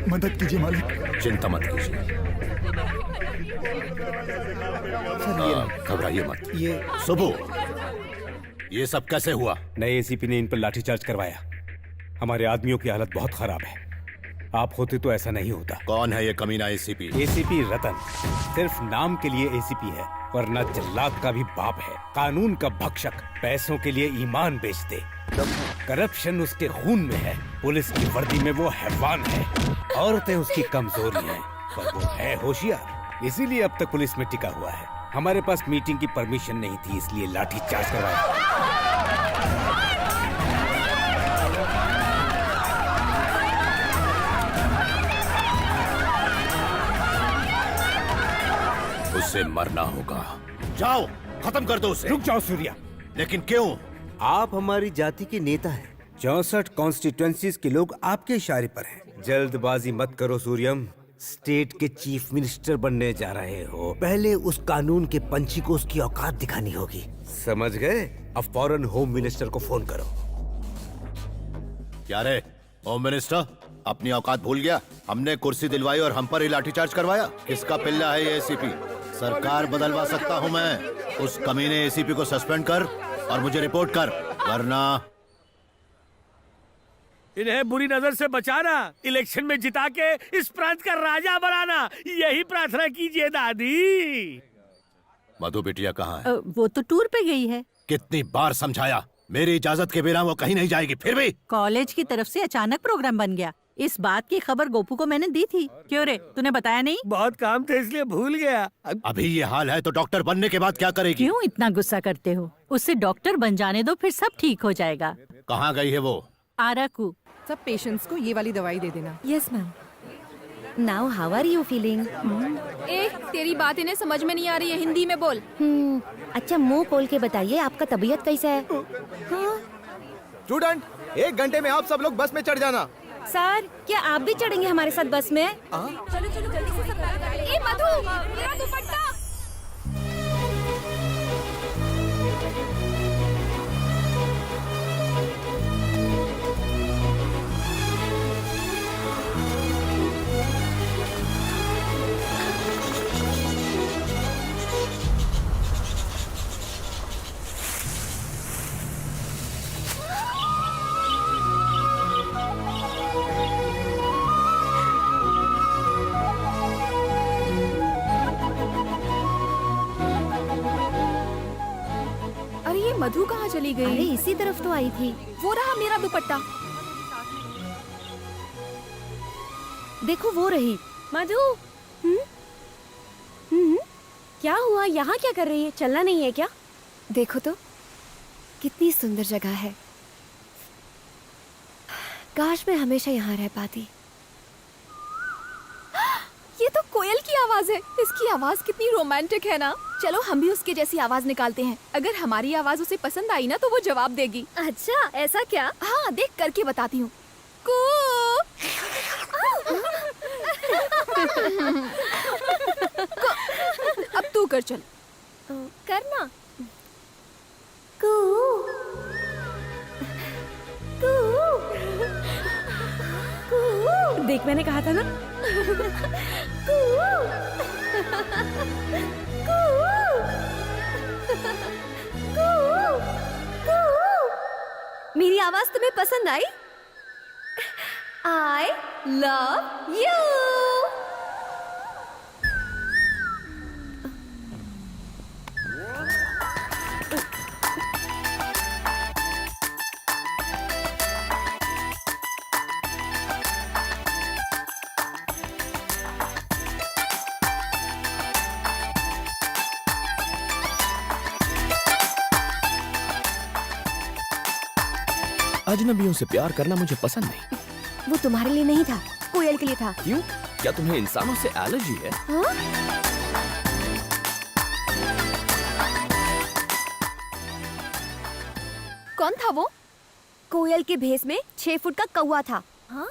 मदद कीजिए मालिक। चिंता मत कीजिए, घबराइए मत। ये सुबह ये सब कैसे हुआ? नए एसीपी ने इन पर लाठीचार्ज करवाया। हमारे आदमियों की हालत बहुत खराब है। आप होते तो ऐसा नहीं होता। कौन है ये कमीना एसीपी? एसीपी रतन सिर्फ नाम के लिए एसीपी है, वरना जल्लाद का भी बाप है। कानून का भक्षक, पैसों के लिए ईमान बेच दे। करप्शन उसके खून में है। पुलिस की वर्दी में वो हैवान है। औरतें उसकी कमजोरी हैं, पर वो है होशियार, इसीलिए अब तक पुलिस में टिका हुआ है। हमारे पास मीटिंग की परमिशन नहीं थी, इसलिए लाठीचार्ज करवाया। उससे मरना होगा। जाओ, खत्म कर दो उसे। रुक जाओ सूर्या। लेकिन क्यों? आप हमारी जाति के नेता हैं। 64 कॉन्स्टिट्यूएंसीज के लोग आपके इशारे पर हैं। जल्दबाजी मत करो सूर्यम। स्टेट के चीफ मिनिस्टर बनने जा रहे हो, पहले उस कानून के पंछी को उसकी औकात दिखानी होगी। समझ गए? अब फौरन होम मिनिस्टर को फोन करो। क्या रे होम मिनिस्टर, अपनी औकात भूल गया? हमने कुर्सी दिलवाई और हम पर ही लाठीचार्ज करवाया। किसका पिल्ला है ये एसीपी? सरकार बदलवा सकता हूँ मैं। उस कमीने एसीपी को सस्पेंड कर और मुझे रिपोर्ट कर, वरना इन्हें बुरी नजर से बचाना, इलेक्शन में जिता के इस प्रांत का राजा बनाना, यही प्रार्थना कीजिए दादी। मधु बिटिया कहाँ है? वो तो टूर पे गई है। कितनी बार समझाया, मेरी इजाजत के बिना वो कहीं नहीं जाएगी। फिर भी कॉलेज की तरफ से अचानक प्रोग्राम बन गया। इस बात की खबर गोपू को मैंने दी थी। क्यों रे, तूने बताया नहीं? बहुत काम थे इसलिए भूल गया। अभी ये हाल है तो डॉक्टर बनने के बाद क्या करेगी? क्यों इतना गुस्सा करते हो? उससे डॉक्टर बन जाने दो, फिर सब ठीक हो जाएगा। कहाँ गई है वो? आराकू। सब पेशेंट्स को ये वाली दवाई दे देना। Yes ma'am. Now how are you feeling? ए, तेरी बात इन्हें समझ में नहीं आ रही है, हिंदी में बोल। अच्छा मुंह खोल के बताइए, आपका तबीयत कैसा है? स्टूडेंट, 1 घंटे में आप सब लोग बस में चढ़ जाना। सर, क्या आप भी चढ़ेंगे हमारे साथ बस में? चलो चलो जल्दी से सब। ए मधु, मेरा दुपट्टा। मधु कहाँ चली गई? अरे इसी तरफ तो आई थी। वो रहा मेरा दुपट्टा। देखो वो रही। मधु। क्या हुआ? यहाँ क्या कर रही है? चलना नहीं है क्या? देखो तो कितनी सुंदर जगह है। काश मैं हमेशा यहाँ रह पाती। ये ये तो कोयल की आवाज है। इसकी आवाज कितनी रोमांटिक है ना। चलो हम भी उसके जैसी आवाज निकालते हैं। अगर हमारी आवाज उसे पसंद आई ना तो वो जवाब देगी। अच्छा, ऐसा क्या? हाँ, देख करके बताती हूँ। अब तू कर चल। करना। देख, मैंने कहा था ना। मेरी आवाज तुम्हें पसंद आई? I love you. अजनबियों से प्यार करना मुझे पसंद नहीं। वो तुम्हारे लिए नहीं था, कोयल के लिए था। क्यों? क्या तुम्हें इंसानों से एलर्जी है? हाँ? कौन था वो? कोयल के भेष में 6 फुट का कौवा था। हाँ?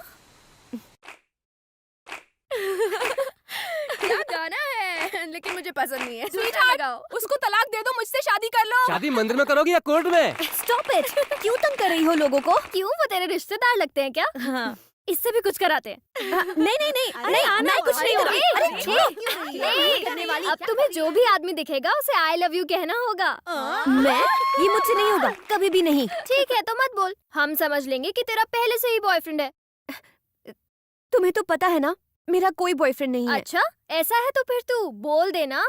क्या गाना है, लेकिन मुझे पसंद नहीं है। स्वीटहार्ट, उसको तलाक दे दो, मुझसे शादी कर लो। शादी मंदिर में करोगी या कोर्ट में? Stop it! क्यों तंग कर रही हो लोगों को? क्यों, वो तेरे रिश्तेदार लगते हैं क्या? हाँ। इससे भी कुछ कराते हैं। नहीं, मैं कुछ नहीं हूँ। अब तुम्हें जो भी आदमी दिखेगा उसे आई लव यू कहना होगा। मैं? ये मुझसे नहीं होगा, कभी भी नहीं। ठीक है, तो मत बोल, हम समझ लेंगे कि तेरा पहले से ही बॉयफ्रेंड है। तुम्हें तो पता है ना, मेरा कोई बॉयफ्रेंड नहीं है। अच्छा, ऐसा है तो फिर तू बोल देना।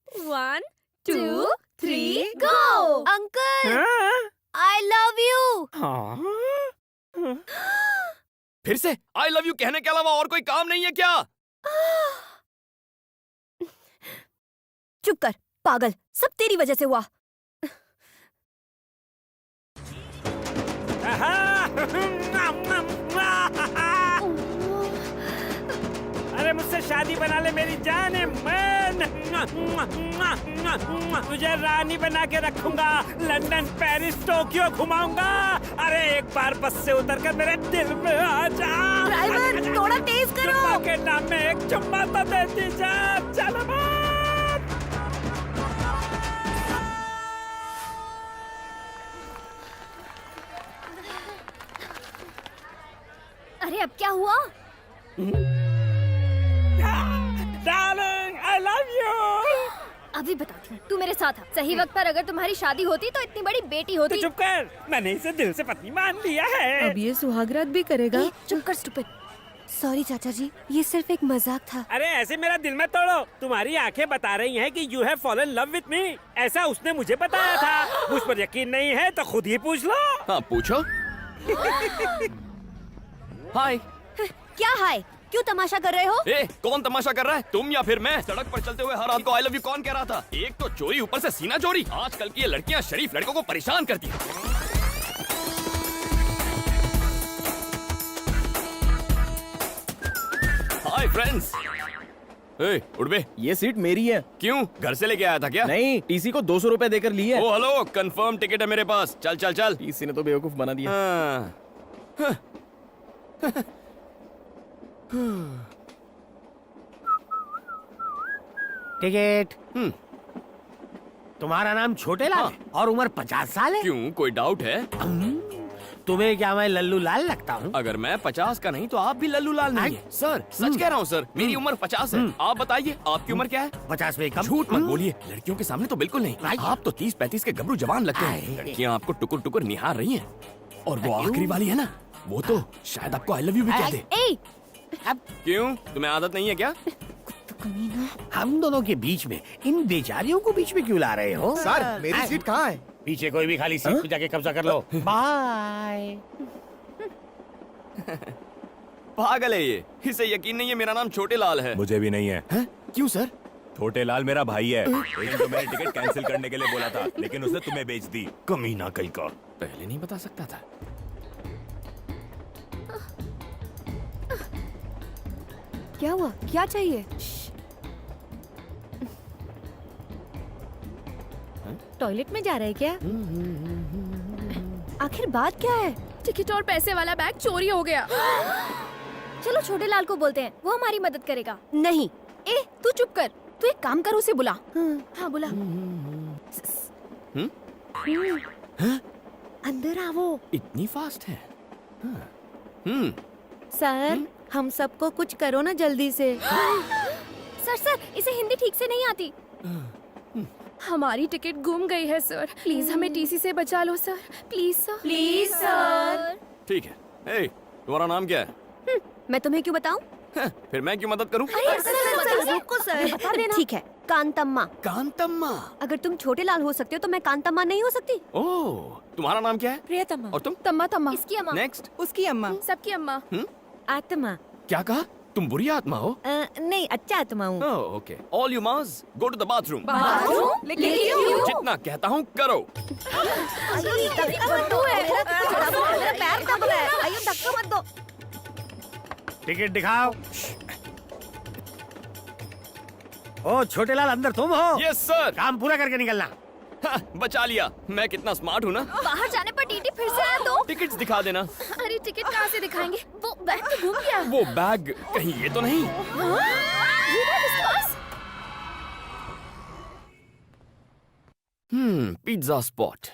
1 2 3 go. Uncle, I love you. फिर से आई लव यू कहने के अलावा और कोई काम नहीं है क्या? चुप कर पागल, सब तेरी वजह से हुआ। अरे मुझसे शादी बना ले मेरी जान है मन। तुझे रानी बना के रखूंगा, लंदन पेरिस टोक्यो घुमाऊंगा। अरे एक बार बस से उतर कर मेरे दिल में आ जा। ड्राइवर, थोड़ा तेज करो। चुम्मा के नाम में एक चुम्मा तो देती जा। चलो बात। अरे अब क्या हुआ? Darling, I love you. अभी बताती हूँ, तू मेरे साथ आ। सही वक्त पर अगर तुम्हारी शादी होती तो इतनी बड़ी बेटी होती। तो चुप कर, मैंने इसे दिल से पत्नी मान लिया है। अब ये सुहागरात भी करेगा। चुप कर स्टूपिड। सॉरी चाचा जी, ये सिर्फ एक मजाक था। अरे ऐसे मेरा दिल मत तोड़ो। तुम्हारी आंखें बता रही हैं कि you have fallen love with me. ऐसा उसने मुझे बताया था। मुझ पर यकीन नहीं है तो खुद ही पूछ लो। हाँ पूछो। हाय। क्या हाय? क्यों तमाशा कर रहे हो? ए, कौन तमाशा कर रहा है, तुम या फिर मैं? सड़क पर चलते हुए हर रात को आई लव यू कौन कह रहा था? एक तो चोरी, ऊपर से सीना चोरी। आजकल की ये लड़कियां शरीफ लड़कों को परेशान करती हैं। Hi friends. ए, उठ बे। ये सीट मेरी है। क्यों, घर से लेके आया था क्या? नहीं, टीसी को 200 रुपए देकर ली है। ओ हेलो, कंफर्म टिकट है मेरे पास। चल चल चल। टीसी ने तो बेवकूफ बना दिया। हाँ। टिकट। तुम्हारा नाम छोटे लाल है और उम्र 50 साल है। क्यों, कोई डाउट है? तुम्हें क्या मैं लल्लू लाल लगता हूँ? अगर मैं 50 का नहीं तो आप भी लल्लू लाल नहीं है। सर सच कह रहा हूँ सर, मेरी उम्र 50 है। आप बताइए आपकी उम्र क्या है? 50 में कम। झूठ मत बोलिए, लड़कियों के सामने तो बिल्कुल नहीं। आप तो 30-35 के गबरू जवान लगते हैं। लड़कियाँ आपको टुकुर टुकुर निहार रही हैं। और वो आखिरी वाली है ना, वो तो शायद आपको आई लव यू भी कह दे। क्यों, तुम्हें आदत नहीं है क्या? हम दोनों के बीच में इन बेचारियों को बीच में क्यों ला रहे हो? सर, मेरी सीट कहाँ है? पीछे कोई भी खाली सीट पे जाके कब्जा कर लो। बाय। पागल है ये, इसे यकीन नहीं है मेरा नाम छोटे लाल है। मुझे भी नहीं है। क्यों सर? छोटे लाल मेरा भाई है। एक तो मैंने टिकट कैंसिल करने के लिए बोला था, लेकिन उसने तुम्हें बेच दी। कमीना कहीं का। पहले नहीं बता सकता था। क्या हुआ? क्या चाहिए? टॉयलेट में जा रहे हैं क्या? आखिर बात क्या है? टिकट और पैसे वाला बैग चोरी हो गया। चलो छोटे लाल को बोलते हैं, वो हमारी मदद करेगा। नहीं। ए, तू चुप कर। तू एक काम कर, उसे बुला। हाँ बुला। अंदर आओ। इतनी फास्ट है? सर, हम सबको कुछ करो ना जल्दी से। सर, इसे हिंदी ठीक से नहीं आती। हमारी टिकट गुम गई है सर, प्लीज हमें टीसी से बचा लो sir, please sir. Please sir. ठीक है। ए, तुम्हारा नाम क्या है? मैं तुम्हें क्यों बताऊं? फिर मैं क्यों मदद करूं? सर, रुको सर, बता देना। ठीक है, कांतम्मा। कांतम्मा। अगर तुम छोटे लाल हो सकते हो तो मैं कांतम्मा नहीं हो सकती? ओह, तुम्हारा नाम क्या है? प्रियतमा। और तुम? तम्मा तम्मा। इसकी अम्मा। नेक्स्ट। उसकी अम्मा। सबकी अम्मा। आत्मा। क्या कहा? तुम बुरी आत्मा हो? नहीं, अच्छा आत्मा हूँ। Oh, okay. All you must go to the bathroom. Bathroom? लेकिन क्यों? जितना कहता हूँ करो। मेरा पैर दब रहा है। आइए, धक्का मत दो। टिकट दिखाओ। ओ छोटे लाल, अंदर तुम हो? Yes sir. काम पूरा करके निकलना। बचा लिया। मैं कितना स्मार्ट हूँ ना। बाहर जाने पर टीटी फिर से आया तो? टिकट्स दिखा देना। अरे टिकट कहाँ से दिखाएंगे? वो बैग तो गुम गया। वो बैग कहीं ये तो नहीं? ये बैग इसके पास? Pizza spot.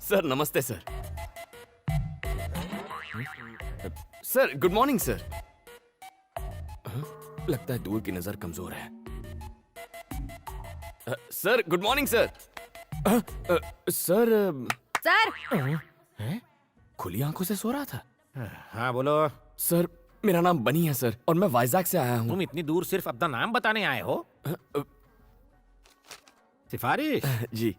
सर नमस्ते sir. Sir good morning sir. लगता है दूर की नजर कमजोर है। Sir good morning sir. Sir खुली आंखों से सो रहा था। हाँ बोलो। सर मेरा नाम बनी है सर, और मैं वाइजैक से आया हूँ। तुम इतनी दूर सिर्फ अपना नाम बताने आए हो? सिफारिश? जी।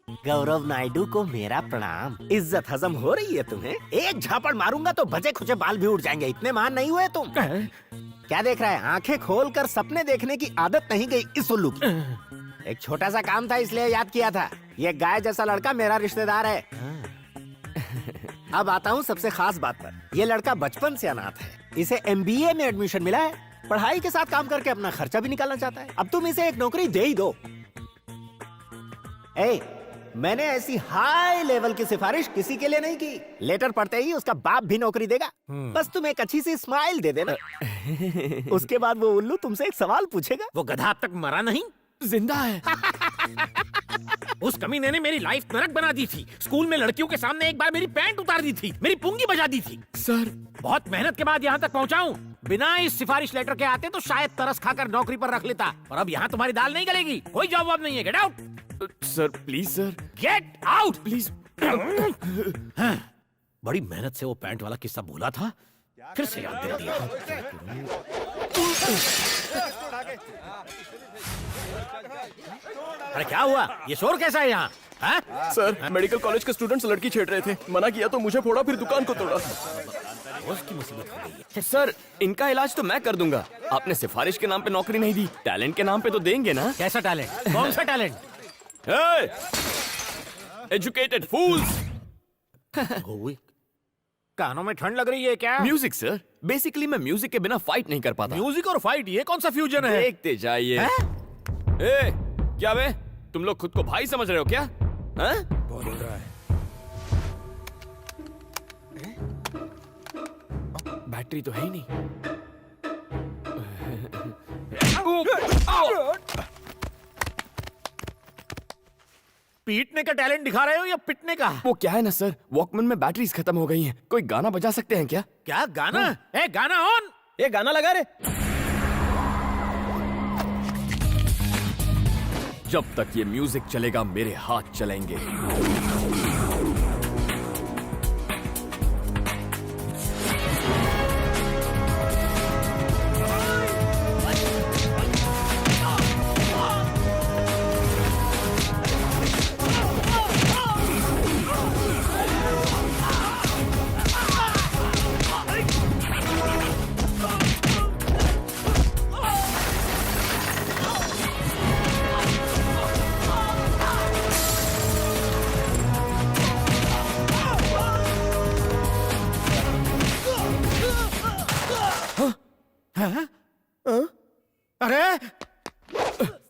गौरव नायडू को मेरा प्रणाम। इज्जत हजम हो रही है तुम्हें? एक झापड़ मारूंगा तो बचे खुचे बाल भी उड़ जाएंगे। इतने महान नहीं हुए तुम। क्या देख रहा है? आंखें खोलकर सपने देखने की आदत नहीं गई इस उल्लू की। एक छोटा सा काम था इसलिए याद किया था। ये गाय जैसा लड़का मेरा रिश्तेदार है। अब आता हूँ सबसे खास बात पर। ये लड़का बचपन से अनाथ है। इसे MBA में एडमिशन मिला है। पढ़ाई के साथ काम करके अपना खर्चा भी निकालना चाहता है। अब तुम इसे एक नौकरी दे ही दो। मैंने ऐसी हाई लेवल की सिफारिश किसी के लिए नहीं की। लेटर पढ़ते ही उसका बाप भी नौकरी देगा। बस तुम एक अच्छी सी स्माइल दे देना। उसके बाद वो उल्लू तुमसे एक सवाल पूछेगा। वो गधा अब तक मरा नहीं? जिंदा है। उस कमीने ने मेरी लाइफ नरक बना दी थी। स्कूल में लड़कियों के सामने एक बार मेरी पैंट उतार दी थी, मेरी पुंगी बजा दी थी। सर बहुत मेहनत के बाद यहाँ तक पहुँचा हूँ। बिना इस सिफारिश लेटर के आते तो शायद तरस खाकर नौकरी पर रख लेता। और अब यहाँ तुम्हारी दाल नहीं गलेगी। कोई जॉब वॉब नहीं है। Get out sir please sir. Get out please. बड़ी मेहनत से वो पैंट वाला किस्सा भूला था, फिर से याद दिला दिया। अरे क्या हुआ? ये शोर कैसा है यहाँ? सर मेडिकल कॉलेज के स्टूडेंट्स लड़की छेड़ रहे थे। मना किया तो मुझे फोड़ा, फिर दुकान को तोड़ा। उसकी मुसीबत हो गई है। सर इनका इलाज तो मैं कर दूंगा। आपने सिफारिश के नाम पे नौकरी नहीं दी, टैलेंट के नाम पे तो देंगे ना? कैसा टैलेंट? कौन सा टैलेंट? एजुकेटेड फूल्स। कानों में ठंड लग रही है क्या? Music sir. बेसिकली मैं म्यूजिक के बिना फाइट नहीं कर पाता। म्यूजिक और फाइट, ये कौन सा फ्यूजन है? देखते जाइए। ए, क्या बे? तुम लोग खुद को भाई समझ रहे हो क्या? बहुत लग रहा है। बैटरी तो है ही नहीं। पीटने का टैलेंट दिखा रहे हो या पिटने का? वो क्या है ना सर, वॉकमैन में बैटरीज खत्म हो गई हैं। कोई गाना बजा सकते हैं क्या? क्या गाना? ए गाना ऑन। ये गाना लगा रे। जब तक ये म्यूजिक चलेगा मेरे हाथ चलेंगे।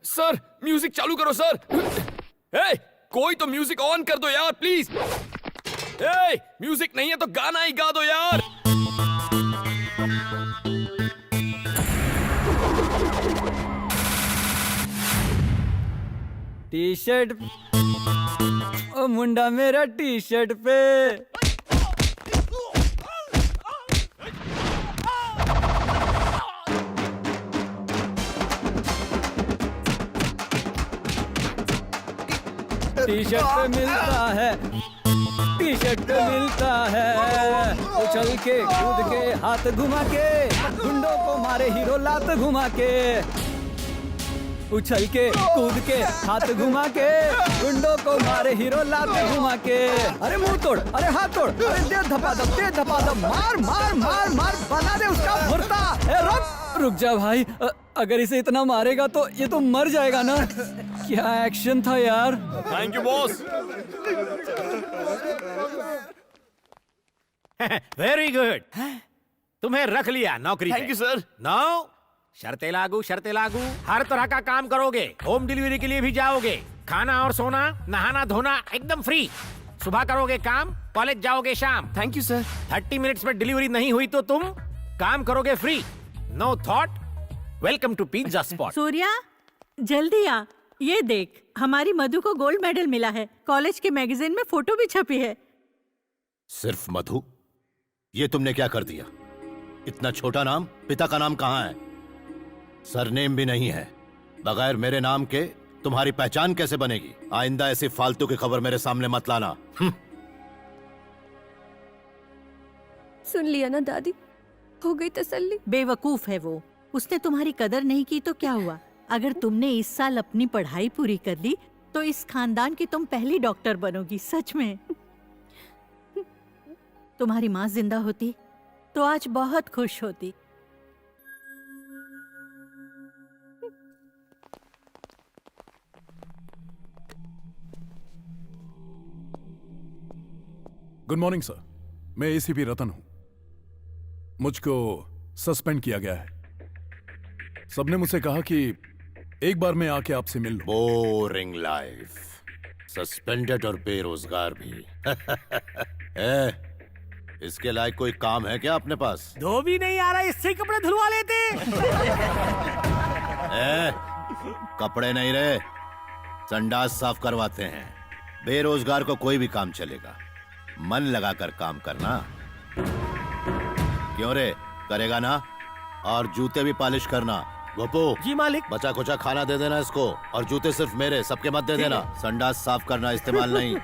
सर म्यूजिक चालू करो सर। ए, कोई तो म्यूजिक ऑन कर दो यार प्लीज। ए, म्यूजिक नहीं है तो गाना ही गा दो यार। टी शर्ट ओ मुंडा मेरा टी शर्ट पे। टी शर्ट पे मिलता है, टी शर्ट पे मिलता है। उछल के कूद के हाथ घुमा के, गुंडों को मारे हीरो लात घुमा के। उछल के कूद के हाथ घुमा के, गुंडों को मारे हीरो लात घुमा के। अरे मुंह तोड़, अरे हाथ तोड़, अरे दे धपाधप, दे धपाधप, मार मार मार मार, बना दे उसका भुर्ता। रुक जा भाई, अगर इसे इतना मारेगा तो ये तो मर जाएगा ना। क्या एक्शन था यार। Thank you boss. Very good, तुम्हें रख लिया नौकरी पे। Thank you sir. नो, शर्तें लागू, शर्तें लागू। हर तरह का काम करोगे, होम डिलीवरी के लिए भी जाओगे, खाना और सोना, नहाना धोना एकदम फ्री। सुबह करोगे काम, कॉलेज जाओगे शाम। Thank you sir. 30 मिनट्स में डिलीवरी नहीं हुई तो तुम काम करोगे free. No thought. Welcome to pizza spot. Surya जल्दी आ, ये देख हमारी मधु को गोल्ड मेडल मिला है। कॉलेज के मैगजीन में फोटो भी छपी है। सिर्फ मधु? ये तुमने क्या कर दिया? इतना छोटा नाम, पिता का नाम कहाँ है? सरनेम भी नहीं है। बगैर मेरे नाम के तुम्हारी पहचान कैसे बनेगी? आइंदा ऐसी फालतू की खबर मेरे सामने मत लाना। सुन लिया ना दादी, हो गई तसल्ली। बेवकूफ है वो, उसने तुम्हारी कदर नहीं की तो क्या हुआ? अगर तुमने इस साल अपनी पढ़ाई पूरी कर ली तो इस खानदान की तुम पहली डॉक्टर बनोगी। सच में। तुम्हारी माँ जिंदा होती तो आज बहुत खुश होती। गुड मॉर्निंग सर, मैं एसीपी रतन हूं। मुझको सस्पेंड किया गया है। सबने मुझसे कहा कि एक बार मैं आके आपसे मिल लूं। बोरिंग लाइफ, सस्पेंडेड और बेरोजगार भी। इसके लायक कोई काम है क्या अपने पास? धोबी नहीं आ रहा, इससे कपड़े धुलवा लेते। कपड़े नहीं रहे, संडास साफ करवाते हैं। बेरोजगार को कोई भी काम चलेगा, मन लगाकर काम करना। क्यों रे, करेगा ना? और जूते भी पॉलिश करना। गोपू जी मालिक। बचा खुचा खाना दे देना इसको, और जूते सिर्फ मेरे, सबके मत दे देना। संडास साफ करना, इस्तेमाल नहीं।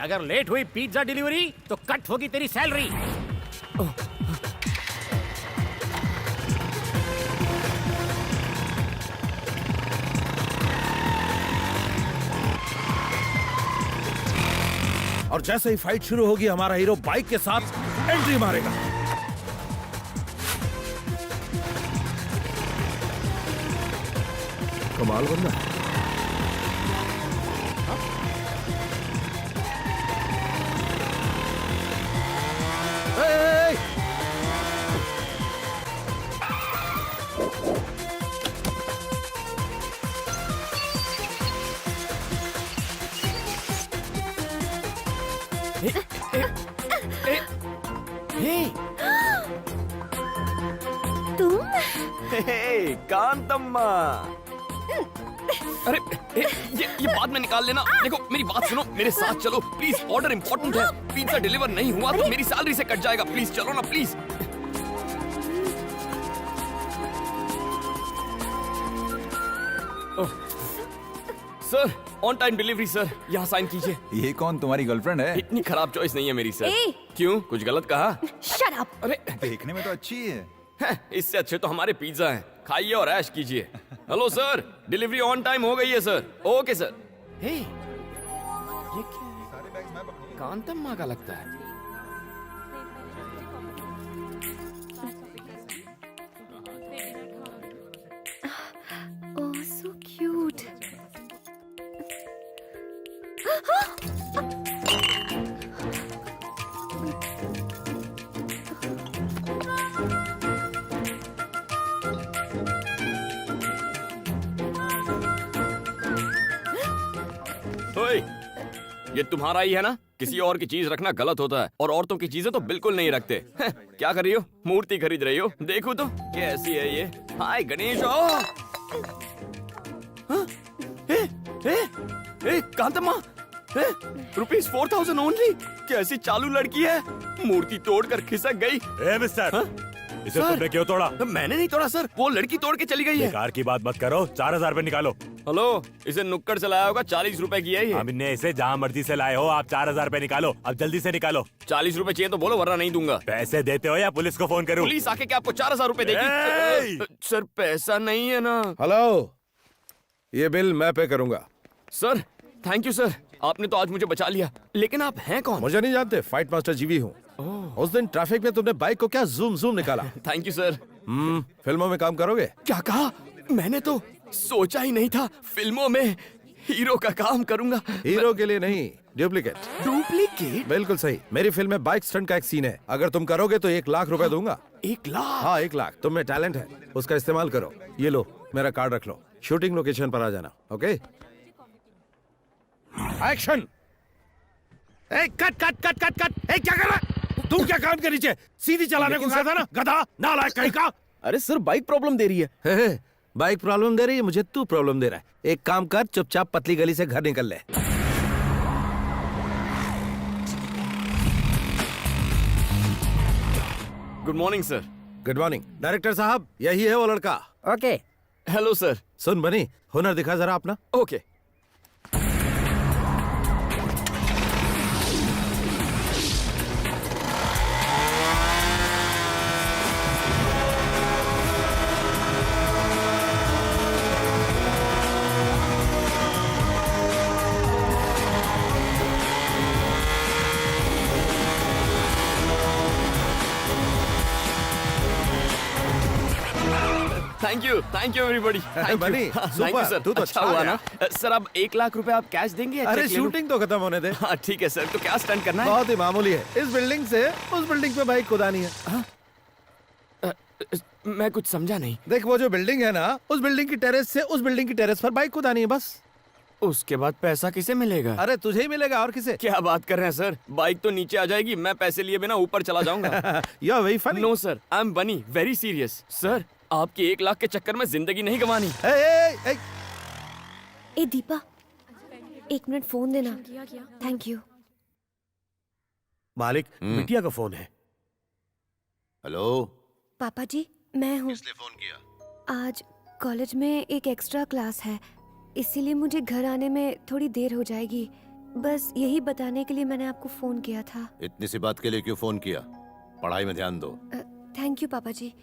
अगर लेट हुई पिज्जा डिलीवरी तो कट होगी तेरी सैलरी। और जैसे ही फाइट शुरू होगी हमारा हीरो बाइक के साथ एंट्री मारेगा। कमाल बंदा। तुम? कांतम्मा। अरे ये बाद में निकाल लेना। देखो मेरी बात सुनो, मेरे साथ चलो प्लीज। ऑर्डर इंपॉर्टेंट है, पिज्जा डिलीवर नहीं हुआ तो मेरी सैलरी से कट जाएगा। प्लीज चलो ना please. Sir on time delivery sir, यहाँ साइन कीजिए। ये कौन, तुम्हारी गर्लफ्रेंड है? इतनी खराब चॉइस नहीं है मेरी सर। ए! क्यों, कुछ गलत कहा? Shut up. अरे देखने में तो अच्छी है। इससे अच्छे तो हमारे पिज्जा हैं, खाइए और ऐश कीजिए। Hello sir, delivery on time हो गई है सर। Okay sir. हे ये क्या है? कांतम्मा का लगता है। ओह सो क्यूट। ओए, ये तुम्हारा ही है ना? किसी और की चीज रखना गलत होता है और औरतों की चीजें तो बिल्कुल नहीं रखते। क्या कर रही हो? मूर्ति खरीद रही हो? देखो तो कैसी है ये। हाय गणेश। कांतम्मा, ₹4000 ओनली। कैसी चालू लड़की है, मूर्ति तोड़कर खिसक गई। ए मिस्टर, इसे सर, तुमने क्यों तोड़ा? मैंने नहीं तोड़ा सर, वो लड़की तोड़ के चली गई है। बेकार की बात मत करो, 4000 रुपए निकालो। हेलो, इसे नुक्कड़ से लाया होगा, 40 रुपए की है ये। हमने इसे जहाँ मर्जी से लाए हो, आप 4000 रुपए निकालो, अब जल्दी से निकालो। 40 रुपए चाहिए तो बोलो, वरना नहीं दूंगा। पैसे देते हो या पुलिस को फोन करूं? पुलिस आके क्या आपको 4000 रुपए देगी? सर पैसा नहीं है ना। हेलो, ये बिल मैं पे करूंगा। सर थैंक यू सर, आपने तो आज मुझे बचा लिया। लेकिन आप हैं कौन? मुझे नहीं जानते, फाइट मास्टर जीवी हूँ। उस दिन ट्रैफिक में तुमने बाइक को क्या जूम जूम निकाला। Thank you sir. फिल्मों में काम करोगे? क्या कहा? मैंने तो सोचा ही नहीं था फिल्मों में हीरो का काम करूंगा। हीरो के लिए नहीं, डुप्लीकेट। डुप्लीकेट? बिल्कुल सही। मेरी फिल्म में बाइक स्टंट का एक सीन है, अगर तुम करोगे तो 1 लाख रुपए दूंगा। 1 लाख? हाँ 1 लाख। तुम में टैलेंट है, उसका इस्तेमाल करो। ये लो मेरा कार्ड रख लो, शूटिंग लोकेशन पर आ जाना। Okay, action. Cut cut cut cut cut. क्या कर रहा है तू? क्या कान के नीचे सीधी चलाने को कहा था ना, गधा नालायक कहीं का। अरे सर, बाइक प्रॉब्लम दे रही है। बाइक प्रॉब्लम दे रही है, मुझे तू प्रॉब्लम दे रहा है। एक काम कर, चुपचाप पतली गली से घर निकल ले। Good morning sir. Good morning. Director साहब, यही है वो लड़का। ओके। Hello sir. सुन बनी, हुनर दिखा जरा अपना। ओके। Thank you everybody. बनी, थैंक यू सर। तू तो अच्छा छा हुआ गया। ना सर। अब 1 लाख रुपए आप कैश देंगे या अरे चेक ले लूं? शूटिंग तो खत्म होने दे। हाँ ठीक है सर। तो क्या स्टंट करना है? बहुत ही मामूली है, इस बिल्डिंग से उस बिल्डिंग पे बाइक कुदानी है। मैं कुछ समझा नहीं। देख वो जो बिल्डिंग है ना, उस बिल्डिंग की टेरेस से उस बिल्डिंग की टेरेस पर बाइक कुदानी है बस। उसके बाद पैसा किसे मिलेगा? अरे तुझे ही मिलेगा, और किसे? क्या बात कर रहे हैं सर, बाइक तो नीचे आ जाएगी, मैं पैसे लिए बिना ऊपर चला जाऊंगा। You are very funny. No sir, I am Bunny very serious. Sir आपकी 1 लाख के चक्कर में जिंदगी नहीं गंवानी। ए दीपा, 1 मिनट फोन देना। Thank you. मालिक, बिटिया का फोन है। हेलो पापा जी, मैं हूँ। किसने फोन किया? आज कॉलेज में एक एक्स्ट्रा क्लास है, इसीलिए मुझे घर आने में थोड़ी देर हो जाएगी। बस यही बताने के लिए मैंने आपको फोन किया था। इतनी सी बात के लिए क्यों फोन किया? पढ़ाई में ध्यान दो। थैंक यू पापा जी।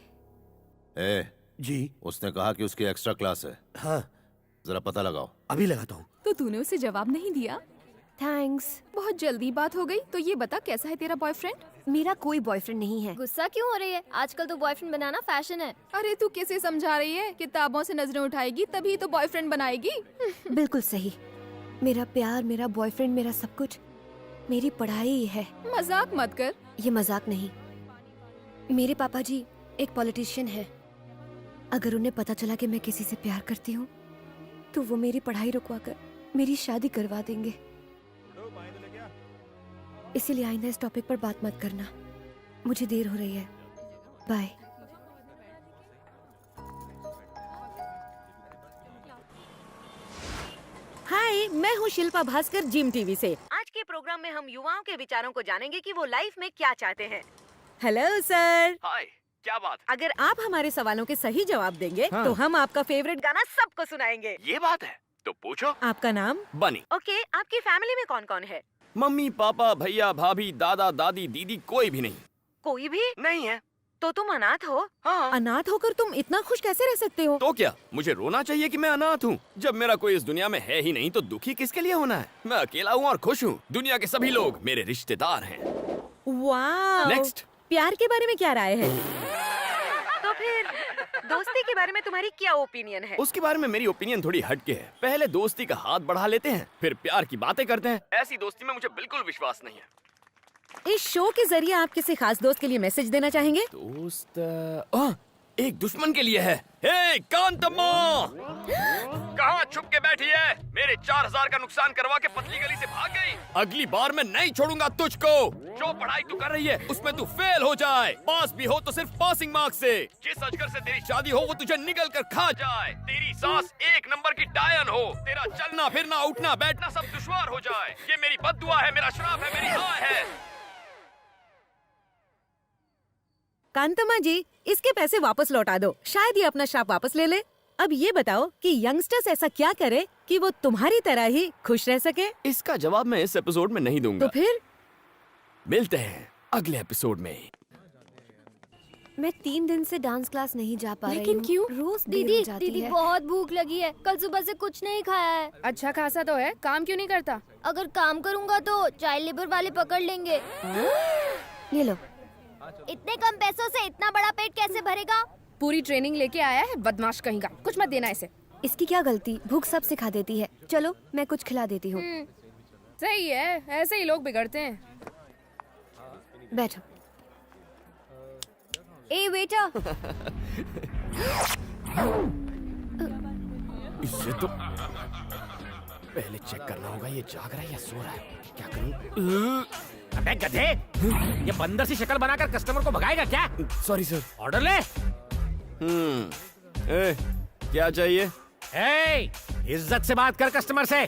जी, उसने कहा कि उसकी एक्स्ट्रा क्लास है। हाँ जरा पता लगाओ। अभी लगाता हूँ। तो तूने उसे जवाब नहीं दिया? थैंक्स। बहुत जल्दी बात हो गई। तो ये बता, कैसा है तेरा बॉयफ्रेंड? मेरा कोई बॉयफ्रेंड नहीं है। गुस्सा क्यों हो रही है? आजकल तो बॉयफ्रेंड बनाना फैशन है। अरे तू किसे समझा रही है? किताबों से नजरें उठाएगी तभी तो बॉयफ्रेंड बनाएगी। बिल्कुल सही। मेरा प्यार, मेरा बॉयफ्रेंड, मेरा सब कुछ मेरी पढ़ाई ही है। मजाक मत कर। ये मजाक नहीं। मेरे पापा जी एक पॉलिटिशियन है। अगर उन्हें पता चला कि मैं किसी से प्यार करती हूँ तो वो मेरी पढ़ाई रुकवाकर मेरी शादी करवा देंगे। इसीलिए आइंदा इस टॉपिक पर बात मत करना। मुझे देर हो रही है। बाय। हाय, मैं हूँ शिल्पा भास्कर, जिम टीवी से। आज के प्रोग्राम में हम युवाओं के विचारों को जानेंगे कि वो लाइफ में क्या चाहते हैं। Hello sir. हाय, क्या बात? अगर आप हमारे सवालों के सही जवाब देंगे हाँ। तो हम आपका फेवरेट गाना सबको सुनाएंगे। ये बात है तो पूछो। आपका नाम? बनी। ओके, आपकी फैमिली में कौन कौन है? मम्मी पापा भैया भाभी दादा दादी दीदी कोई भी नहीं। कोई भी नहीं है। तो तुम अनाथ हो? हाँ। अनाथ होकर तुम इतना खुश कैसे रह सकते हो? तो क्या मुझे रोना चाहिए कि मैं अनाथ हूँ? जब मेरा कोई इस दुनिया में है ही नहीं तो दुखी किसके लिए होना है? मैं अकेला हूँ और खुश हूँ। दुनिया के सभी लोग मेरे रिश्तेदार हैं। वाह। नेक्स्ट। प्यार के बारे में क्या राय है? तो फिर दोस्ती के बारे में तुम्हारी क्या ओपिनियन है? उसके बारे में मेरी ओपिनियन थोड़ी हटके है। पहले दोस्ती का हाथ बढ़ा लेते हैं, फिर प्यार की बातें करते हैं। ऐसी दोस्ती में मुझे बिल्कुल विश्वास नहीं है। इस शो के जरिए आप किसी खास दोस्त के लिए मैसेज देना चाहेंगे? दोस्त एक दुश्मन के लिए है। हे कांतम्मा, कहाँ छुप के बैठी है? मेरे 4000 का नुकसान करवा के पतली गली से भाग गई। अगली बार मैं नहीं छोड़ूंगा तुझको। जो पढ़ाई तू कर रही है उसमें तू फेल हो जाए, पास भी हो तो सिर्फ पासिंग मार्क्स से। जिस अजगर से तेरी शादी हो वो तुझे निगल कर खा जाए। तेरी सास 1 नंबर की डायन हो। तेरा चलना फिरना उठना बैठना सब दुश्वार हो जाए। ये मेरी बद्दुआ है, मेरा श्राप है, मेरी हाय है। कांतम्मा जी, इसके पैसे वापस लौटा दो, शायद ये अपना श्राप वापस ले ले। अब ये बताओ कि यंगस्टर्स ऐसा क्या करे कि वो तुम्हारी तरह ही खुश रह सके? इसका जवाब मैं इस एपिसोड में नहीं दूंगा। तो फिर मिलते हैं अगले एपिसोड में। मैं 3 दिन से डांस क्लास नहीं जा पा रही हूँ। लेकिन क्यों? रोज दीदी बहुत भूख लगी है। कल सुबह से कुछ नहीं खाया है। अच्छा खासा तो है, काम क्यों नहीं करता? अगर काम करूँगा तो चाइल्ड लेबर वाले पकड़ लेंगे। ये लो। इतने कम पैसों से इतना बड़ा पेट कैसे भरेगा? पूरी ट्रेनिंग लेके आया है, बदमाश कहीं का। कुछ मत देना इसे। इसकी क्या गलती? भूख सब सिखा देती है। चलो मैं कुछ खिला देती हूँ। सही है, ऐसे ही लोग बिगड़ते हैं। बैठो। ए बेटा। इससे तो पहले चेक करना होगा ये जाग रहा है या सो रहा है। क्या करूं? अबे गधे, ये बंदर सी शक्ल बनाकर कस्टमर को भगाएगा क्या? Sorry sir. ऑर्डर ले। क्या चाहिए? इज्जत से बात कर कस्टमर से।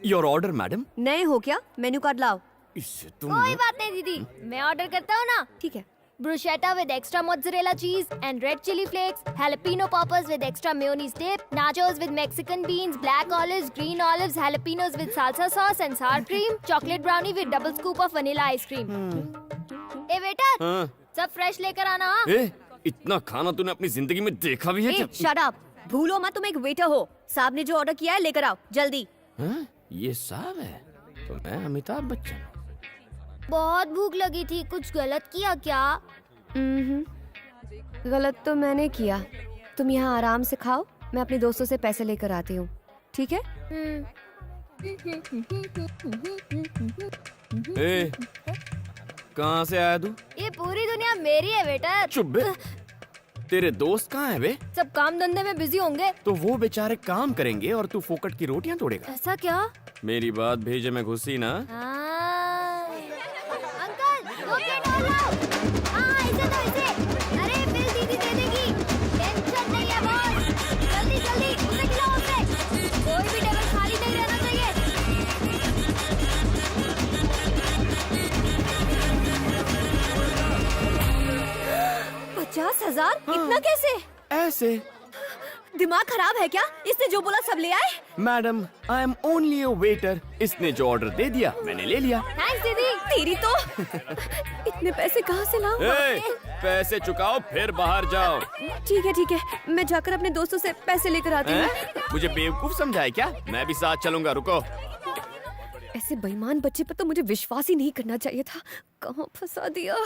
Your order madam. नए हो क्या? मेन्यू कार्ड लाओ। इससे तुम कोई बात नहीं दीदी, मैं ऑर्डर करता हूँ ना। ठीक है। Bruschetta with extra mozzarella cheese and red chili flakes, jalapeno poppers with extra mayonnaise dip, nachos with Mexican beans, black olives, green olives, jalapenos with salsa sauce and sour cream, chocolate brownie with double scoop of vanilla ice cream. ए बेटा, सब fresh लेकर आना। इतना खाना तूने अपनी जिंदगी में देखा भी है क्या? Shut up. भूलो मत तुम एक वेटर हो। साहब ने जो ऑर्डर किया है लेकर आओ जल्दी। ये साहब है तो मैं अमिताभ बच्चन। बहुत भूख लगी थी, कुछ गलत किया क्या? गलत तो मैंने किया। तुम यहाँ आराम से खाओ, मैं अपने दोस्तों से पैसे लेकर आती हूँ, ठीक है? कहाँ से आया तू? ये पूरी दुनिया मेरी है बेटा। चुप बे। तेरे दोस्त कहाँ है बे? सब काम धंधे में बिजी होंगे। तो वो बेचारे काम करेंगे और तू फोकट की रोटियां तोड़ेगा। ऐसा क्या? मेरी बात भेजे में घुसी ना। अंकल, 2 प्लेट और लाओ। हाँ, इसे दो इसे। अरे बिल दीदी दे देगी। टेंशन नहीं है बॉस। जल्दी जल्दी उसे खिलाओ उसे। कोई भी टेबल खाली नहीं रहना चाहिए। 50,000? इतना कैसे? ऐसे। दिमाग खराब है क्या? इसने जो बोला सब ले आए? Madam, I am only a waiter. इसने जो ऑर्डर दे दिया मैंने ले लिया। थैंक्स दीदी। तेरी तो इतने पैसे कहाँ से लाऊं? पैसे चुकाओ फिर बाहर जाओ। ठीक है, मैं जाकर अपने दोस्तों से पैसे लेकर आती हूँ। मुझे बेवकूफ समझा है क्या? मैं भी साथ चलूंगा, रुको। ऐसे बेईमान बच्चे पर तो मुझे विश्वास ही नहीं करना चाहिए था। कहाँ फंसा दिया?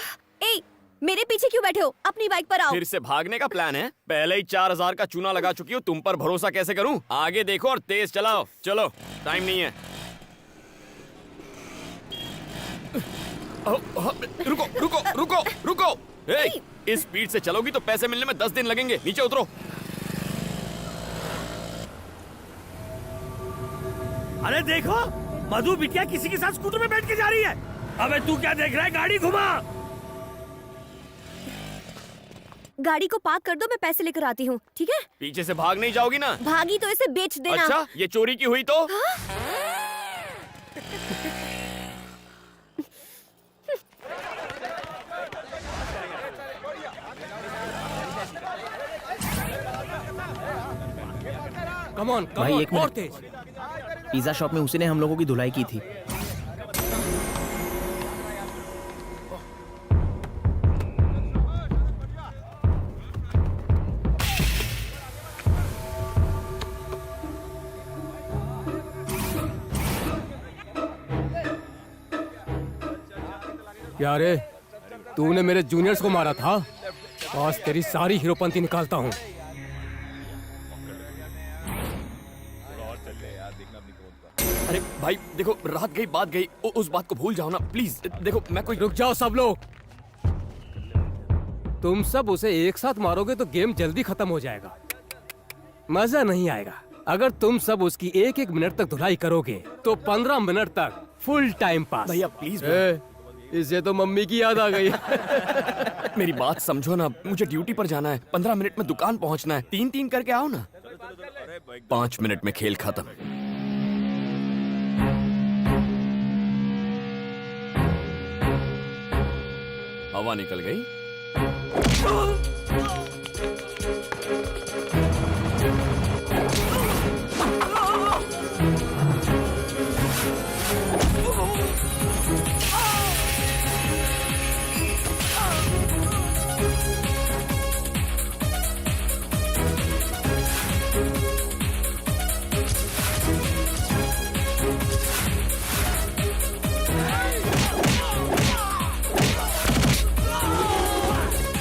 ए, मेरे पीछे क्यों बैठे हो? अपनी बाइक पर आओ। फिर से भागने का प्लान है? पहले ही 4000 का चूना लगा चुकी हूँ, तुम पर भरोसा कैसे करूँ? आगे देखो और तेज चलाओ। चलो, टाइम नहीं है। रुको रुको रुको रुको। इस स्पीड से चलोगी तो पैसे मिलने में 10 दिन लगेंगे। नीचे उतरो। अरे देखो, मधु बिटिया किसी के साथ स्कूटर में बैठ के जा रही है। अबे तू क्या देख रहा है? गाड़ी घुमा। गाड़ी को पार्क कर दो, मैं पैसे लेकर आती हूँ, ठीक है? पीछे से भाग नहीं जाओगी ना? भागी तो इसे बेच देना। अच्छा, ये चोरी की हुई तो? कम ऑन, भाई एक और मिनट। तेज। पिज्जा शॉप में उसी ने हम लोगों की धुलाई की थी। क्या रे, तूने मेरे जूनियर्स को मारा था? आज तेरी सारी हीरोपंती निकालता हूँ। अरे भाई देखो, रात गई बात गई, उस बात को भूल जाओ ना प्लीज। देखो मैं कोई। रुक जाओ सब लोग। तुम सब उसे एक साथ मारोगे तो गेम जल्दी खत्म हो जाएगा, मजा नहीं आएगा। अगर तुम सब उसकी एक एक मिनट तक धुलाई करोगे तो 15 मिनट तक फुल टाइम पास। भैया प्लीज। इसे तो मम्मी की याद आ गई। मेरी बात समझो ना, मुझे ड्यूटी पर जाना है, 15 मिनट में दुकान पहुंचना है। 3-3 करके आओ ना। 5 मिनट में खेल खत्म। हवा निकल गई।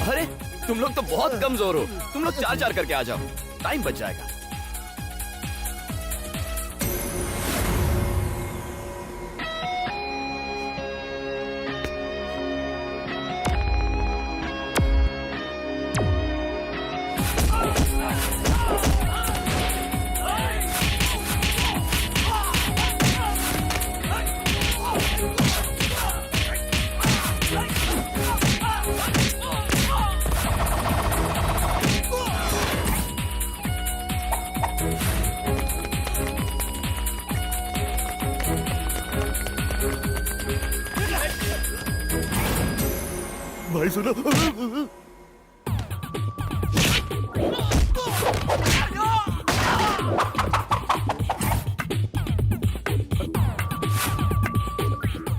अरे तुम लोग तो बहुत कमजोर हो। तुम लोग 4-4 करके आ जाओ, टाइम बच जाएगा। भाई सुनो।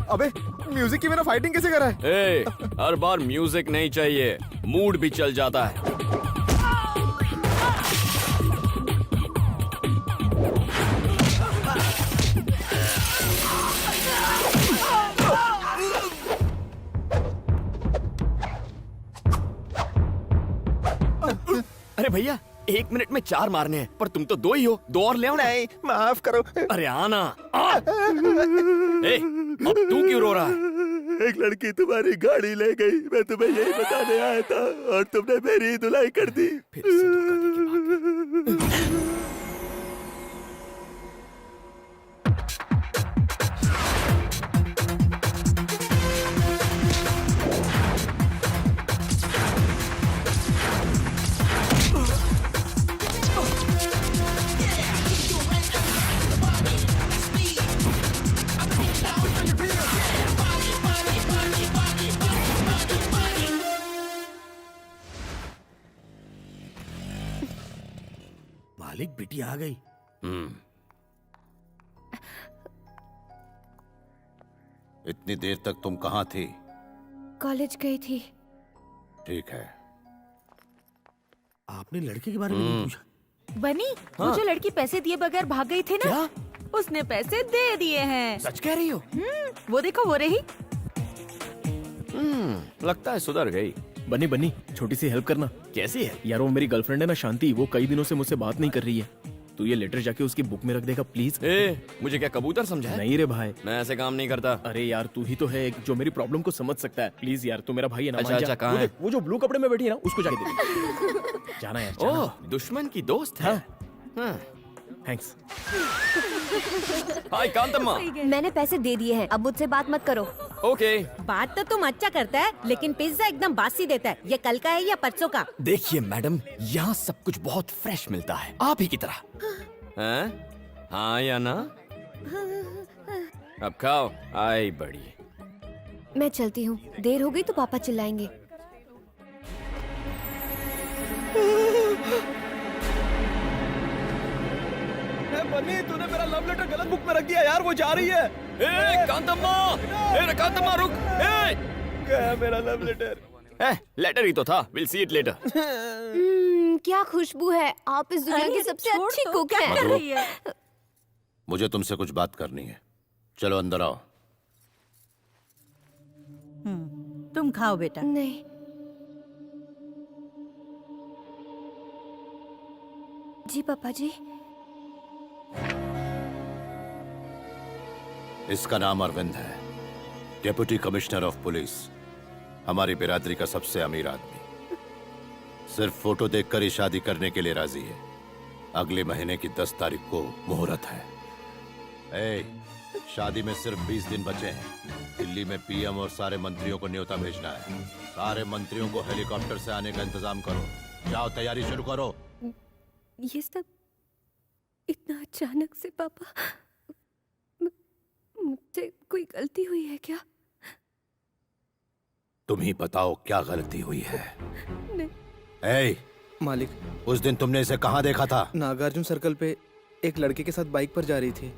अबे म्यूजिक की बिना फाइटिंग कैसे करा है? ए, हर बार म्यूजिक नहीं चाहिए, मूड भी चल जाता है। अरे भैया 1 मिनट में 4 मारने हैं, पर तुम तो 2 ही हो। 2 और ले आओ ना। नहीं, माफ करो। अरे आना। ए, अब तू क्यों रो रहा है? एक लड़की तुम्हारी गाड़ी ले गई, मैं तुम्हें यही बताने आया था और तुमने मेरी धुलाई कर दी। फिर से धोखा की बात। मालिक बेटी आ गई। इतनी देर तक तुम कहाँ थी? कॉलेज गई थी। ठीक है। आपने लड़के के बारे में नहीं पूछा? बनी, वो जो लड़की पैसे दिए बगैर भाग गई थी ना, क्या? उसने पैसे दे दिए हैं। सच कह रही हो? वो देखो, वो रही। लगता है सुधर गई। बनी बनी, छोटी सी हेल्प करना। कैसी है? यार वो मेरी गर्लफ्रेंड है ना शांति, वो कई दिनों से मुझसे बात नहीं कर रही है। तू ये लेटर जाके उसकी बुक में रख देगा प्लीज। मुझे क्या कबूतर समझा है? नहीं रे भाई, मैं ऐसे काम नहीं करता। अरे यार तू ही तो है जो मेरी प्रॉब्लम को समझ सकता है। प्लीज यार, तू मेरा भाई है ना। अच्छा, अच्छा, कहाँ है? वो जो ब्लू कपड़े में बैठी है ना, उसको जाके दे। जाना यार, जाना। ओह, दुश्मन की दोस्त है। थैंक्स। हाय कांतम्मा। मैंने पैसे दे दिए हैं, अब मुझसे बात मत करो। ओके। बात तो तुम अच्छा करता है, लेकिन पिज्जा एकदम बासी देता है। ये कल का है या परसों का? देखिए मैडम, यहाँ सब कुछ बहुत फ्रेश मिलता है, आप ही की तरह। हैं? हाँ या ना? अब खाओ। आई बड़ी। मैं चलती हूँ, देर हो गई तो पापा चिल्लाएंगे। बनी, तूने मेरा लव लेटर गलत बुक में रख दिया यार, वो जा रही है। ए कांतम्मा, ए कांतम्मा रुक। ए गया मेरा लव लेटर। लेटर ही तो था। Will see it later. क्या खुशबू है, आप इस दुनिया की सबसे अच्छी कुक हैं। मुझे तुमसे कुछ बात करनी है, चलो अंदर आओ। तुम खाओ बेटा। नहीं। जी पापा जी। इसका नाम अरविंद है, डेप्यूटी कमिश्नर ऑफ पुलिस, हमारी बिरादरी का सबसे अमीर आदमी। सिर्फ फोटो देखकर ही शादी करने के लिए राजी है। अगले महीने की 10 तारीख को मुहूर्त है। शादी में सिर्फ 20 दिन बचे हैं। दिल्ली में पीएम और सारे मंत्रियों को न्योता भेजना है। सारे मंत्रियों को हेलीकॉप्टर से आने का इंतजाम करो। जाओ, तैयारी शुरू करो। ये सब इतना अचानक से पापा, मुझसे कोई गलती हुई है क्या? तुम ही बताओ क्या गलती हुई है। नहीं। मालिक, उस दिन तुमने इसे कहाँ देखा था? नागार्जुन सर्कल पे एक लड़के के साथ बाइक पर जा रही थी।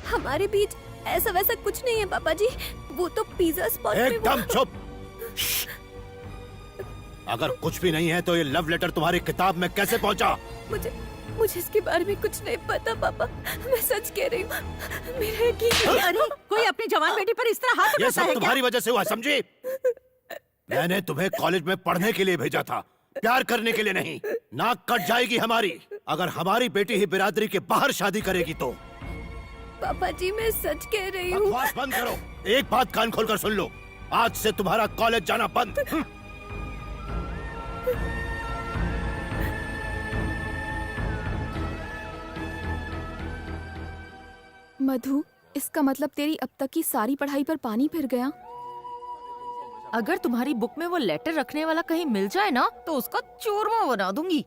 हमारे बीच ऐसा वैसा कुछ नहीं है पापा जी, वो तो पिज्जा स्पॉट पे एकदम चुप। अगर कुछ भी नहीं है तो ये लव लेटर तुम्हारी किताब में कैसे पहुंचा? मुझे इसके बारे में कुछ नहीं पता पापा, मैं सच कह रही हूँ। मेरा यकीन। अरे कोई अपनी जवान बेटी पर इस तरह हाथ ये उठाता सब है तुम्हारी क्या? वजह से हुआ, समझी? मैंने तुम्हें कॉलेज में पढ़ने के लिए भेजा था, प्यार करने के लिए नहीं। नाक कट जाएगी हमारी अगर हमारी बेटी ही बिरादरी के बाहर शादी करेगी तो। पापा जी मैं सच कह रही हूँ। बकवास बंद करो। एक बात कान खोलकर सुन लो, आज से तुम्हारा कॉलेज जाना बंद। मधु, इसका मतलब तेरी अब तक की सारी पढ़ाई पर पानी फिर गया। अगर तुम्हारी बुक में वो लेटर रखने वाला कहीं मिल जाए ना तो उसका चूरमा बना दूंगी।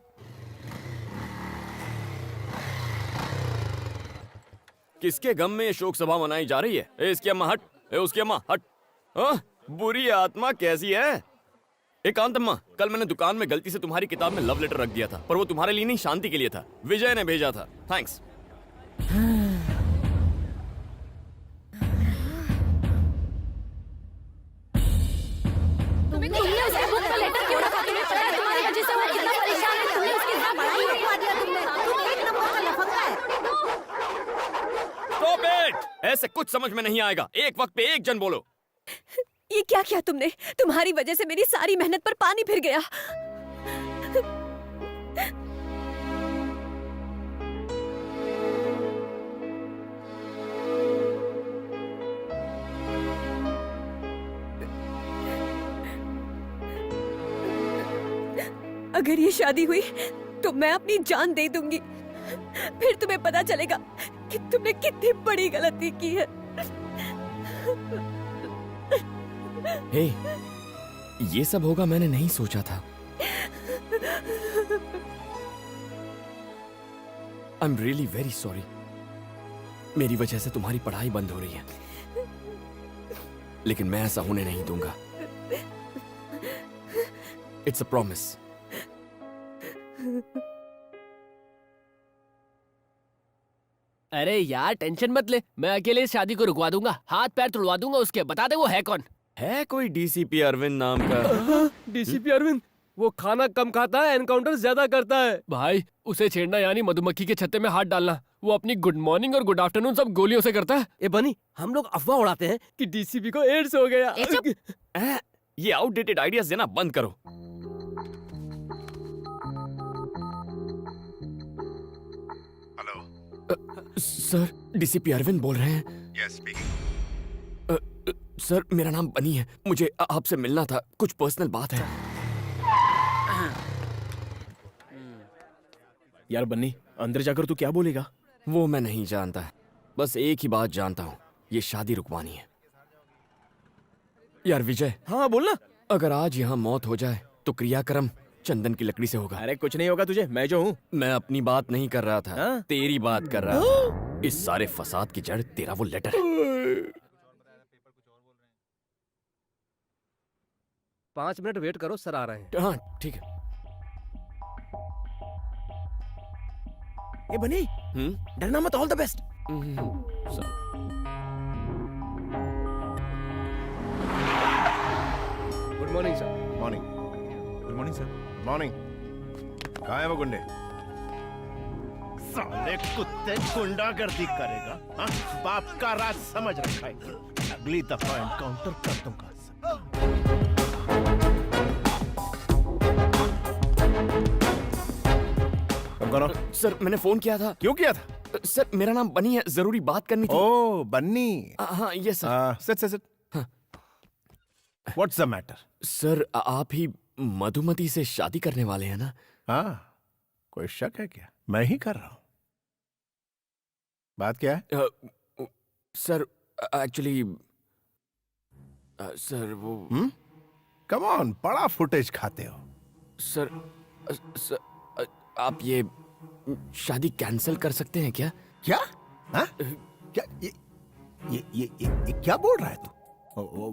किसके गम में ये शोक सभा मनाई जा रही है? इसकी अम्मा हट, उसकी अम्मा हट। बुरी आत्मा कैसी है? एकांत अम्मा, कल मैंने दुकान में गलती से तुम्हारी किताब में लव लेटर रख दिया था, पर वो तुम्हारे लिए नहीं, शांति के लिए था। विजय ने भेजा था। थैंक्स। ऐसे कुछ समझ में नहीं आएगा। एक वक्त पे एक जन बोलो। ये क्या किया तुमने? तुम्हारी वजह से मेरी सारी मेहनत पर पानी फिर गया। अगर ये शादी हुई तो मैं अपनी जान दे दूंगी। फिर तुम्हें पता चलेगा कि तुमने कितनी बड़ी गलती की है। हे, ये सब होगा मैंने नहीं सोचा था। I am really very sorry. मेरी वजह से तुम्हारी पढ़ाई बंद हो रही है, लेकिन मैं ऐसा होने नहीं दूंगा। It's a promise. अरे यार टेंशन मत ले, मैं अकेले इस शादी को रुकवा दूंगा, हाथ पैर तुड़वा दूंगा उसके। बता दे वो है कौन? है कोई डीसीपी अरविंद नाम का? डीसीपी अरविंद? वो खाना कम खाता है, एनकाउंटर ज्यादा करता है। भाई उसे छेड़ना यानी मधुमक्खी के छत्ते में हाथ डालना। वो अपनी गुड मॉर्निंग और गुड आफ्टरनून सब गोलियों से करता है। ए बनी, हम लोग अफवाह उड़ाते हैं कि डीसीपी को एड्स हो गया। ये आउटडेटेड आइडियाज देना बंद करो। सर, डीसीपी अरविंद बोल रहे हैं? Yes speaking. सर, मेरा नाम बनी है, मुझे आपसे मिलना था, कुछ पर्सनल बात है। यार बन्नी, अंदर जाकर तू क्या बोलेगा? वो मैं नहीं जानता, बस एक ही बात जानता हूँ, ये शादी रुकवानी है। यार विजय। हाँ बोलना। अगर आज यहाँ मौत हो जाए तो क्रियाक्रम चंदन की लकड़ी से होगा। अरे कुछ नहीं होगा तुझे, मैं जो हूँ। मैं अपनी बात नहीं कर रहा था, तेरी बात कर रहा था। इस सारे फसाद की जड़ तेरा वो लेटर है। 5 मिनट वेट करो, सर आ रहे हैं। हाँ ठीक है। ये बनी, डरना मत, all the best. Good morning sir. Morning. Good morning sir. Morning. कहाँ है वो गुंडे? साले कुत्ते गुंडागर्दी करेगा, हाँ? बाप का राज समझ रखा है। अगली दफा एनकाउंटर कर दूंगा। सर मैंने फोन किया था। क्यों किया था? सर मेरा नाम बनी है, जरूरी बात करनी थी। ओ बन्नी। हाँ ये sir. Sit. What's the matter? Sir आप ही मधुमती से शादी करने वाले हैं ना? हाँ, कोई शक है क्या? मैं ही कर रहा हूं। बात क्या है? सर एक्चुअली सर वो कम ऑन, बड़ा फुटेज खाते हो। सर आप ये शादी कैंसिल कर सकते हैं क्या? क्या? हाँ? क्या ये क्या बोल रहा है तू?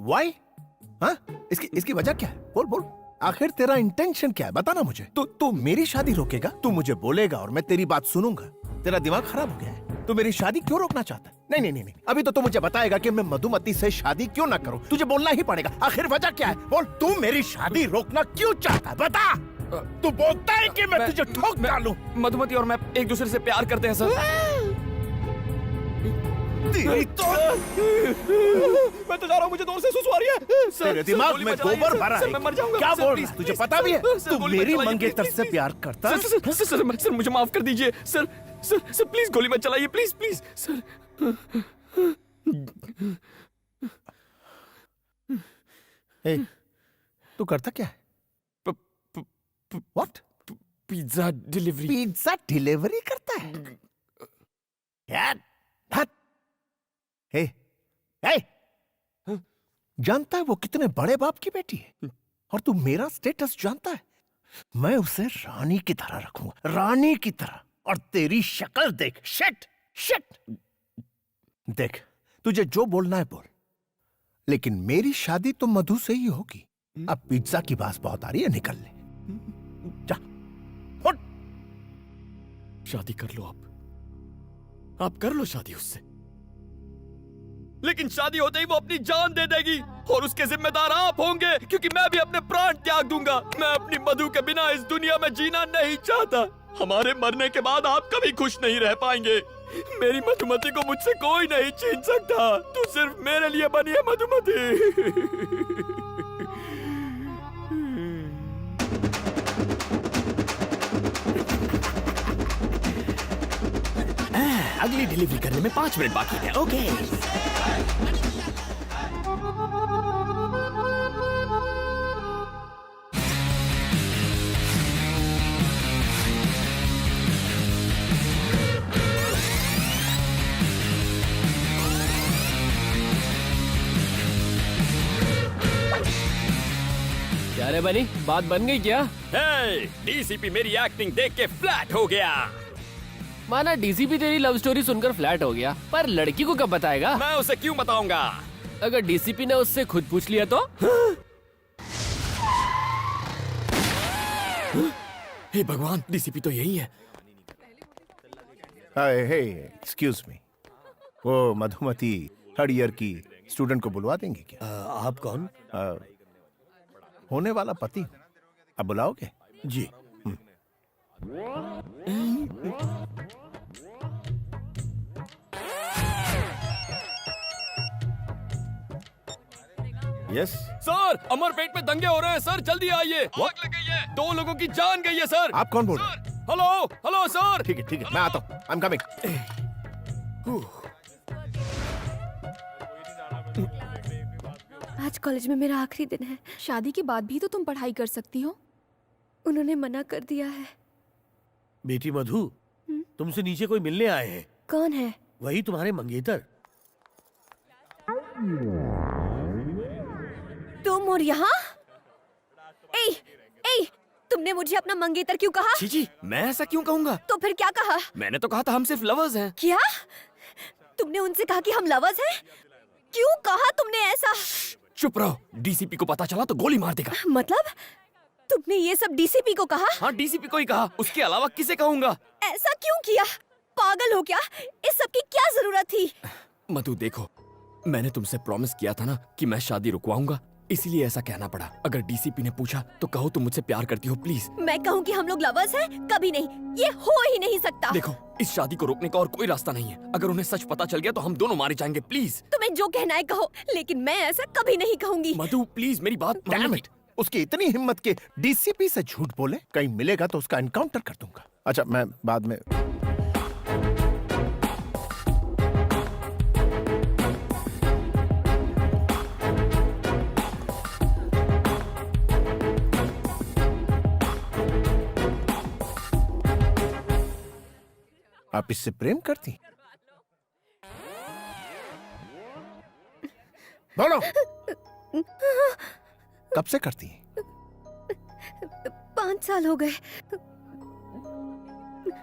Why? हाँ? इसकी वजह क्या है? बोल। आखिर तेरा इंटेंशन क्या है? बताना मुझे। तू मेरी शादी रोकेगा? तू मुझे बोलेगा और मैं तेरी बात सुनूंगा? तेरा दिमाग खराब हो गया है? तू मेरी शादी क्यों रोकना चाहता है? नहीं। अभी तो तू मुझे बताएगा कि मैं मधुमती से शादी क्यों ना करूं। तुझे बोलना ही पड़ेगा। आखिर वजह क्या है? बोल। तू मेरी शादी रोकना क्यों चाहता है? बता। तू बोलता है कि मैं तुझे ठोक डालूं। मधुमती और मैं एक दूसरे से प्यार करते हैं सर। मैं तो जा रहा हूँ, मुझे दूर से सुसु आ रही है। तेरे दिमाग में गोबर भरा है। मैं मर जाऊंगा। क्या बोल रहा है? तुझे पता भी है? तू मेरी मंगेतर से प्यार करता है? सर मुझे माफ कर दीजिए सर। सर प्लीज गोली मत चलाइए, प्लीज सर। तू करता क्या है? What? Pizza delivery. Pizza delivery करता है? यार जानता है वो कितने बड़े बाप की बेटी है? और तू मेरा स्टेटस जानता है? मैं उसे रानी की तरह रखूंगा, रानी की तरह। और तेरी शक्ल देख। शिट। देख, तुझे जो बोलना है बोल, लेकिन मेरी शादी तो मधु से ही होगी। अब पिज्जा की बात बहुत आ रही है, निकल ले। जा। शादी कर लो आप कर लो शादी उससे, लेकिन शादी होते ही वो अपनी जान दे देगी और उसके जिम्मेदार आप होंगे, क्योंकि मैं भी अपने प्राण त्याग दूंगा। मैं अपनी मधु के बिना इस दुनिया में जीना नहीं चाहता। हमारे मरने के बाद आप कभी खुश नहीं रह पाएंगे। मेरी मधुमती को मुझसे कोई नहीं छीन सकता। तू सिर्फ मेरे लिए बनी है मधुमती। अगली डिलीवरी करने में 5 मिनट बाकी है। ओके। क्या रे बनी, बात बन गई क्या? डीसीपी मेरी एक्टिंग देख के फ्लैट हो गया। माना डीसीपी तेरी लव स्टोरी सुनकर फ्लैट हो गया, पर लड़की को कब बताएगा? मैं उसे क्यों बताऊंगा? अगर डीसीपी ने उससे खुद पूछ लिया तो? हे भगवान, डीसीपी तो यही है। हे एक्सक्यूज मी, वो मधुमती थर्ड ईयर की स्टूडेंट को बुलवा देंगे क्या? आप कौन? होने वाला पति। अब बुलाओगे? जी। यस सर, अमर पेट में दंगे हो रहे हैं सर, जल्दी आइए। आग लग गई है, 2 लोगों की जान गई है सर। आप कौन बोल रहे हैं? Hello sir. ठीक है मैं आता हूँ। I am coming. आज कॉलेज में मेरा आखिरी दिन है। शादी के बाद भी तो तुम पढ़ाई कर सकती हो। उन्होंने मना कर दिया है। बेटी मधु, तुमसे नीचे कोई मिलने आए हैं। कौन है? वही तुम्हारे मंगेतर। तुम और यहाँ? ए, तुमने मुझे अपना मंगेतर क्यों कहा? जी, मैं ऐसा क्यों कहूँगा? तो फिर क्या कहा? मैंने तो कहा था हम सिर्फ लवर्स हैं। क्या? तुमने उनसे कहा कि हम लवर्स हैं? क्यों कहा तुमने ऐसा? चुप रहो, डीसीपी को पता चला तो गोली मार देगा। मतलब तुमने ये सब डीसीपी को कहा? हाँ, डीसीपी को ही कहा, उसके अलावा किसे कहूँगा? ऐसा क्यों किया? पागल हो क्या? इस सब की क्या जरूरत थी? मधु देखो, मैंने तुमसे प्रॉमिस किया था ना कि मैं शादी रुकवाऊंगा, इसीलिए ऐसा कहना पड़ा। अगर डीसीपी ने पूछा तो कहो तुम मुझसे प्यार करती हो प्लीज। मैं कहूँ कि हम लोग लवर्स हैं? कभी नहीं, ये हो ही नहीं सकता। देखो, इस शादी को रोकने का और कोई रास्ता नहीं है। अगर उन्हें सच पता चल गया तो हम दोनों मारे जाएंगे। प्लीज तुम्हें जो कहना है कहो, लेकिन मैं ऐसा कभी नहीं कहूंगी। मधु प्लीज मेरी बात मान Damn it! उसकी इतनी हिम्मत के डीसीपी से झूठ बोले, कहीं मिलेगा तो उसका एनकाउंटर कर दूंगा। अच्छा, मैं बाद में। आप इससे प्रेम करती? बोलो, कब से करती हैं? 5 साल हो गए।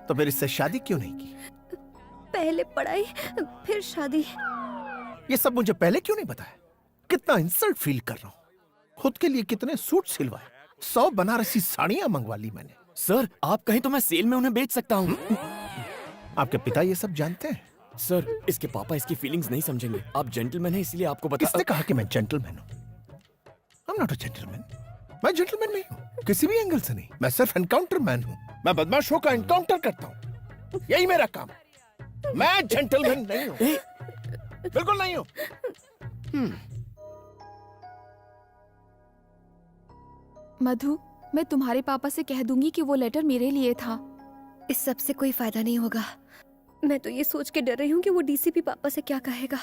तो फिर इससे शादी क्यों नहीं की? पहले पढ़ाई, फिर शादी। ये सब मुझे पहले क्यों नहीं बताया? कितना इंसल्ट फील कर रहा हूँ। खुद के लिए कितने सूट सिलवाए, 100 बनारसी साड़ियां मंगवा ली मैंने। सर आप कहीं तो मैं सेल में उन्हें बेच सकता हूँ। आपके पिता ये सब जानते हैं? सर इसके पापा इसकी फीलिंग्स नहीं समझेंगे। आप जेंटलमैन हैं इसलिए आपको बता। किसने कहा कि मैं जेंटलमैन हूँ? I'm not a gentleman. मैं जेंटलमैन नहीं हूँ, किसी भी एंगल से नहीं। मैं सिर्फ एनकाउंटर मैन हूँ। मैं बदमाशों का एनकाउंटर करता हूँ, यही मेरा काम। मैं जेंटलमैन नहीं हूँ, बिल्कुल नहीं हूँ। मधु, मैं तुम्हारे पापा से कह दूंगी कि वो लेटर मेरे लिए था। इस सब से कोई फायदा नहीं होगा। मैं तो ये सोच के डर रही हूँ कि वो डीसीपी पापा से क्या कहेगा।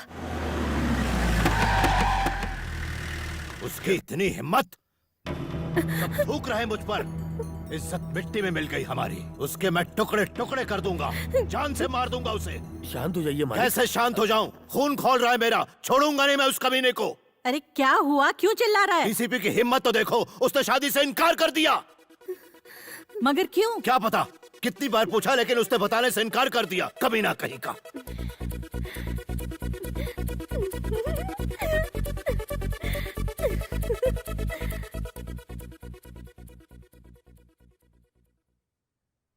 उसकी इतनी हिम्मत, सब थूक रहे मुझ पर। इज्जत मिट्टी में मिल गई हमारी। उसके मैं टुकड़े टुकड़े कर दूंगा, जान से मार दूंगा उसे। शांत हो जाइए मालिक। कैसे शांत हो जाऊं? खून खौल रहा है मेरा, छोड़ूंगा नहीं मैं उस कमीने को। अरे क्या हुआ, क्यों चिल्ला रहा है? डीसीपी की हिम्मत तो देखो, उसने शादी से इनकार कर दिया। मगर क्यों? क्या पता, कितनी बार पूछा लेकिन उसने बताने से इनकार कर दिया। कभी ना कहीं का।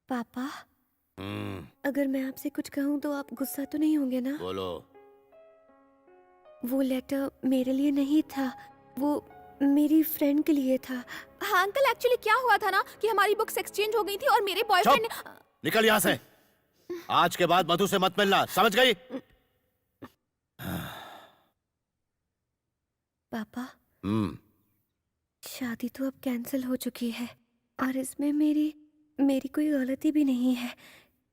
पापा, अगर मैं आपसे कुछ कहूँ तो आप गुस्सा तो नहीं होंगे ना? बोलो। वो लेटर मेरे लिए नहीं था, वो मेरी फ्रेंड के लिए था। हाँ अंकल, एक्चुअली क्या हुआ था ना कि हमारी बुक्स एक्सचेंज हो गई थी और मेरे बॉयफ्रेंड ने... निकल यहाँ से। आज के बाद मधु से मत मिलना, समझ गई? पापा, शादी तो अब कैंसिल हो चुकी है और इसमें मेरी कोई गलती भी नहीं है।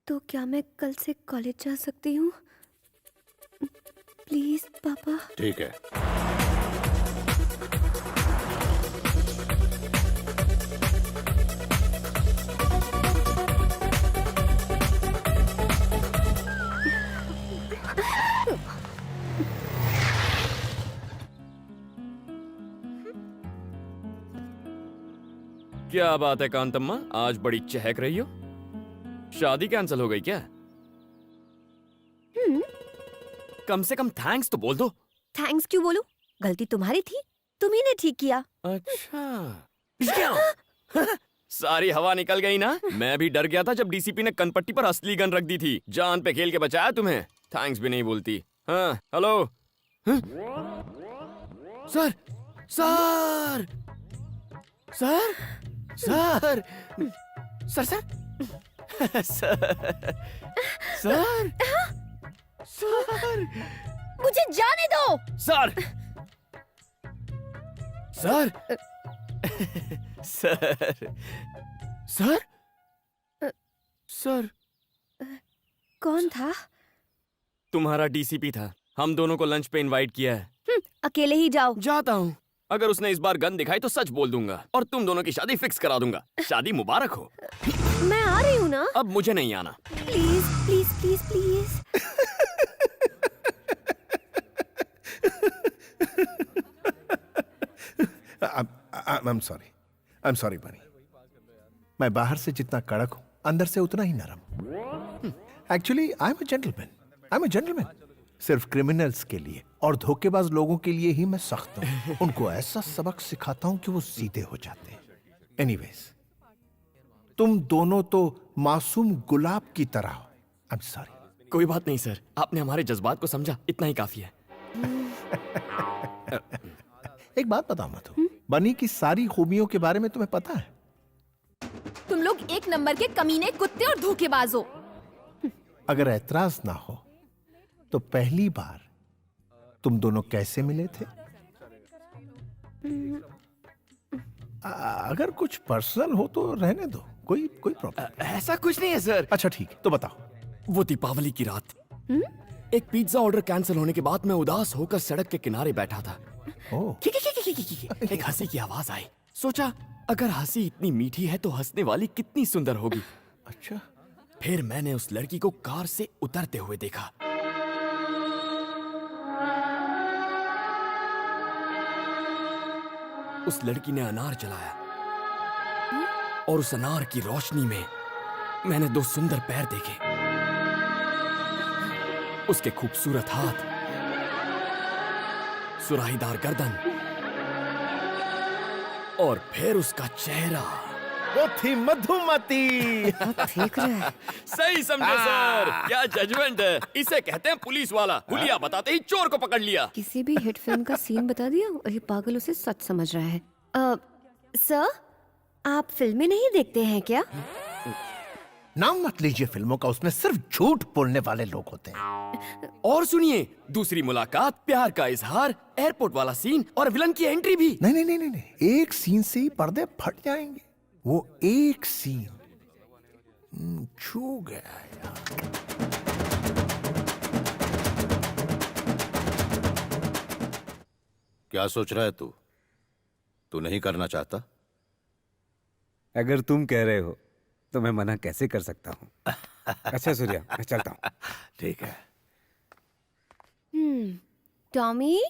तो क्या मैं कल से कॉलेज जा सकती हूँ? प्लीज पापा। ठीक है। क्या बात है कांतम्मा, आज बड़ी चहक रही हो। शादी कैंसिल हो गई क्या? कम से कम थैंक्स तो बोल दो। थैंक्स क्यों बोलूं? गलती तुम्हारी थी, तुम्ही ने ठीक किया। अच्छा सारी हवा निकल गई ना। मैं भी डर गया था जब डीसीपी ने कनपट्टी पर असली गन रख दी थी। जान पे खेल के बचाया तुम्हें। थैंक्स भी नहीं बोलती। हाँ hello. Sir sir sir sir sir sir sir sir मुझे जाने दो। Sir sir sir sir sir कौन था? तुम्हारा डीसीपी था। हम दोनों को लंच पे इनवाइट किया है। अकेले ही जाओ। जाता हूँ। अगर उसने इस बार गन दिखाई तो सच बोल दूंगा और तुम दोनों की शादी फिक्स करा दूंगा। शादी मुबारक हो। मैं आ रही हूँ ना। अब मुझे नहीं आना। Please please please please. I'm sorry बनी। मैं बाहर से जितना कड़क हूं, अंदर से उतना ही नरम। Actually I'm a gentleman। सिर्फ क्रिमिनल्स के लिए और धोखेबाज लोगों के लिए ही मैं सख्त हूं। उनको ऐसा सबक सिखाता हूं कि वो सीधे हो जाते हैं। एनीवेज, तुम दोनों तो मासूम गुलाब की तरह हो। I'm sorry। कोई बात नहीं सर, आपने हमारे जज्बात को समझा, इतना ही काफी है। एक बात बताओ मधु, बनी की सारी खूबियों के बारे में तुम्हें पता है? तुम लोग एक नंबर के कमीने, कुत्ते और धोखेबाज हो। अगर ऐतराज ना हो तो पहली बार तुम दोनों कैसे मिले थे? अगर कुछ पर्सनल हो तो रहने दो, कोई प्रॉब्लम। ऐसा कुछ नहीं है सर। अच्छा ठीक है, तो बताओ। वो दीपावली की रात एक पिज्जा ऑर्डर कैंसिल होने के बाद मैं उदास होकर सड़क के किनारे बैठा था। एक हंसी की आवाज आई। सोचा अगर हंसी इतनी मीठी है तो हंसने वाली कितनी सुंदर होगी। अच्छा। फिर मैंने उस लड़की को कार से उतरते हुए देखा। उस लड़की ने अनार जलाया और उस अनार की रोशनी में मैंने दो सुंदर पैर देखे। उसके खूबसूरत हाथ, सुराहीदार गर्दन और फिर उसका चेहरा। वो थी मधुमती। सही समझे सर। क्या जजमेंट है। इसे कहते हैं पुलिस वाला। हुलिया बताते ही चोर को पकड़ लिया। किसी भी हिट फिल्म का सीन बता दिया और ये पागल उसे सच समझ रहा है। सर, आप फिल्में नहीं देखते हैं क्या? नाम मत लीजिए फिल्मों का, उसमें सिर्फ झूठ बोलने वाले लोग होते हैं। और सुनिए, दूसरी मुलाकात, प्यार का इजहार, एयरपोर्ट वाला सीन और विलन की एंट्री भी। नहीं, एक सीन से ही पर्दे फट जाएंगे। वो एक सीन छू गया यार। क्या सोच रहा है तू? तू नहीं करना चाहता? अगर तुम कह रहे हो तो मैं मना कैसे कर सकता हूँ। अच्छा सूर्या, मैं चलता हूँ। ठीक है। टॉमी।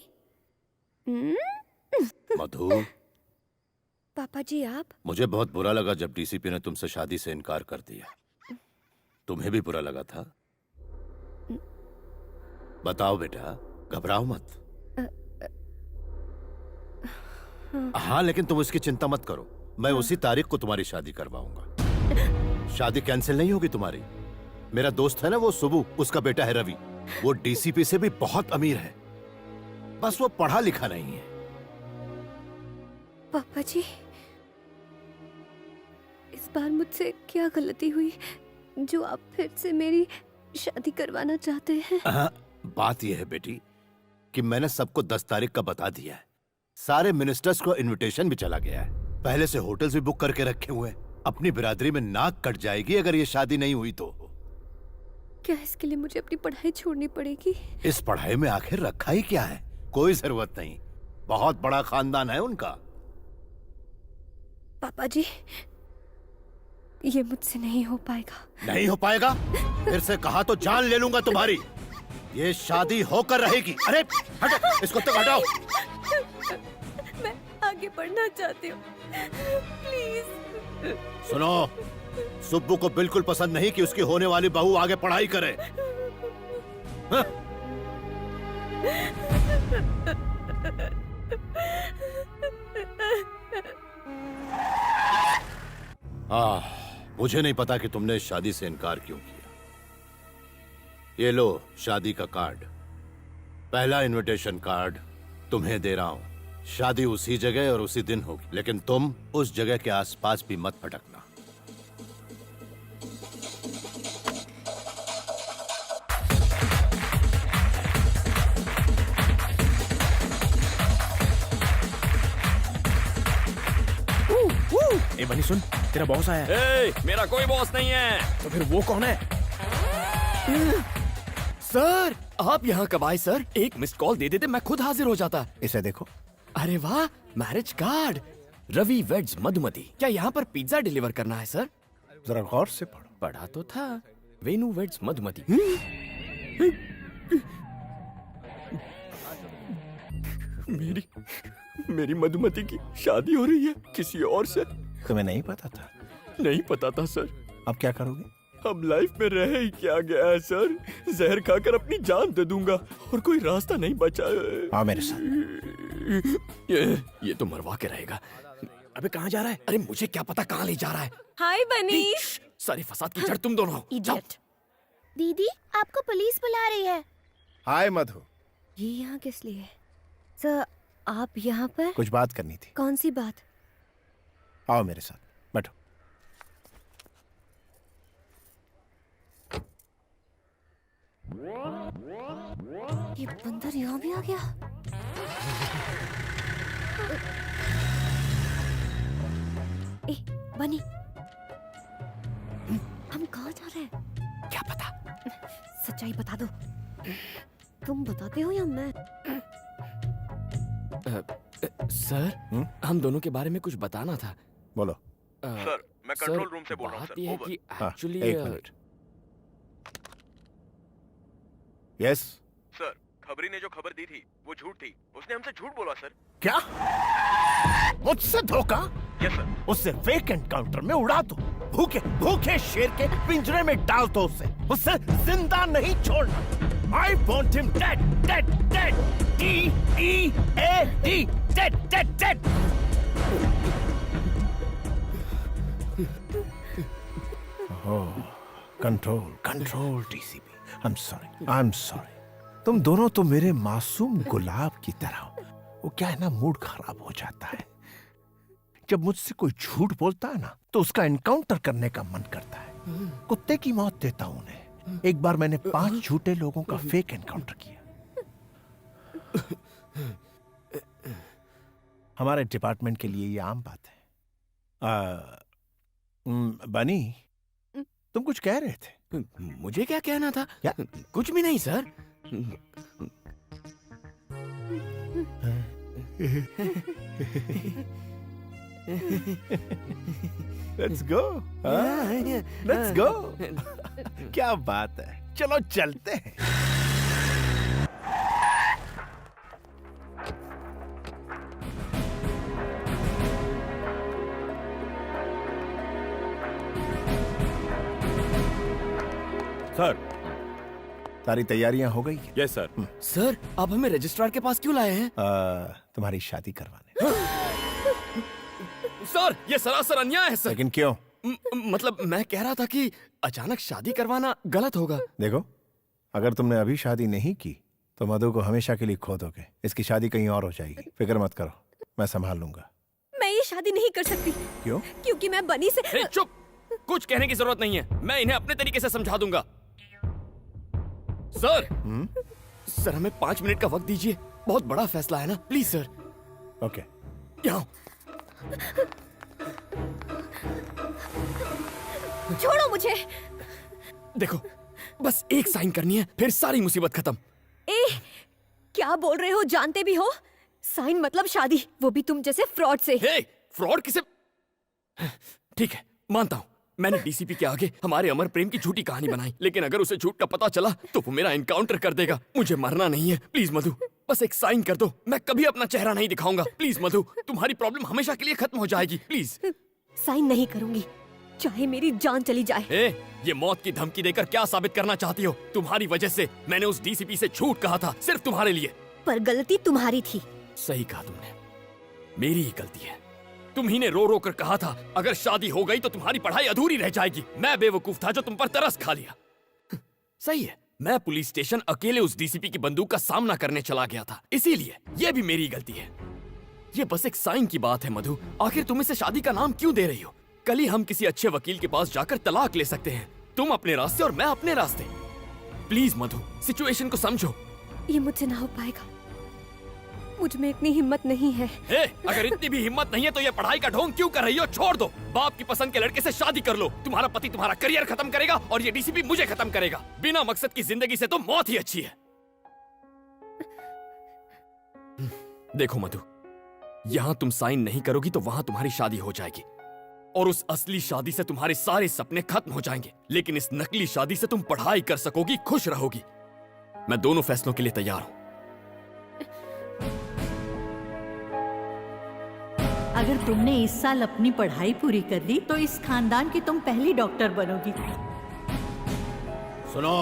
मधु, पापा जी आप? मुझे बहुत बुरा लगा जब डीसीपी ने तुमसे शादी से इनकार कर दिया। तुम्हें भी बुरा लगा था? बताओ बेटा, घबराओ मत। हाँ, लेकिन तुम उसकी चिंता मत करो। मैं उसी तारीख को तुम्हारी शादी करवाऊंगा। शादी कैंसिल नहीं होगी तुम्हारी। मेरा दोस्त है ना वो सुबू, उसका बेटा है रवि। वो डीसीपी से भी बहुत अमीर है, बस वो पढ़ा लिखा नहीं है। पापा जी, इस बार मुझसे क्या गलती हुई जो आप फिर से मेरी शादी करवाना चाहते हैं? बात यह है बेटी कि मैंने सबको 10 तारीख का बता दिया है। सारे मिनिस्टर्स को इनविटेशन भी चला गया है। पहले से होटल्स भी बुक करके रखे हुए हैं। अपनी बिरादरी में नाक कट जाएगी अगर ये शादी नहीं हुई तो। क्या इसके लिए मुझे अपनी पढ़ाई छोड़नी पड़ेगी? इस पढ़ाई में आखिर रखा ही क्या है? कोई जरूरत नहीं, बहुत बड़ा खानदान है उनका। पापा जी, ये मुझसे नहीं हो पाएगा। नहीं हो पाएगा? फिर से कहा तो जान ले लूंगा तुम्हारी। ये शादी होकर रहेगी। अरे हटो, इसको तो हटाओ। मैं आगे बढ़ना चाहती हूँ, प्लीज। सुनो, सुब्बू को बिल्कुल पसंद नहीं कि उसकी होने वाली बहू आगे पढ़ाई करे। मुझे नहीं पता कि तुमने इस शादी से इनकार क्यों किया। ये लो शादी का कार्ड, पहला इनविटेशन कार्ड तुम्हें दे रहा हूं। शादी उसी जगह और उसी दिन होगी, लेकिन तुम उस जगह के आसपास भी मत भटकना। ए बनी सुन, तेरा बॉस आया है। ए, मेरा कोई बॉस नहीं है। तो फिर वो कौन है? सर, आप यहाँ कब आए सर? एक मिस्ड कॉल दे देते मैं खुद हाजिर हो जाता। इसे देखो। अरे वाह, marriage card. Ravi weds Madhumati. क्या यहाँ पर पिज्जा डिलीवर करना है सर? जरा गौर से पढ़ो। पढ़ा तो था, वेनु वेड्स मधुमती। मेरी मधुमती की शादी हो रही है किसी और से। तुम्हें नहीं पता था? नहीं पता था सर। अब क्या करोगे? अब लाइफ में रह ही क्या गया है सर? जहर खाकर अपनी जान दे दूंगा और कोई रास्ता नहीं बचा। आओ मेरे साथ। ये तो मरवा के रहेगा। अबे कहाँ जा रहा है? अरे मुझे क्या पता कहाँ ले जा रहा है। हाय बनी। सारी फसाद की जड़ तुम दोनों हो। इडियट। दीदी, आपको पुलिस बुला रही है। हाय मधु। ये यहाँ किस लिए? सर, आप यहाँ पर? कुछ बात करनी थी। कौन सी बात? आओ मेरे साथ, बैठो। ये बंदर यहाँ भी आ गया। ए, बनी, हम कहाँ जा रहे हैं? क्या पता? सच्चाई बता दो। तुम बताते हो या मैं? सर, हम दोनों के बारे में कुछ बताना था। बोलो। सर, मैं कंट्रोल रूम से बोल रहा हूँ, बात ये है कि एक्चुअली एक मिनट। यस सर, खबरी ने जो खबर दी थी वो झूठ थी। उसने हमसे झूठ बोला सर। क्या? मुझसे धोखा? Yes sir. उससे फेक एनकाउंटर में उड़ा दो। भूखे भूखे शेर के पिंजरे में डाल दो उसे। उसे जिंदा नहीं छोड़ना। I want him dead, dead, dead. D-E-A-D, dead, dead, dead. Oh, control, DCP. I'm sorry. तुम दोनों तो मेरे मासूम गुलाब की तरह हो। वो क्या है ना, मूड खराब हो जाता है जब मुझसे कोई झूठ बोलता है ना, तो उसका एनकाउंटर करने का मन करता है। कुत्ते की मौत देता हूं उन्हें। एक बार मैंने 5 झूठे लोगों का फेक एनकाउंटर किया। हमारे डिपार्टमेंट के लिए ये आम बात है। बनी, तुम कुछ कह रहे थे? मुझे क्या कहना था? क्या? कुछ भी नहीं sir. Let's go. Let's go. क्या बात है, चलो चलते हैं। सर, सारी तैयारियां हो गई? Yes sir. सर, आप हमें रजिस्ट्रार के पास क्यों लाए हैं? तुम्हारी शादी करवाने। सर, ये सरासर अन्याय है सर। लेकिन क्यों? मतलब मैं कह रहा था कि अचानक शादी करवाना गलत होगा। देखो, अगर तुमने अभी शादी नहीं की तो मधु को हमेशा के लिए खो दोगे। इसकी शादी कहीं और हो जाएगी। फिक्र मत करो, मैं संभाल लूंगा। मैं ये शादी नहीं कर सकती। क्यों? क्योंकि मैं बनी से। चुप! कुछ कहने की जरूरत नहीं है। मैं इन्हें अपने तरीके से समझा दूंगा। सर, सर हमें 5 मिनट का वक्त दीजिए। बहुत बड़ा फैसला है ना, प्लीज सर। ओके। यहाँ छोड़ो मुझे। देखो, बस एक साइन करनी है, फिर सारी मुसीबत खत्म। क्या बोल रहे हो? जानते भी हो? साइन मतलब शादी, वो भी तुम जैसे फ्रॉड से। फ्रॉड किसे? ठीक है, मानता हूँ मैंने डीसीपी के आगे हमारे अमर प्रेम की झूठी कहानी बनाई, लेकिन अगर उसे झूठ का पता चला तो वो मेरा एनकाउंटर कर देगा। मुझे मरना नहीं है। प्लीज मधु, बस एक साइन कर दो। मैं कभी अपना चेहरा नहीं दिखाऊंगा। प्लीज मधु, तुम्हारी प्रॉब्लम हमेशा के लिए खत्म हो जाएगी। प्लीज। साइन नहीं करूंगी, चाहे मेरी जान चली जाए। ये मौत की धमकी देकर क्या साबित करना चाहती हो? तुम्हारी वजह से मैंने उस डीसीपी से झूठ कहा था, सिर्फ तुम्हारे लिए। पर गलती तुम्हारी थी। सही कहा तुमने, मेरी ही गलती है। तुम ही ने रो रो कर कहा था अगर शादी हो गई तो तुम्हारी पढ़ाई अधूरी रह जाएगी। मैं बेवकूफ था जो तुम पर तरस खा लिया। सही है, मैं पुलिस स्टेशन अकेले उस डीसीपी की बंदूक का सामना करने चला गया था, इसीलिए ये भी मेरी गलती है। ये बस एक साइन की बात है मधु। आखिर तुम इसे शादी का नाम क्यों दे रही हो? कल ही हम किसी अच्छे वकील के पास जाकर तलाक ले सकते हैं। तुम अपने रास्ते और मैं अपने रास्ते। प्लीज मधु, सिचुएशन को समझो। ये मुझसे ना हो पाएगा, मुझ में इतनी हिम्मत नहीं है। अगर इतनी भी हिम्मत नहीं है तो ये पढ़ाई का ढोंग क्यों कर रही हो? छोड़ दो। बाप की पसंद के लड़के से शादी कर लो। तुम्हारा पति तुम्हारा करियर खत्म करेगा और ये डीसीपी मुझे खत्म करेगा। बिना मकसद की जिंदगी से तो मौत ही अच्छी है। देखो मधु, यहाँ तुम साइन नहीं करोगी तो वहाँ तुम्हारी शादी हो जाएगी और उस असली शादी से तुम्हारे सारे सपने खत्म हो जाएंगे। लेकिन इस नकली शादी से तुम पढ़ाई कर सकोगी, खुश रहोगी। मैं दोनों फैसलों के लिए तैयार हूँ। अगर तुमने इस साल अपनी पढ़ाई पूरी कर ली तो इस खानदान की तुम पहली डॉक्टर बनोगी। सुनो,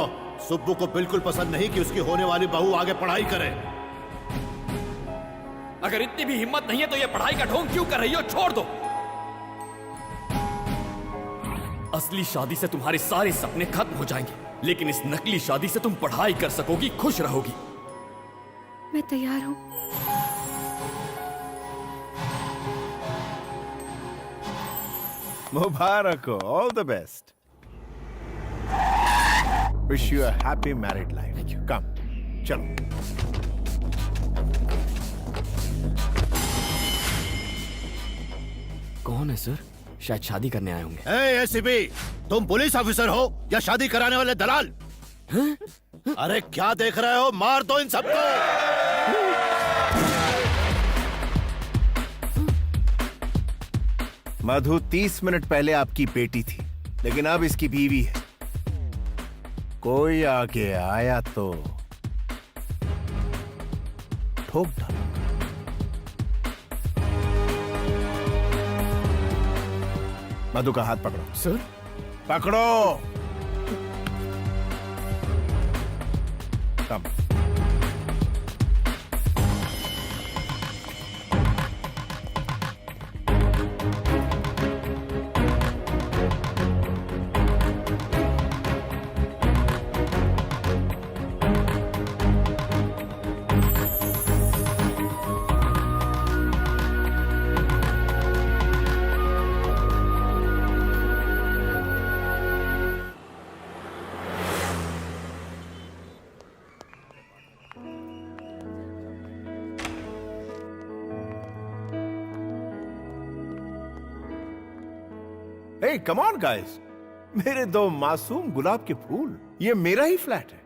सुब्बू को बिल्कुल पसंद नहीं कि उसकी होने वाली बहू आगे पढ़ाई करे। अगर इतनी भी हिम्मत नहीं है तो ये पढ़ाई का ढोंग क्यों कर रही हो? छोड़ दो। असली शादी से तुम्हारे सारे सपने खत्म हो जाएंगे, लेकिन इस नकली शादी से तुम पढ़ाई कर सकोगी, खुश रहोगी। मैं तैयार हूँ। मुबारक हो, all the best. Wish you a happy married life. Come, चलो। कौन है सर? शायद शादी करने आए होंगे। एसीपी, तुम पुलिस ऑफिसर हो या शादी कराने वाले दलाल? अरे क्या देख रहे हो? मार दो इन सबको। मधु 30 मिनट पहले आपकी बेटी थी, लेकिन अब इसकी बीवी है। कोई आगे आया तो ठोक डालो। मधु का हाथ पकड़ो। सर? पकड़ो। कम। Hey, come on guys, मेरे दो मासूम गुलाब के फूल, ये मेरा ही फ्लैट है।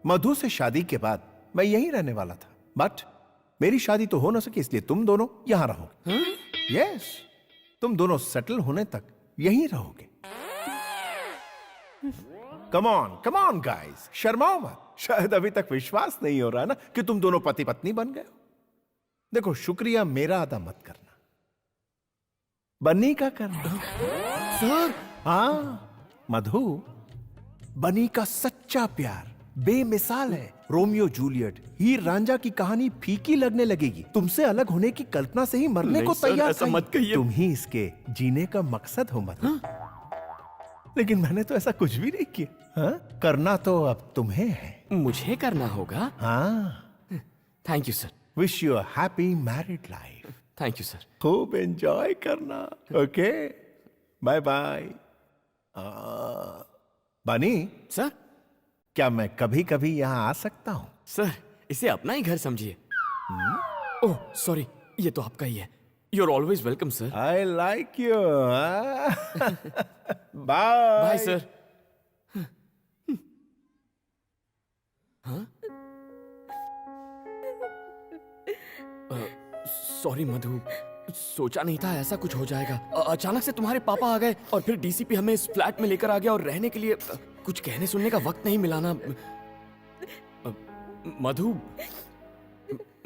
मधु से शादी के बाद मैं यहीं रहने वाला था, बट मेरी शादी तो हो ना सकी, इसलिए तुम दोनों यहां रहोगे। यस, तुम दोनों सेटल होने तक यहीं रहोगे। कम ऑन गाइस, शर्माओ मत। शायद अभी तक विश्वास नहीं हो रहा ना कि तुम दोनों पति पत्नी बन गए हो। देखो, शुक्रिया मेरा अदा मत करना, बन्नी का करना। सर? हाँ मधु, बनी का सच्चा प्यार बेमिसाल है। रोमियो जूलियट, हीर रांझा की कहानी फीकी लगने लगेगी। तुमसे अलग होने की कल्पना से ही मरने को तैयार। ऐसा मत कहिए। तुम ही इसके जीने का मकसद हो मधु। लेकिन मैंने तो ऐसा कुछ भी नहीं किया। हाँ? करना तो अब तुम्हें है। मुझे करना होगा? हाँ। Thank you sir. Wish you a happy married life. Thank you sir. खूब एंजॉय करना। Okay, bye bye. Bunny sir, क्या मैं कभी कभी यहाँ आ सकता हूँ? सर, इसे अपना ही घर समझिए। ओह सॉरी, ये तो आपका ही है। You are always welcome sir. I like you. Bye bye sir. हाँ? सॉरी मधु, सोचा नहीं था ऐसा कुछ हो जाएगा। अचानक से तुम्हारे पापा आ गए और फिर डीसीपी हमें इस फ्लैट में लेकर आ गया और रहने के लिए कुछ कहने सुनने का वक्त नहीं मिला ना। मधु,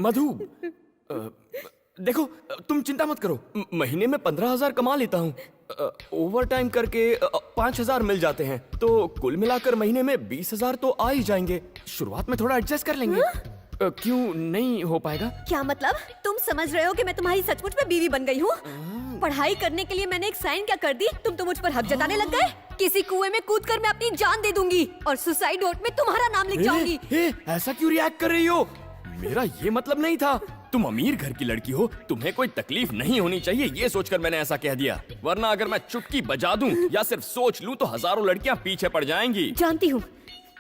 मधु, देखो तुम चिंता मत करो, महीने में 15,000 कमा लेता हूँ। ओवर टाइम करके 5,000 मिल जाते हैं, तो कुल मिलाकर महीने में 20,000 तो आ ही जाएंगे। शुरुआत में थोड़ा एडजस्ट कर लेंगे। क्यों नहीं हो पाएगा? क्या मतलब? तुम समझ रहे हो कि मैं तुम्हारी सचमुच में बीवी बन गई हूँ? पढ़ाई करने के लिए मैंने एक साइन क्या कर दी, तुम तो मुझ पर हक जताने लग गए। किसी कुएं में कूदकर मैं अपनी जान दे दूंगी और सुसाइड नोट में तुम्हारा नाम लिख जाऊंगी। ऐसा क्यों रिएक्ट कर रही हो? मेरा ये मतलब नहीं था। तुम अमीर घर की लड़की हो, तुम्हें कोई तकलीफ नहीं होनी चाहिए, ये सोचकर मैंने ऐसा कह दिया। वरना अगर मैं चुटकी बजा दूं या सिर्फ सोच लूं तो हजारों लड़कियां पीछे पड़ जाएंगी। जानती हूँ,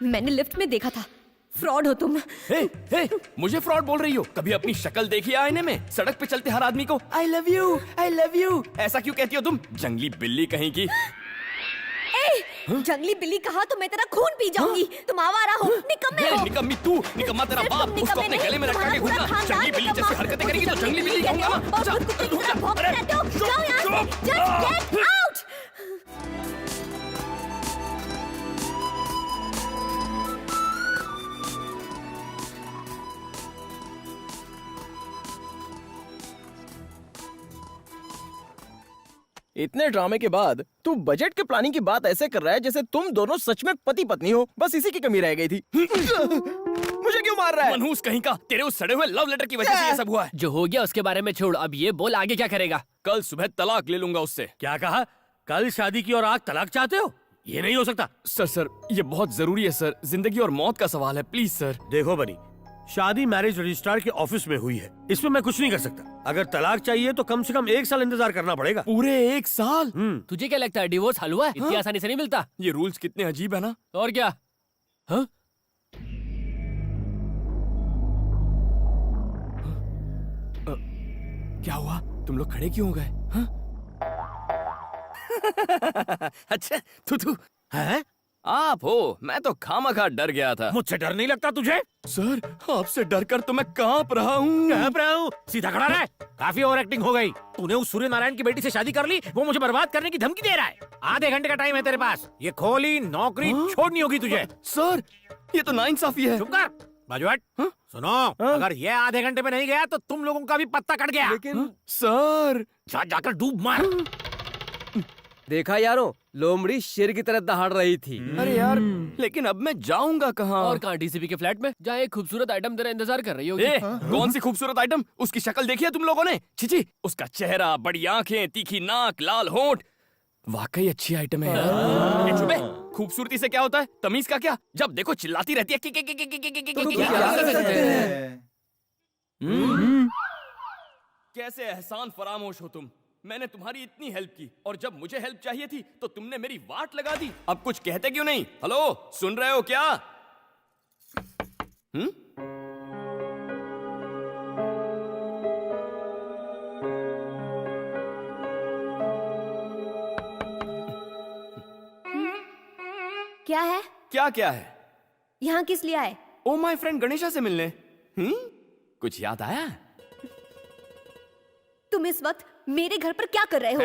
मैंने लिफ्ट में देखा था। फ्रॉड हो तुम। हे, मुझे फ्रॉड बोल रही हो? कभी अपनी शक्ल देखी आईने में? सड़क पे चलते हर आदमी को आई लव यू ऐसा क्यों कहती हो तुम? जंगली बिल्ली कहीं की। जंगली बिल्ली कहा तो मैं तेरा खून पी जाऊंगी। तुम आवारा हो, निकम्मे हो। निकम्मी तू, निकम्मा तेरा बाप। उसको अपने गले में लटका के घूमना। जंगली बिल्ली जैसी हरकतें करेगी तो जंगली बिल्ली कहूंगा ना। जाओ यहाँ से, जस्ट गेट आउट। इतने ड्रामे के बाद तू बजट के प्लानिंग की बात ऐसे कर रहा है जैसे तुम दोनों सच में पति पत्नी हो। बस इसी की कमी रह गई थी। मुझे क्यों मार रहा है? मनहूस कहीं का, तेरे उस सड़े हुए लव लेटर की वजह से ये सब हुआ है। जो हो गया उसके बारे में छोड़, अब ये बोल आगे क्या करेगा? कल सुबह तलाक ले लूंगा उससे। क्या कहा? कल शादी की और आज तलाक चाहते हो? ये नहीं हो सकता। सर ये बहुत जरूरी है सर, जिंदगी और मौत का सवाल है, प्लीज सर। देखो बनी, शादी मैरिज रजिस्ट्रार के ऑफिस में हुई है, इसमें मैं कुछ नहीं कर सकता। अगर तलाक चाहिए तो कम से कम 1 साल इंतजार करना पड़ेगा। पूरे 1 साल? तुझे क्या लगता है डिवोर्स हलवा है? इतनी आसानी से नहीं मिलता। ये रूल्स कितने अजीब है ना। और क्या? हाँ? क्या हुआ? तुम लोग खड़े क्यों हो गए? हाँ? अच्छा तू है? आप हो? मैं तो खामखा डर गया था। मुझसे डर नहीं लगता तुझे? सर आपसे डर कर तो मैं कांप रहा हूँ। कांप रहा हूँ? सीधा खड़ा रह। काफी ओवर एक्टिंग हो गई। तूने उस सूर्य नारायण की बेटी से शादी कर ली, वो मुझे बर्बाद करने की धमकी दे रहा है। आधे घंटे का टाइम है तेरे पास, ये खोली नौकरी छोड़नी होगी तुझे। सर ये तो नाइंसाफी है। चुप कर बाजूहट। सुनो, अगर ये आधे घंटे में नहीं गया तो तुम लोगों का भी पत्ता कट गया। लेकिन सर जाकर डूब मार। देखा यारो, लोमड़ी शेर की तरह दहाड़ रही थी। अरे यार लेकिन अब मैं जाऊंगा कहाँ? और कहाँ? डीसीपी के फ्लैट में, जहाँ एक खूबसूरत आइटम तेरा इंतजार कर रही होगी। कौन सी खूबसूरत आइटम? उसकी शक्ल देखी है तुम लोगों ने? छिची, उसका चेहरा, बड़ी आंखें, तीखी नाक, लाल होंठ, वाकई अच्छी आइटम है यार। चुप है, खूबसूरती से क्या होता है? तमीज का क्या? जब देखो चिल्लाती रहती है। कैसे एहसान फरामोश हो तुम। मैंने तुम्हारी इतनी हेल्प की और जब मुझे हेल्प चाहिए थी तो तुमने मेरी वाट लगा दी। अब कुछ कहते क्यों नहीं? हेलो, सुन रहे हो क्या? क्या है? क्या है? यहाँ किस लिए आए? ओ माय फ्रेंड गणेशा से मिलने। कुछ याद आया? तुम इस वक्त मेरे घर पर क्या कर रहे हो?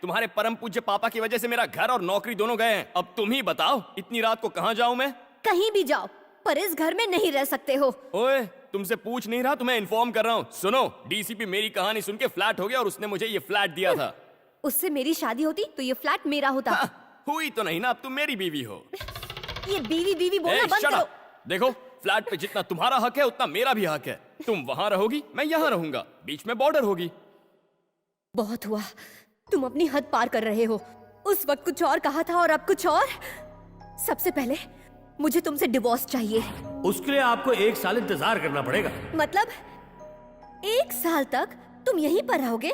तुम्हारे परम पूज्य पापा की वजह से मेरा घर और नौकरी दोनों गए हैं। अब तुम ही बताओ, इतनी रात को कहाँ जाऊं मैं? कहीं भी जाओ, पर इस घर में नहीं रह सकते हो। ओए, तुमसे पूछ नहीं रहा, तुम्हें इन्फॉर्म कर रहा हूँ। सुनो, डीसीपी मेरी कहानी सुन के फ्लैट हो गया और उसने मुझे ये फ्लैट दिया था। उससे मेरी शादी होती तो ये फ्लैट मेरा होता। हुई तो नहीं ना, अब तुम मेरी बीवी हो। ये बीवी बोलना बंद करो। देखो, फ्लैट पे जितना तुम्हारा हक है उतना मेरा भी हक है। तुम वहाँ रहोगी, मैं यहाँ रहूंगा, बीच में बॉर्डर होगी। बहुत हुआ, तुम अपनी हद पार कर रहे हो। उस वक्त कुछ और कहा था और अब कुछ और। सबसे पहले मुझे तुमसे डिवोर्स चाहिए। उसके लिए आपको 1 साल इंतजार करना पड़ेगा। मतलब 1 साल तक तुम यहीं पर रहोगे?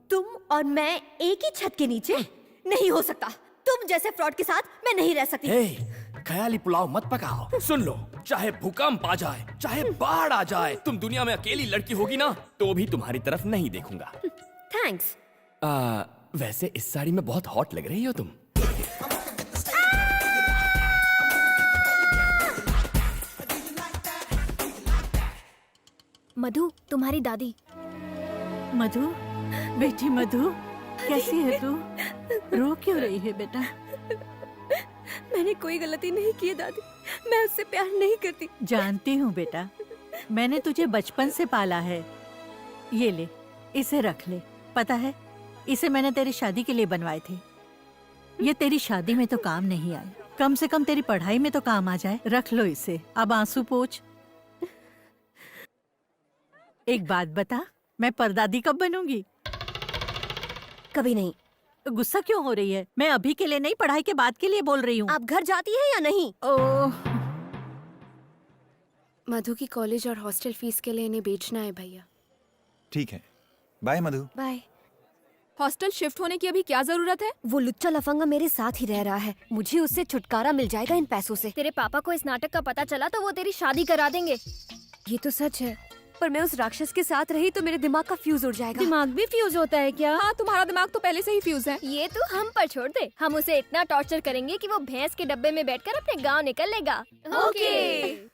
तुम और मैं एक ही छत के नीचे? नहीं हो सकता। तुम जैसे फ्रॉड के साथ मैं नहीं रह सकती। ख्याली पुलाव मत पकाओ। सुन लो, चाहे भूकंप आ जाए, चाहे बाढ़ आ जाए, तुम दुनिया में अकेली लड़की होगी ना तो भी तुम्हारी तरफ नहीं देखूंगा। थैंक्स। वैसे इस साड़ी में बहुत हॉट लग रही हो तुम। मधु, तुम्हारी दादी। मधु, बेटी मधु, कैसी है तू? रो क्यों रही है बेटा? मैंने कोई गलती नहीं की दादी, मैं उससे प्यार नहीं करती। जानती हूँ बेटा, मैंने तुझे बचपन से पाला है। ये ले, इसे रख ले। पता है, इसे मैंने तेरी शादी के लिए बनवाए थे। ये तेरी शादी में तो काम नहीं आए, कम से कम तेरी पढ़ाई में तो काम आ जाए। रख लो इसे, अब आंसू पोंछ। एक बात बता, मैं परदादी कब बनूंगी? कभी नहीं। गुस्सा क्यों हो रही है? मैं अभी के लिए नहीं, पढ़ाई के बाद के लिए बोल रही हूँ। आप घर जाती है या नहीं? ओह, मधु की कॉलेज और हॉस्टल फीस के लिए इन्हें बेचना है भैया। ठीक है, बाय मधु। बाय। हॉस्टल शिफ्ट होने की अभी क्या जरूरत है? वो लुच्चा लफंगा मेरे साथ ही रह रहा है, मुझे उससे छुटकारा मिल जाएगा इन पैसों से। तेरे पापा को इस नाटक का पता चला तो वो तेरी शादी करा देंगे। ये तो सच है, पर मैं उस राक्षस के साथ रही तो मेरे दिमाग का फ्यूज उड़ जाएगा। दिमाग भी फ्यूज होता है क्या? हाँ, तुम्हारा दिमाग तो पहले से ही फ्यूज है। ये तो हम पर छोड़ दे, हम उसे इतना टॉर्चर करेंगे कि वो भैंस के डब्बे में बैठकर अपने गांव निकल लेगा। ओके।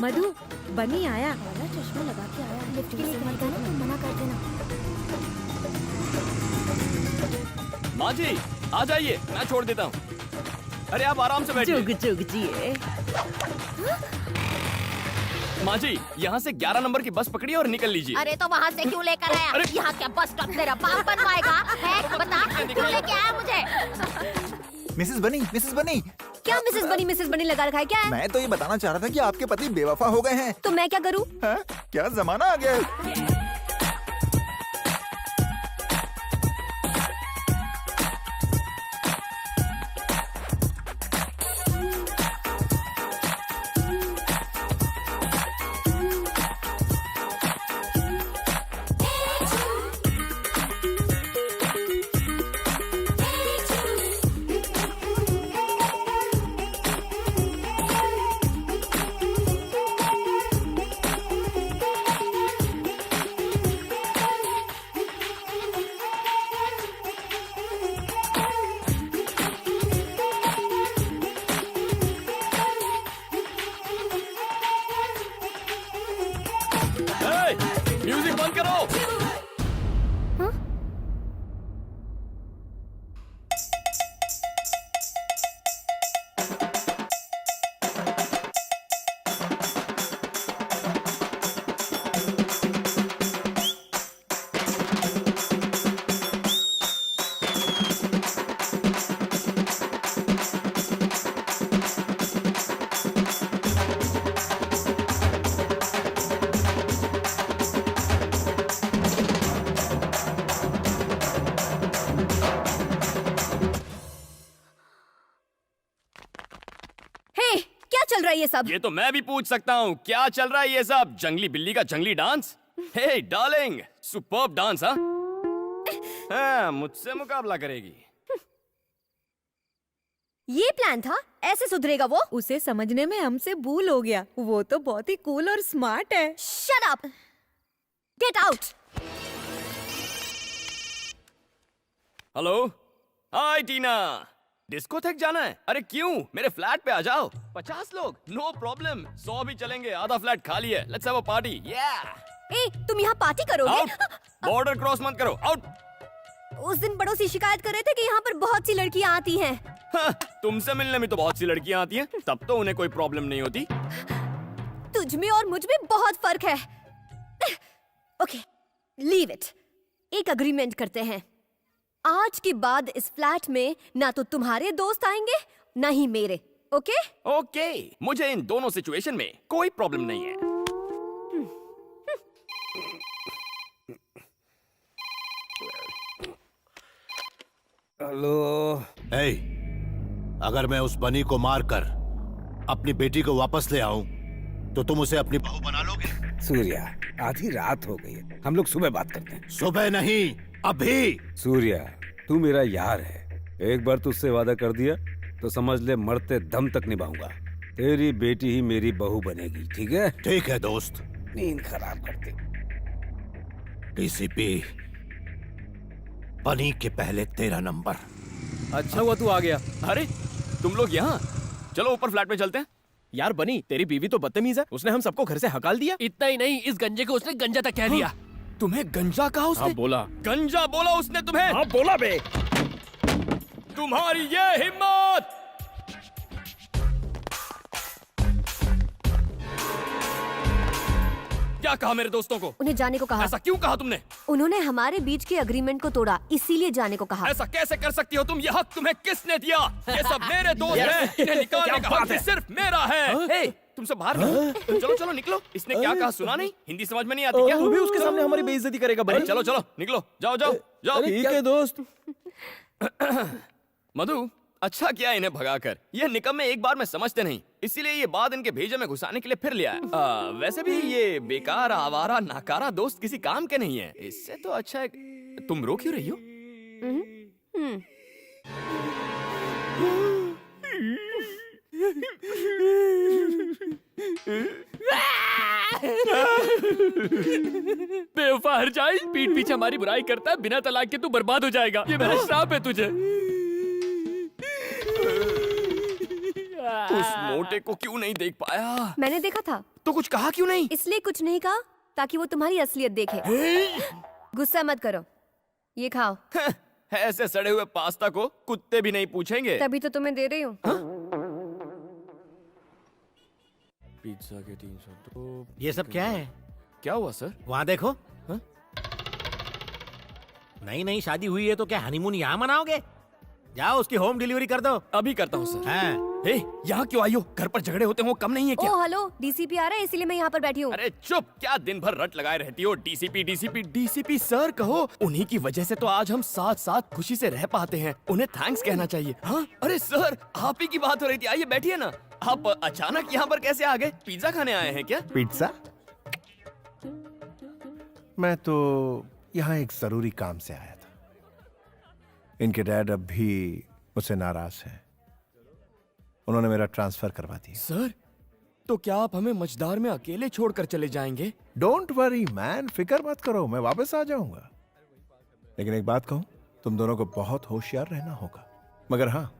मधु, बनी आया। चश्मा लगा के आया, लिफ्ट के लिए कहेगा ना तो मना कर देना। माँ जी आ जाइए, मैं छोड़ देता हूँ। अरे आप आराम से बैठिए। जुग जुग जिए। माँ जी, यहाँ से 11 नंबर की बस पकड़िए और निकल लीजिए। अरे तो वहाँ से क्यों लेकर आया? यहाँ क्या बस स्टॉप तेरा बाप बनवाएगा? है बता, क्यों लेके आया मुझे? मिसेस बनी क्या मिसेस बनी लगा रखा है क्या है? मैं तो ये बताना चाह रहा था कि आपके पति बेवफा हो गए हैं। तो मैं क्या करूँ? क्या जमाना आ गया है। म्यूजिक बंद करो। चल रहा है ये सब? ये तो मैं भी पूछ सकता हूँ, क्या चल रहा है ये सब? जंगली बिल्ली का जंगली डांस? हे डार्लिंग, सुपर्ब डांस। हाँ, मुझसे मुकाबला करेगी। ये प्लान था? ऐसे सुधरेगा वो? उसे समझने में हमसे भूल हो गया। वो तो बहुत ही कूल और स्मार्ट है। Shut up! Get out! Hello, hi Tina. Disco तक जाना है? अरे क्यों, मेरे फ्लैट पे आ जाओ। 50 लोग, नो प्रॉब्लम। 100 भी चलेंगे, आधा फ्लैट खाली है। Let's have a party. ए, तुम यहाँ पार्टी करोगे? बॉर्डर क्रॉस मत करो, आउट। उस दिन पड़ोसी शिकायत कर रहे थे कि यहाँ पर बहुत सी लड़कियाँ आती हैं। तुमसे मिलने में तो बहुत सी लड़कियाँ आती हैं, तब तो उन्हें कोई प्रॉब्लम नहीं होती। तुझ में और मुझ में बहुत फर्क है। Okay, leave it. एक अग्रीमेंट करते हैं। आज के बाद इस फ्लैट में ना तो तुम्हारे दोस्त आएंगे ना ही मेरे। ओके? ओके, मुझे इन दोनों सिचुएशन में कोई प्रॉब्लम नहीं है। हेलो। हे, अगर मैं उस बनी को मारकर अपनी बेटी को वापस ले आऊं तो तुम उसे अपनी बहू बना लोगे? सूर्या, आधी रात हो गई है, हम लोग सुबह बात करते हैं। सुबह नहीं, अभी। सूर्या, तू मेरा यार है। एक बार तुझसे वादा कर दिया तो समझ ले मरते दम तक निभाऊंगा। तेरी बेटी ही मेरी बहू बनेगी, ठीक है? ठीक है दोस्त। नींद खराब करते। डीसीपी, बनी के पहले तेरा नंबर। अच्छा हुआ तू आ गया। अरे तुम लोग यहाँ, चलो ऊपर फ्लैट में चलते हैं। यार बनी, तेरी बीवी तो बदतमीज है। उसने हम सबको घर से हकाल दिया। इतना ही नहीं, इस गंजे को उसने गंजा तक कह दिया। तुम्हें गंजा कहा उसने? हाँ बोला। गंजा बोला उसने तुम्हें? हाँ बोला बे। तुम्हारी ये हिम्मत! क्या कहा मेरे दोस्तों को? उन्हें जाने को कहा। ऐसा क्यों कहा तुमने? उन्होंने हमारे बीच के अग्रीमेंट को तोड़ा, इसीलिए जाने को कहा। ऐसा कैसे कर सकती हो तुम? ये हक तुम्हें किसने दिया? ये सब मेरे दोस्त हैं, इन्हें निकालने का हक सिर्फ मेरा है। हे, तुमसे बाहर निकलो। चलो चलो निकलो। इसने क्या कहा सुना नहीं? हिंदी समझ में नहीं आती क्या? तू भी उसके सामने हमारी बेइज्जती करेगा बनी? चलो चलो निकलो, जाओ जाओ जाओ। ठीक है दोस्त। मधु, अच्छा किया इन्हें भगाकर। ये निकम्मे एक बार में समझते नहीं, इसीलिए ये बात इनके भेजे में घुसाने के लिए फिर लिया है। वैसे भी ये बेकार, आवारा, नाकारा दोस्त किसी काम के नहीं है। इससे तो अच्छा है। तुम रो क्यों रही हो? बेवफा हर जाए, पीठ पीछे हमारी बुराई करता है, बिना तलाक के तू बर्बाद हो जाएगा। ये मेरा श्राप है तुझे। उस मोटे को क्यों नहीं देख पाया? मैंने देखा था। तो कुछ कहा क्यों नहीं? इसलिए कुछ नहीं कहा ताकि वो तुम्हारी असलियत देखे। गुस्सा मत करो, ये खाओ। ऐसे सड़े हुए पास्ता को कुत्ते भी नहीं पूछेंगे। तभी तो तुम्हें दे रही हूँ। पिज्जा के 302। ये सब क्या है? क्या हुआ सर? वहाँ देखो। हाँ? नई नई शादी हुई है तो क्या हनीमून यहाँ मनाओगे? जाओ उसकी होम डिलीवरी कर दो। अभी करता हूँ सर। हाँ। यहाँ क्यों आई हो? घर पर झगड़े होते हो कम नहीं है क्या? ओ हेलो, डीसीपी आ रहा है इसीलिए मैं यहाँ पर बैठी हूँ। अरे चुप, क्या दिन भर रट लगाए रहती हो? डीसीपी डीसीपी डीसीपी सर कहो। उन्हीं की वजह से तो आज हम साथ साथ खुशी से रह पाते हैं। उन्हें थैंक्स कहना चाहिए। हाँ अरे सर, आप ही की बात हो रही थी, आइए बैठिए ना। आप अचानक यहाँ पर कैसे आ गए? पिज्जा खाने आए हैं क्या? पिज्जा? मैं तो यहाँ एक जरूरी काम से आया था। इनके डैड अब भी मुझसे नाराज हैं। उन्होंने मेरा ट्रांसफर करवा दिया। सर, तो क्या आप हमें मझदार में अकेले छोड़कर चले जाएंगे? डोंट वरी मैन, फिक्र मत करो, मैं वापस आ जाऊंगा। लेकिन एक बात कहूं, तुम दोनों को बहुत होशियार रहना होगा। मगर हाँ,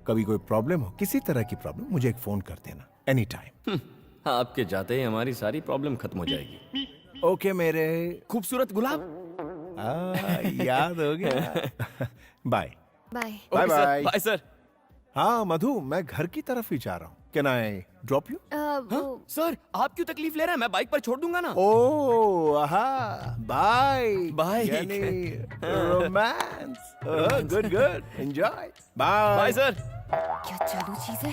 कभी कोई प्रॉब्लम हो, किसी तरह की प्रॉब्लम, मुझे एक फोन कर देना एनी टाइम। आपके जाते ही हमारी सारी प्रॉब्लम खत्म हो जाएगी। ओके मेरे खूबसूरत गुलाब। याद हो गया। Bye bye bye bye bye sir. हाँ मधु, मैं घर की तरफ ही जा रहा हूँ। Can I drop you? Sir, आप क्यों तकलीफ ले रहे हैं? मैं बाइक पर छोड़ दूंगा ना। Oh bye bye. यानी romance. Good good, enjoy. Bye bye sir. क्या चालू चीज है?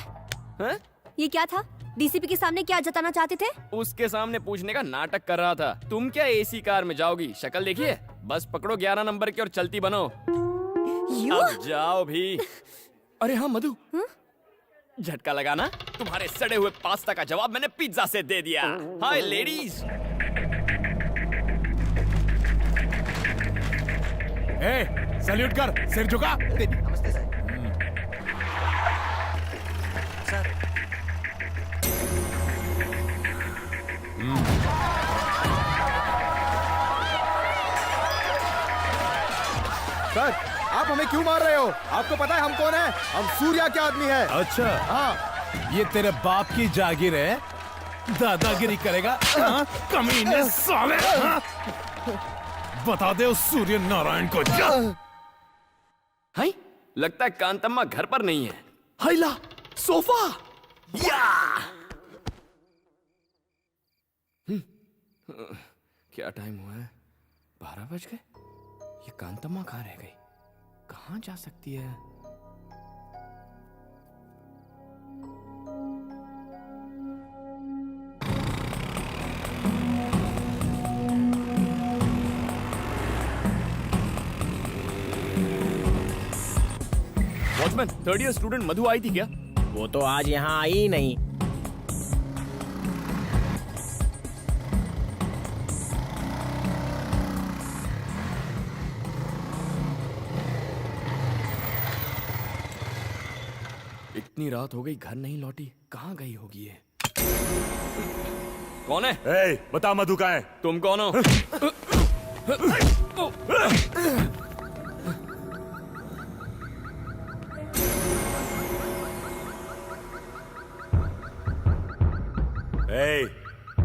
हाँ? ये क्या था? डीसीपी के सामने क्या जताना चाहते थे? उसके सामने पूछने का नाटक कर रहा था। तुम क्या एसी कार में जाओगी? शक्ल देखिए, बस पकड़ो 11 नंबर की और चलती बनो। अब जाओ भी। अरे हाँ मधु, झटका लगाना। तुम्हारे सड़े हुए पास्ता का जवाब मैंने पिज्जा से दे दिया। हाय लेडीज। सैल्यूट कर, सिर झुका। नमस्ते सर। सर, आप हमें क्यों मार रहे हो? आपको पता है हम कौन है? हम सूर्या के आदमी है। अच्छा हाँ, ये तेरे बाप की जागीर है? दादागिरी करेगा? हाँ? कमीने साले। हाँ? बता दे उस सूर्य नारायण को। हाय, लगता है कांतम्मा घर पर नहीं है। हाइला, सोफा। या! क्या टाइम हुआ है? 12 बज गए। ये कांतम्मा कहाँ रह गई? कहाँ जा सकती है? वॉचमैन, 3rd ईयर स्टूडेंट मधु आई थी क्या? वो तो आज यहाँ आई ही नहीं। इतनी रात हो गई, घर नहीं लौटी। कहाँ गई होगी ये? कौन है? ए, बता मधु कहाँ है? तुम कौन हो? ए,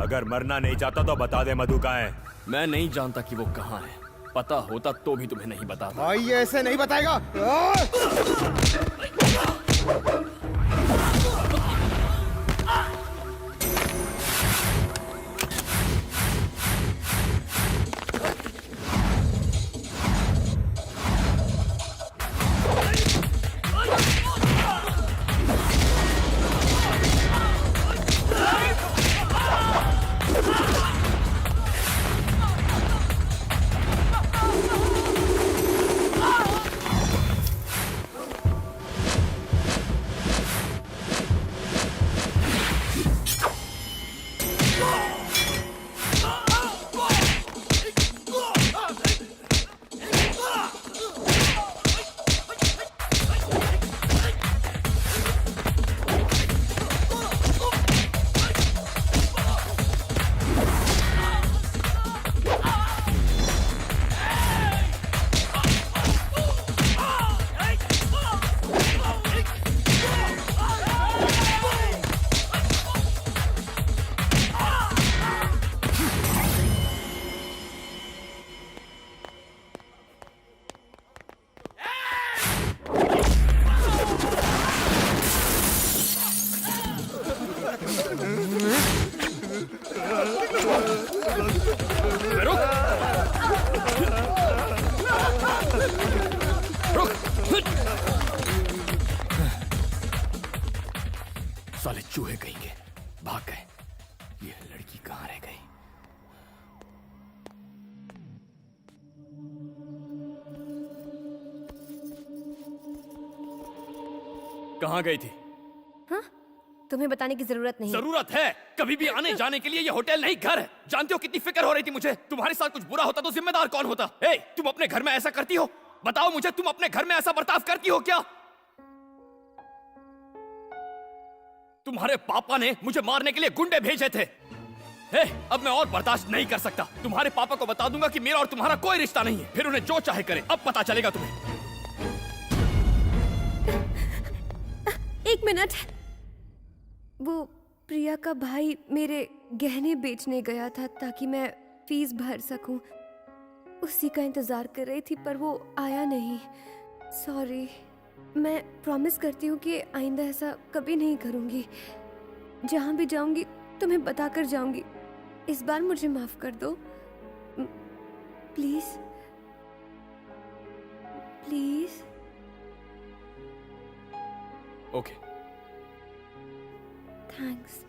अगर मरना नहीं चाहता तो बता दे मधु कहाँ है? मैं नहीं जानता कि वो कहाँ है। पता होता तो भी तुम्हें नहीं बताता। भाई ये ऐसे नहीं बताएगा। साले चूहे कहेंगे, भाग गए। ये लड़की कहाँ रह गई? कहाँ गई थी? हाँ? तुम्हें बताने की जरूरत नहीं। जरूरत है। कभी भी आने जाने के लिए ये होटल नहीं घर है। जानते हो कितनी फिक्र हो रही थी मुझे। तुम्हारे साथ कुछ बुरा होता तो जिम्मेदार कौन होता? ए, तुम अपने घर में ऐसा करती हो? बताओ मुझे, तुम अपने घर में ऐसा बर्ताव करती हो क्या? तुम्हारे पापा ने मुझे मारने के लिए गुंडे भेजे थे। हे, अब मैं और बर्दाश्त नहीं कर सकता। तुम्हारे पापा को बता दूंगा कि मेरा और तुम्हारा कोई रिश्ता नहीं है। फिर उन्हें जो चाहे करें। अब पता चलेगा तुम्हें। एक मिनट। वो प्रिया का भाई मेरे गहने बेचने गया था ताकि मैं फीस भर सकूं। उसी का इंतजार कर रही थी पर वो आया नहीं। सॉरी। मैं प्रॉमिस करती हूँ कि आइंदा ऐसा कभी नहीं करूँगी। जहाँ भी जाऊँगी तुम्हें बताकर जाऊँगी। इस बार मुझे माफ कर दो प्लीज प्लीज। ओके। थैंक्स।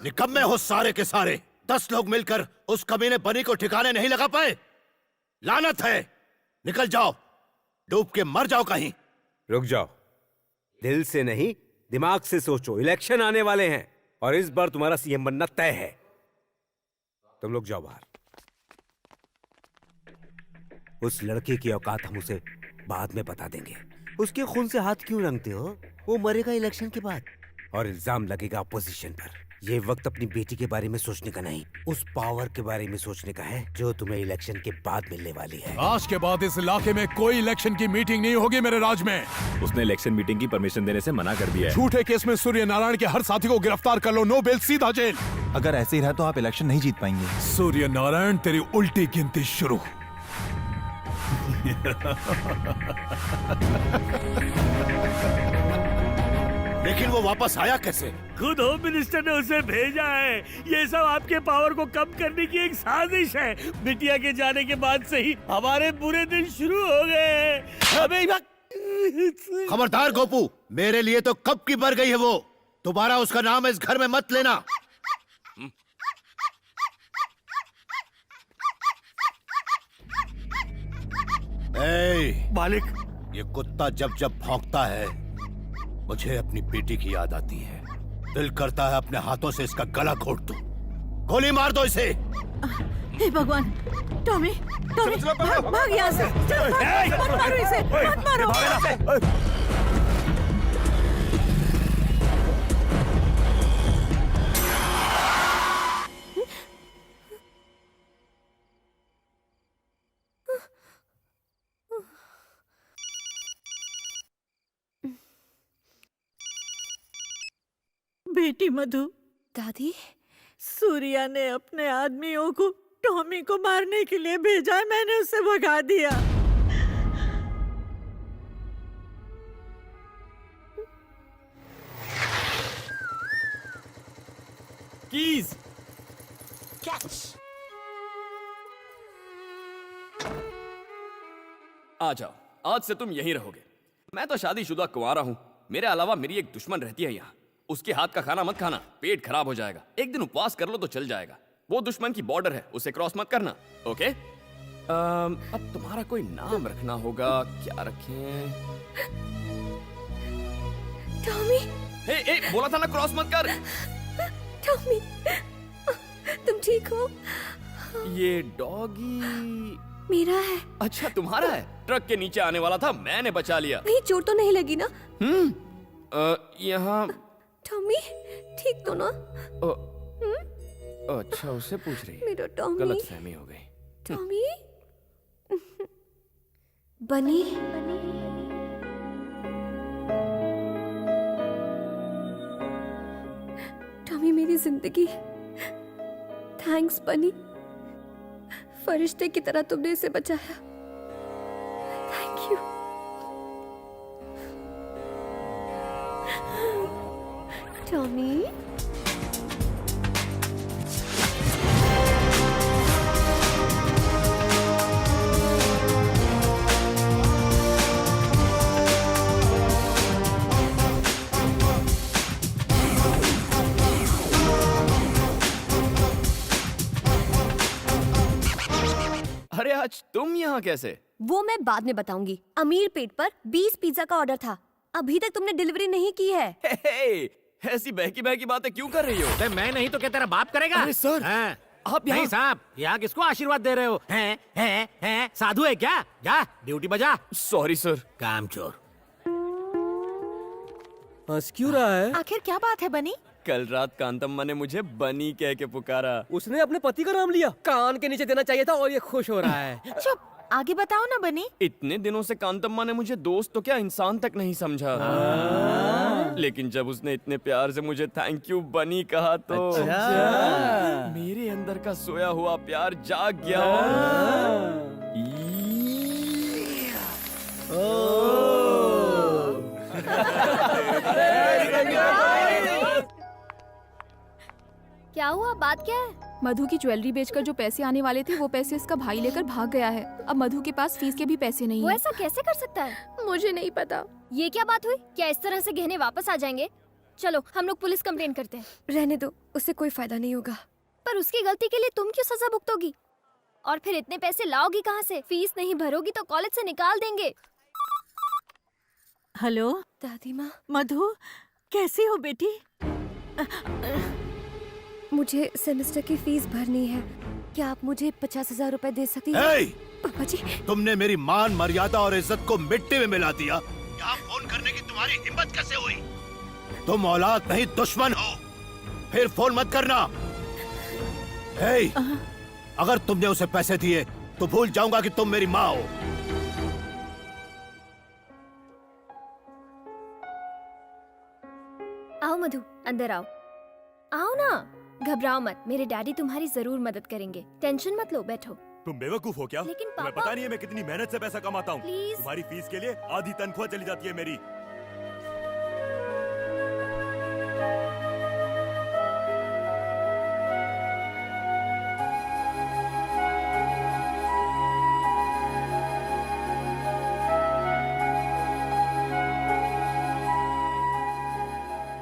निकम्मे हो सारे के सारे। 10 लोग मिलकर उस कमीने बनी को ठिकाने नहीं लगा पाए। लानत है। निकल जाओ, डूब के मर जाओ कहीं। रुक जाओ। दिल से नहीं, दिमाग से सोचो। इलेक्शन आने वाले हैं और इस बार तुम्हारा सीएम बनना तय है। तुम लोग जाओ बाहर। उस लड़के की औकात हम उसे बाद में बता देंगे। उसके खून से हाथ क्यों रंगते हो? वो मरेगा इलेक्शन के बाद और इल्जाम लगेगा अपोजिशन पर। ये वक्त अपनी बेटी के बारे में सोचने का नहीं, उस पावर के बारे में सोचने का है जो तुम्हें इलेक्शन के बाद मिलने वाली है। आज के बाद इस इलाके में कोई इलेक्शन की मीटिंग नहीं होगी मेरे राज में। उसने इलेक्शन मीटिंग की परमिशन देने से मना कर दिया है। झूठे केस में सूर्य नारायण के हर साथी को गिरफ्तार कर लो, नो बेल, सीधा जेल। अगर ऐसे ही रहा तो आप इलेक्शन नहीं जीत पाएंगे। सूर्य नारायण, तेरी उल्टी गिनती शुरू। लेकिन वो वापस आया कैसे? खुद होम मिनिस्टर ने उसे भेजा है। ये सब आपके पावर को कम करने की एक साजिश है। बिटिया के जाने के बाद से ही हमारे बुरे दिन शुरू हो गए। खबरदार गोपू, मेरे लिए तो कब की मर गई है वो। दोबारा उसका नाम इस घर में मत लेना। मालिक, ये कुत्ता जब जब भौंकता है मुझे अपनी बेटी की याद आती है। दिल करता है अपने हाथों से इसका गला घोट दूं। गोली मार दो इसे। हे भगवान, टॉमी, टॉमी, भाग यहाँ से। मत मारो इसे, मत मारो। बेटी मधु। दादी, सूर्या ने अपने आदमियों को टॉमी को मारने के लिए भेजा है। मैंने उसे भगा दिया। Keys catch. आ जाओ, आज से तुम यहीं रहोगे। मैं तो शादीशुदा कुंवारा हूँ। मेरे अलावा मेरी एक दुश्मन रहती है यहाँ। उसके हाथ का खाना मत खाना, पेट खराब हो जाएगा। एक दिन उपवास कर लो तो चल जाएगा। वो दुश्मन की बॉर्डर है, उसे क्रॉस मत करना। ओके? अब तुम्हारा कोई नाम रखना होगा। क्या रखें? टॉमी। ए, बोला था ना क्रॉस मत कर। टॉमी, तुम ठीक हो? ये डॉगी मेरा है। अच्छा, तुम्हारा है? ट्रक के नीचे आने वाला था, मैंने बचा लिया। कहीं चोट तो नहीं लगी ना? यहाँ टॉमी ठीक तो ना? अच्छा, उससे पूछ रही है। मेरा टॉमी। गलतफहमी हो गई। टॉमी। बनी। टॉमी मेरी जिंदगी। थैंक्स बनी। फरिश्ते की तरह तुमने इसे बचाया। Thank you. टॉमी। तुम यहाँ कैसे? वो मैं बाद में बताऊंगी। अमीर पेट पर 20 पिज्जा का ऑर्डर था, अभी तक तुमने डिलीवरी नहीं की है। ऐसी बहकी बहकी बातें क्यों कर रही हो? मैं नहीं तो क्या तेरा बाप करेगा? अरे सर, आप नहीं साहब, यहाँ किसको आशीर्वाद दे रहे हो? हैं? साधु है क्या? जा ड्यूटी बजा। Sorry sir. कामचोर। हंस क्यों रहा है? आखिर क्या बात है बनी? कल रात कांतम्मा ने मुझे बनी कह के पुकारा। उसने अपने पति का नाम लिया। कान के नीचे देना चाहिए था और ये खुश हो रहा है। चुप, आगे बताओ ना बनी। इतने दिनों से कांतम्मा ने मुझे दोस्त तो क्या इंसान तक नहीं समझा। लेकिन जब उसने इतने प्यार से मुझे थैंक यू बनी कहा तो मेरे अंदर का सोया हुआ प्यार जाग गया। क्या हुआ, बात क्या है? मधु की ज्वेलरी बेचकर जो पैसे आने वाले थे वो पैसे इसका भाई लेकर भाग गया है। अब मधु के पास फीस के भी पैसे नहीं वो है। ऐसा कैसे कर सकता है? मुझे नहीं पता। ये क्या बात हुई? क्या इस तरह से गहने वापस आ जाएंगे? चलो हम लोग पुलिस कंप्लेन करते हैं। रहने दो, उससे कोई फायदा नहीं होगा। पर उसकी गलती के लिए तुम क्यों सजा भुगतोगी? और फिर इतने पैसे लाओगी कहाँ से? फीस नहीं भरोगी तो कॉलेज से निकाल देंगे। हेलो दादी माँ। मधु, कैसी हो बेटी? मुझे सेमेस्टर की फीस भरनी है, क्या आप मुझे 50,000 रुपए दे सकती हैं? hey! पापा जी, तुमने मेरी मान मर्यादा और इज्जत को मिट्टी में मिला दिया। यहाँ फोन करने की तुम्हारी हिम्मत कैसे हुई? तुम औलाद नहीं दुश्मन हो, फिर फोन मत करना। hey! अगर तुमने उसे पैसे दिए तो भूल जाऊंगा कि तुम मेरी माँ हो। आओ मधु, अंदर आओ। आओ ना, घबराओ मत, मेरे डैडी तुम्हारी जरूर मदद करेंगे। टेंशन मत लो, बैठो। तुम बेवकूफ हो क्या? लेकिन तुम्हें पापा... पता नहीं है मैं कितनी मेहनत से पैसा कमाता हूँ। Please? तुम्हारी फीस के लिए आधी तनख्वाह चली जाती है मेरी।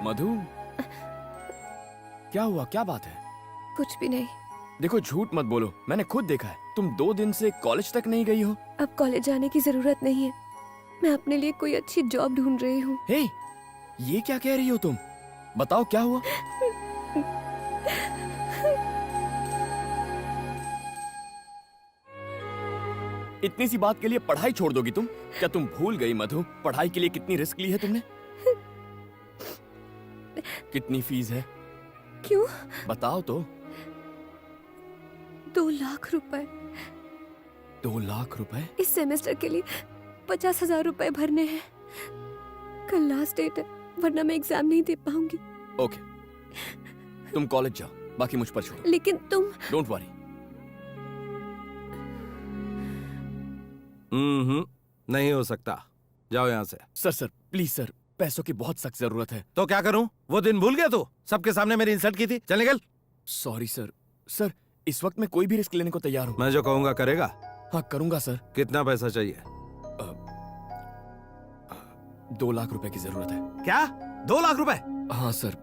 मधु, क्या हुआ? क्या बात है? कुछ भी नहीं। देखो झूठ मत बोलो, मैंने खुद देखा है तुम 2 दिन से कॉलेज तक नहीं गई हो। अब कॉलेज जाने की जरूरत नहीं है, मैं अपने लिए कोई अच्छी जॉब ढूंढ रही हूँ। हे, ये क्या कह रही हो तुम? बताओ क्या हुआ? इतनी सी बात के लिए पढ़ाई छोड़ दोगी तुम? क्या तुम भूल गई मधु, पढ़ाई के लिए कितनी रिस्क ली है तुमने? कितनी फीस है? क्यों? बताओ तो। 2 लाख रुपए। 2 लाख रुपए? इस सेमेस्टर के लिए 50,000 रुपए भरने हैं। कल लास्ट डेट है, वरना मैं एग्जाम नहीं दे पाऊंगी। ओके, तुम कॉलेज जाओ, बाकी मुझ पर छोड़ो। लेकिन तुम... डोंट वरी। नहीं हो सकता, जाओ यहाँ से। सर प्लीज सर, पैसों की बहुत सख्त जरूरत है। तो क्या करूं? वो दिन भूल गया तू? सबके सामने मेरी इंसल्ट की थी। चल निकल। सॉरी सर, इस वक्त मैं कोई भी रिस्क लेने को तैयार हूँ। मैं जो कहूंगा करेगा? हाँ करूंगा सर। कितना पैसा चाहिए? 2 लाख रुपए की जरूरत है। क्या? 2 लाख रुपए? हाँ सर,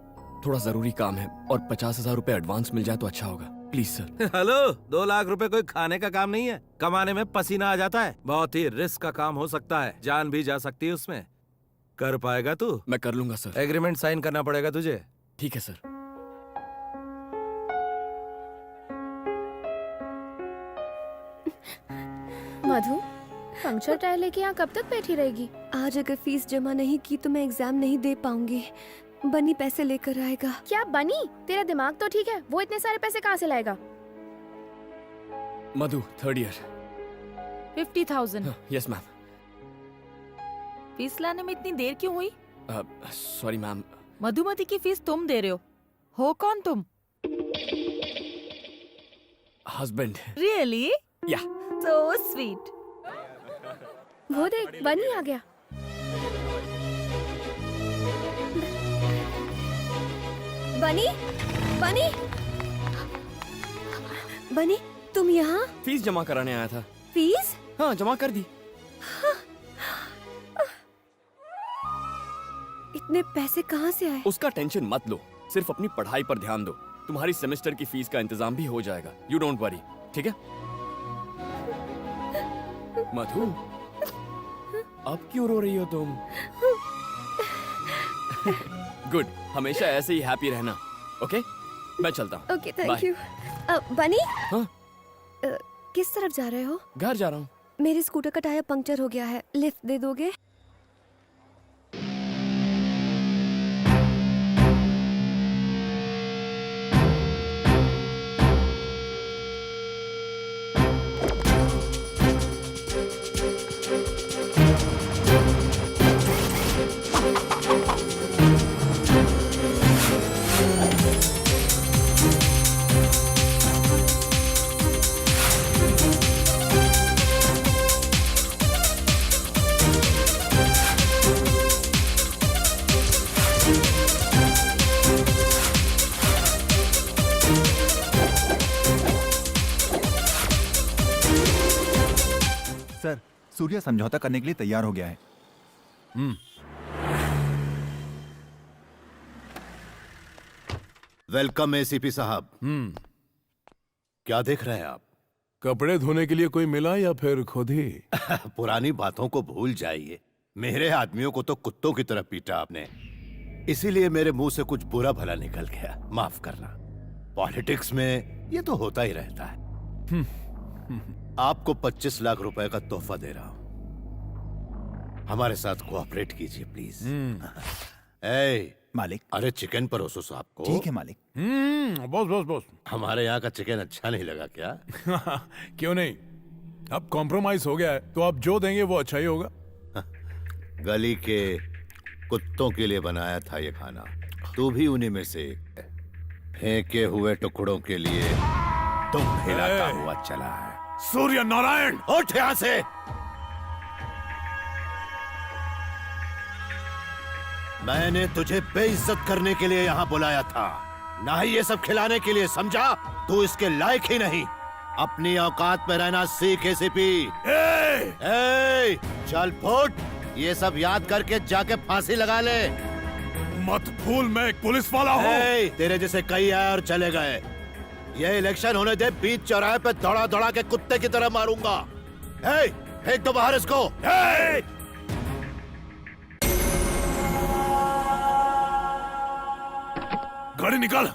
थोड़ा जरूरी काम है और 50,000 रुपए एडवांस मिल जाए तो अच्छा होगा, प्लीज सर। हेलो, 2 लाख रुपए कोई खाने का काम नहीं है। कमाने में पसीना आ जाता है। बहुत ही रिस्क का काम हो सकता है, जान भी जा सकती है उसमें। कर पाएगा तू? मैं कर लूंगा सर। एग्रीमेंट साइन करना पड़ेगा तुझे। ठीक है सर। मधु, पंक्चर टायर लेके यहाँ कब तक बैठी रहेगी? आज अगर फीस जमा नहीं की तो मैं एग्जाम नहीं दे पाऊंगी। बनी पैसे लेकर आएगा। क्या बनी? तेरा दिमाग तो ठीक है, वो इतने सारे पैसे कहाँ से लाएगा? मधु, 3rd year. 50,000। Yes ma'am. Fees लाने में इतनी देर क्यों हुई? Sorry ma'am. मधुमती की फीस तुम दे रहे हो कौन तुम? हस्बैंड। रियली? या। So sweet. वो देख, बनी आ गया। बनी, तुम यहाँ? फीस जमा कराने आया था। फीस? हाँ, जमा कर दी। इतने पैसे कहाँ से आए? उसका टेंशन मत लो, सिर्फ अपनी पढ़ाई पर ध्यान दो। तुम्हारी सेमेस्टर की फीस का इंतजाम भी हो जाएगा। यू डोंट वरी, ठीक है? मधु, अब क्यों रो रही हो तुम? गुड, हमेशा ऐसे ही हैप्पी रहना। ओके, मैं चलता हूँ। Okay, thank you. बनी, हाँ? किस तरफ जा रहे हो? घर जा रहा हूँ। मेरे स्कूटर का टायर पंक्चर हो गया है, लिफ्ट दे दोगे? सर, सूर्या समझौता करने के लिए तैयार हो गया है। वेलकम एसीपी साहब। क्या देख रहे हैं आप? कपड़े धोने के लिए कोई मिला या फिर खुद ही? पुरानी बातों को भूल जाइए। मेरे आदमियों को तो कुत्तों की तरह पीटा आपने, इसीलिए मेरे मुंह से कुछ बुरा भला निकल गया, माफ करना। पॉलिटिक्स में ये तो होता ही रहता है। आपको 25 लाख रुपए का तोहफा दे रहा हूं, हमारे साथ कोऑपरेट कीजिए प्लीज। मालिक, अरे चिकन परोसो साहब को। ठीक है मालिक। बॉस बॉस बॉस, हमारे यहाँ का चिकन अच्छा नहीं लगा क्या? क्यों नहीं, अब कॉम्प्रोमाइज हो गया है तो आप जो देंगे वो अच्छा ही होगा। गली के कुत्तों के लिए बनाया था ये खाना, तू भी उन्हीं में से एक है। फेंके हुए टुकड़ों के लिए तुम हिलाता हुआ चला है। सूर्य नारायण, उठ यहाँ से। मैंने तुझे बेइज्जत करने के लिए यहाँ बुलाया था, ना ही ये सब खिलाने के लिए, समझा? तू इसके लायक ही नहीं। अपनी औकात में रहना सीख एसीपी। चल फुट, ये सब याद करके जाके फांसी लगा ले। मत भूल मैं एक पुलिस वाला हूँ। तेरे जैसे कई आए और चले गए। ये इलेक्शन होने दे, बीच चौराहे पे दौड़ा दौड़ा के कुत्ते की तरह मारूंगा। फेंक दो बाहर इसको। गाड़ी निकाल।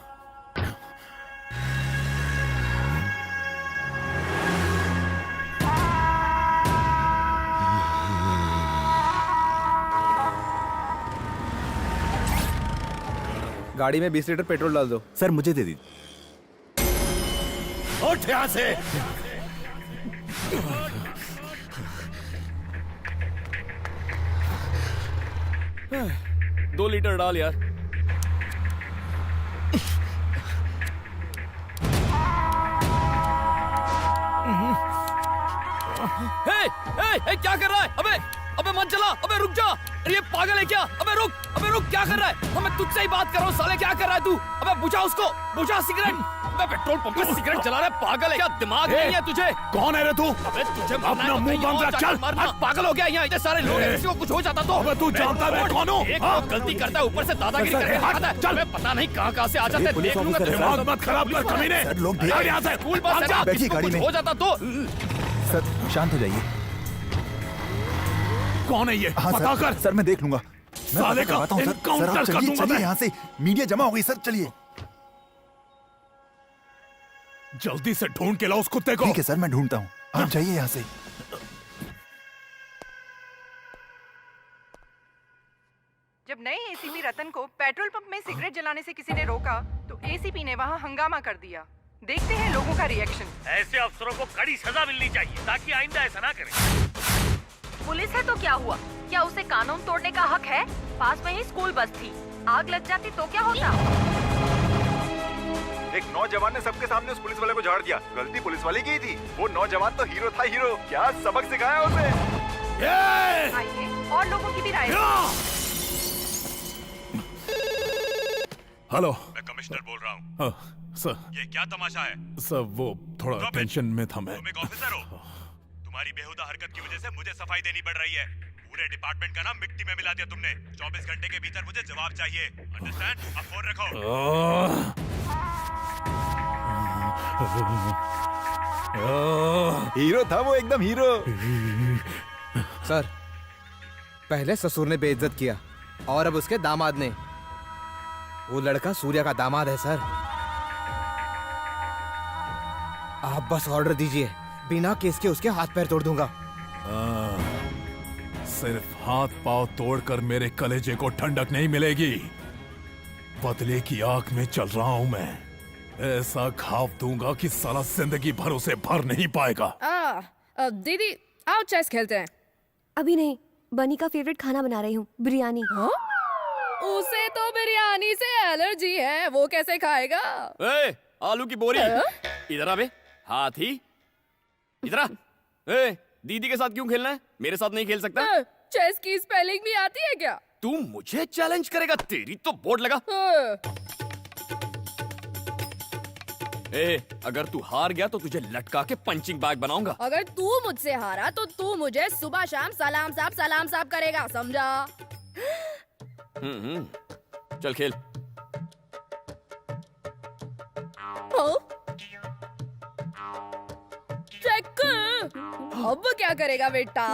गाड़ी में 20 लीटर पेट्रोल डाल दो। सर मुझे दे दी। उठ यहाँ से। 2 लीटर डाल यार। क्या कर रहा है? अबे मत चला, अबे रुक जा। अरे ये पागल है क्या? अबे रुक, क्या कर रहा है? मैं तुझसे ही बात कर रहा हूँ साले, क्या कर रहा है तू? अबे बुझा उसको, बुझा सिगरेट। अबे पेट्रोल पंप पे सिगरेट जला रहा है, पागल है क्या? दिमाग नहीं है तुझे? कौन है रे तू? अबे तुझे अपना मुंह बंद रख, चल। पागल हो गया यहाँ, इतने सारे लोग हैं, किसी को कुछ हो जाता तो? अबे तू जानता है मैं कौन हूँ? एक तो गलती करता है, ऊपर से दादागिरी करके खाता है। चल, पता नहीं कहाँ से आ जाते हैं। देख लूंगा। दिमाग मत खराब कर कमीने। लोग स्कूल बस है, बैठिए गाड़ी में। हो जाता तो? सर शांत हो जाइए। कौन है ये? हाँ, पता कर। सर मैं देख लूंगा। साले का एनकाउंटर कर दूंगा मैं। यहाँ से मीडिया जमा हो गई सर, चलिए। जल्दी से ढूंढ के लाओ उस कुत्ते को। ठीक है सर, मैं ढूंढता हूँ, आप जाइए यहाँ से। जब नए एसीपी रतन को पेट्रोल पंप में सिगरेट जलाने से किसी ने रोका तो एसीपी ने वहाँ हंगामा कर दिया। देखते हैं लोगों का रिएक्शन। ऐसे अफसरों को कड़ी सजा मिलनी चाहिए ताकि आइंदा ऐसा ना करें। पुलिस है तो क्या हुआ? क्या उसे कानून तोड़ने का हक है? पास में ही स्कूल बस थी, आग लग जाती तो क्या होता? एक नौजवान ने सबके सामने उस पुलिस वाले को झाड़ दिया। गलती पुलिस वाले की थी। वो नौजवान तो हीरो था, हीरो। क्या सबक सिखाया उसे। आइए और लोगों की भी राय। हेलो, मैं कमिश्नर बोल रहा हूँ। सर, ये क्या तमाशा है? सर वो थोड़ा टेंशन में था मैं। तुम एक ऑफिसर हो, तुम्हारी बेहुदा हरकत की वजह से मुझे सफाई देनी पड़ रही है। पूरे डिपार्टमेंट का नाम मिट्टी में मिला दिया तुमने। 24 घंटे के भीतर मुझे जवाब चाहिए। अंडरस्टैंड? अब फोन रखो। हीरो था वो, एकदम हीरो। सर, पहले ससुर ने बेइज्जत किया और अब उसके दामाद ने। वो लड़का सूर्या का दामाद है सर। आप बस ऑर्डर दीजिए, बिना केस के उसके हाथ पैर तोड़ दूंगा। सिर्फ हाथ पांव तोड़कर मेरे कलेजे को ठंडक नहीं मिलेगी। बदले की आग में चल रहा हूं मैं। ऐसा घाव दूंगा कि साला जिंदगी भर उसे भर नहीं पाएगा। दीदी आओ चेस खेलते हैं। अभी नहीं, बनी का फेवरेट खाना बना रही हूँ, बिरयानी। उसे तो बिरयानी से एलर्जी है, वो कैसे खाएगा? आलू की बोरी इधर आ बे, हाथी इधर आ। दीदी के साथ क्यों खेलना है, मेरे साथ नहीं खेल सकता? चेस की स्पेलिंग भी आती है क्या? तू मुझे चैलेंज करेगा? तेरी तो बोर्ड लगा। अगर तू हार गया तो तुझे लटका के पंचिंग बैग बनाऊंगा। अगर तू मुझसे हारा तो तू मुझे सुबह शाम सलाम साहब करेगा, समझा? चल खेल। चेक अब क्या करेगा बेटा?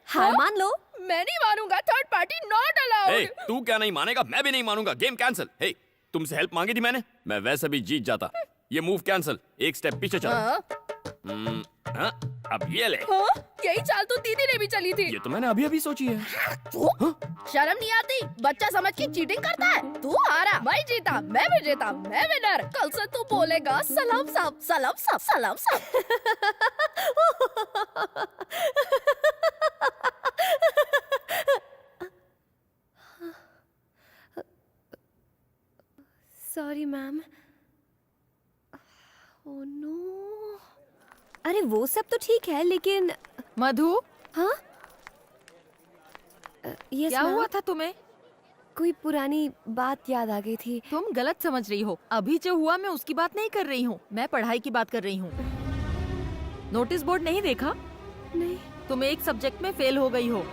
हार मान लो। मैं नहीं मानूंगा, थर्ड पार्टी नॉट अलाउड। तू क्या नहीं मानेगा, मैं भी नहीं मानूंगा। Game cancel. तुमसे हेल्प मांगी थी मैंने, मैं वैसे भी जीत जाता। ये मूव कैंसिल, एक स्टेप पीछे चल। अब ये ले। यही चाल तो दीदी ने भी चली थी। ये तो मैंने अभी अभी सोची है। शर्म नहीं आती? बच्चा समझ के चीटिंग करता है। तू हारा, मैं जीता, मैं विजेता, मैं विनर। कल से तू बोलेगा सलाम साहब, सलाम साहब, सलाम साहब। Sorry ma'am. Oh no. अरे वो सब तो ठीक है, लेकिन मधु। हाँ? यस क्या हुआ था तुम्हें? कोई पुरानी बात याद आ गई थी। तुम गलत समझ रही हो। अभी जो हुआ मैं उसकी बात नहीं कर रही हूँ, मैं पढ़ाई की बात कर रही हूँ। नोटिस बोर्ड नहीं देखा? नहीं। तुम एक सब्जेक्ट में फेल हो गई हो।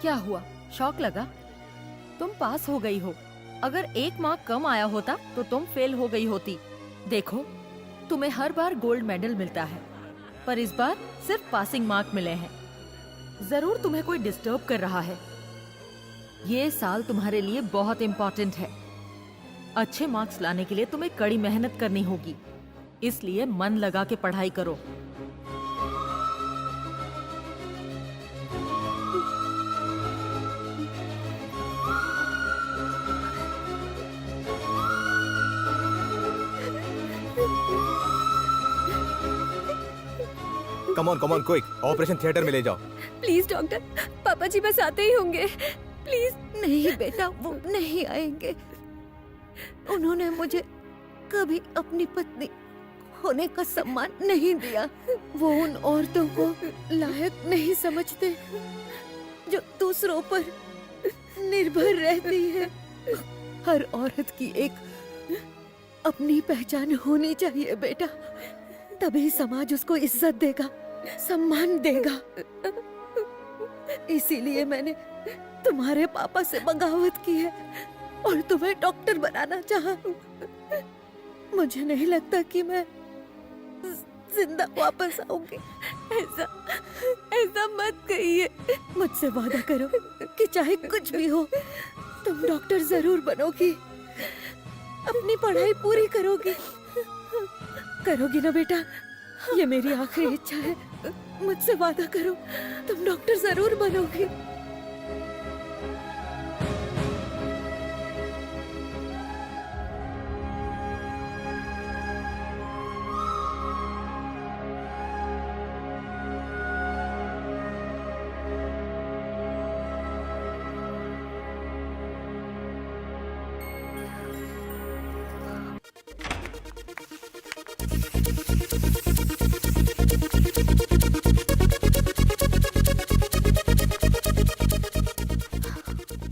क्या हुआ, शौक लगा? तुम पास हो गई हो। अगर एक मार्क कम आया होता तो तुम फेल हो गई होती। देखो, तुम्हें हर बार गोल्ड मेडल मिलता है, पर इस बार सिर्फ पासिंग मार्क मिले हैं। जरूर तुम्हें कोई डिस्टर्ब कर रहा है। ये साल तुम्हारे लिए बहुत इम्पोर्टेंट है। अच्छे मार्क्स लाने के लिए तुम्हें कड़ी मेहनत करनी होगी, इसलिए मन लगा के पढ़ाई करो। Come on quick, operation theatre में ले जाओ। प्लीज डॉक्टर, पापा जी बस आते ही होंगे। प्लीज। नहीं बेटा, वो नहीं आएंगे। उन्होंने मुझे कभी अपनी पत्नी होने का सम्मान नहीं दिया। वो उन औरतों को लायक नहीं समझते जो दूसरों पर निर्भर रहती है। हर औरत की एक अपनी पहचान होनी चाहिए बेटा, तभी समाज उसको इज्जत देगा, सम्मान देगा। इसीलिए मैंने तुम्हारे पापा से बगावत की है और तुम्हें डॉक्टर बनाना चाहा। मुझे नहीं लगता कि मैं जिंदा वापस आऊंगी। ऐसा मत कहिए। मुझसे वादा करो कि चाहे कुछ भी हो तुम डॉक्टर जरूर बनोगी, अपनी पढ़ाई पूरी करोगी। करोगी ना बेटा? ये मेरी आखिरी इच्छा है। मुझसे वादा करो, तुम डॉक्टर जरूर बनोगी।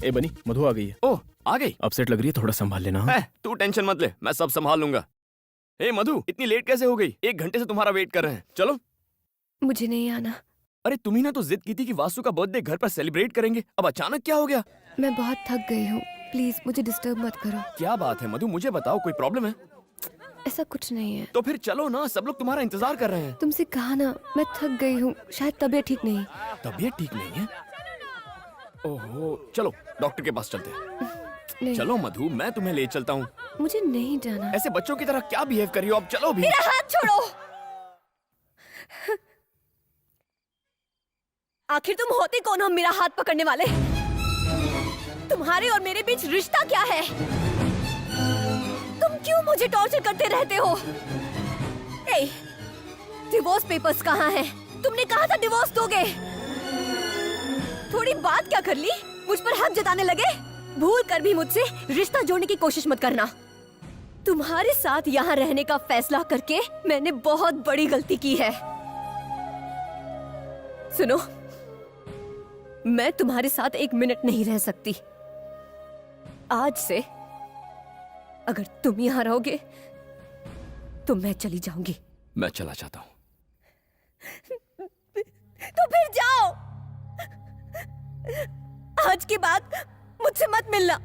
ए बनी, मधु आ गई है। ओह, आ गई? अपसेट लग रही है, थोड़ा संभाल लेना। हाँ? तू टेंशन मत ले, मैं सब संभाल लूंगा। ए मधु, इतनी लेट कैसे हो गई? 1 घंटे से तुम्हारा वेट कर रहे हैं। चलो। मुझे नहीं आना। अरे तुम्ही ने तो जिद की थी कि वासु का बर्थडे घर पर सेलिब्रेट करेंगे, अब अचानक क्या हो गया? मैं बहुत थक गई हूँ, प्लीज मुझे डिस्टर्ब मत करो। क्या बात है मधु, मुझे बताओ, कोई प्रॉब्लम है? ऐसा कुछ नहीं है। तो फिर चलो ना, सब लोग तुम्हारा इंतजार कर रहे हैं। तुमसे कहा ना, मैं थक गई हूँ, शायद तबीयत ठीक नहीं। तबीयत ठीक नहीं है? ओहो, चलो डॉक्टर के पास चलते हैं। नहीं। चलो मधु, मैं तुम्हें ले चलता हूँ। मुझे नहीं जाना। ऐसे बच्चों की तरह क्या बिहेव कर रही हो? अब चलो भी। मेरा हाथ छोड़ो। आखिर तुम होते कौन हो मेरा हाथ पकड़ने वाले? तुम्हारे और मेरे बीच रिश्ता क्या है? तुम क्यों मुझे टॉर्चर करते रहते हो? ए, डिवोर्स पेपर्स कहाँ हैं? तुमने कहा था डिवोर्स दोगे। थोड़ी बात क्या कर ली, मुझ पर हक जताने लगे। भूल कर भी मुझसे रिश्ता जोड़ने की कोशिश मत करना। तुम्हारे साथ यहाँ रहने का फैसला करके मैंने बहुत बड़ी गलती की है। सुनो, मैं तुम्हारे साथ 1 मिनट नहीं रह सकती। आज से अगर तुम यहाँ रहोगे तो मैं चली जाऊंगी। मैं चला जाता हूँ। तो फिर जाओ। आज के बाद मुझसे मत मिलना।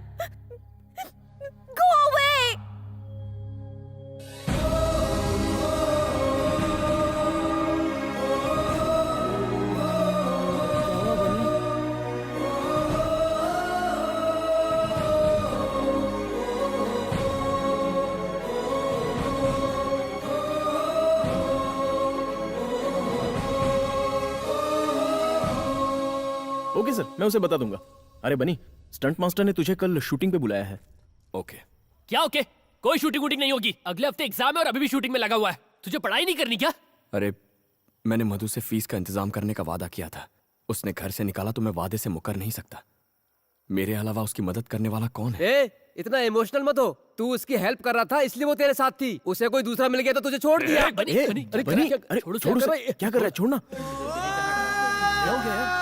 Go away! ओके सर, मैं उसे बता दूंगा। अरे बनी, स्टंट मास्टर ने तुझे कल शूटिंग पे बुलाया है। ओके। क्या ओके? कोई शूटिंग वूटिंग नहीं होगी। अगले हफ्ते एग्जाम है और अभी भी शूटिंग में लगा हुआ है। तुझे पढ़ाई नहीं करनी क्या? अरे मैंने मधु से फीस का इंतजाम करने का वादा किया था। उसने घर से निकाला तो मैं वादे से मुकर नहीं सकता। मेरे अलावा उसकी मदद करने वाला कौन है? ए, इतना इमोशनल मत हो। तू उसकी हेल्प कर रहा था इसलिए वो तेरे साथ थी। उसे कोई दूसरा मिल गया तो तुझे छोड़ दिया। बनी, अरे छोड़ उसे। क्या कर रहा है? छोड़ना। क्या हो गया?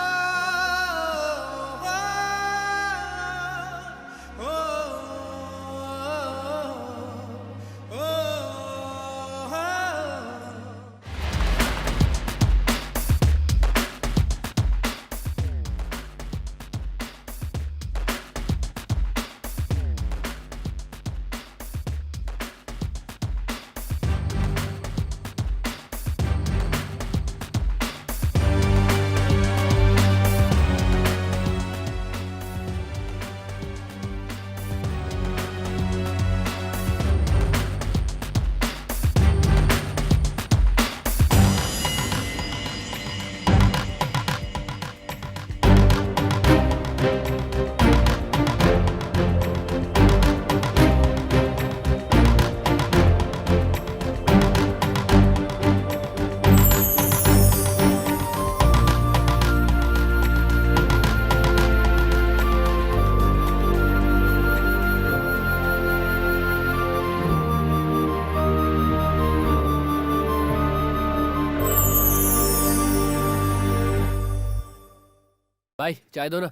भाई चाय दो ना।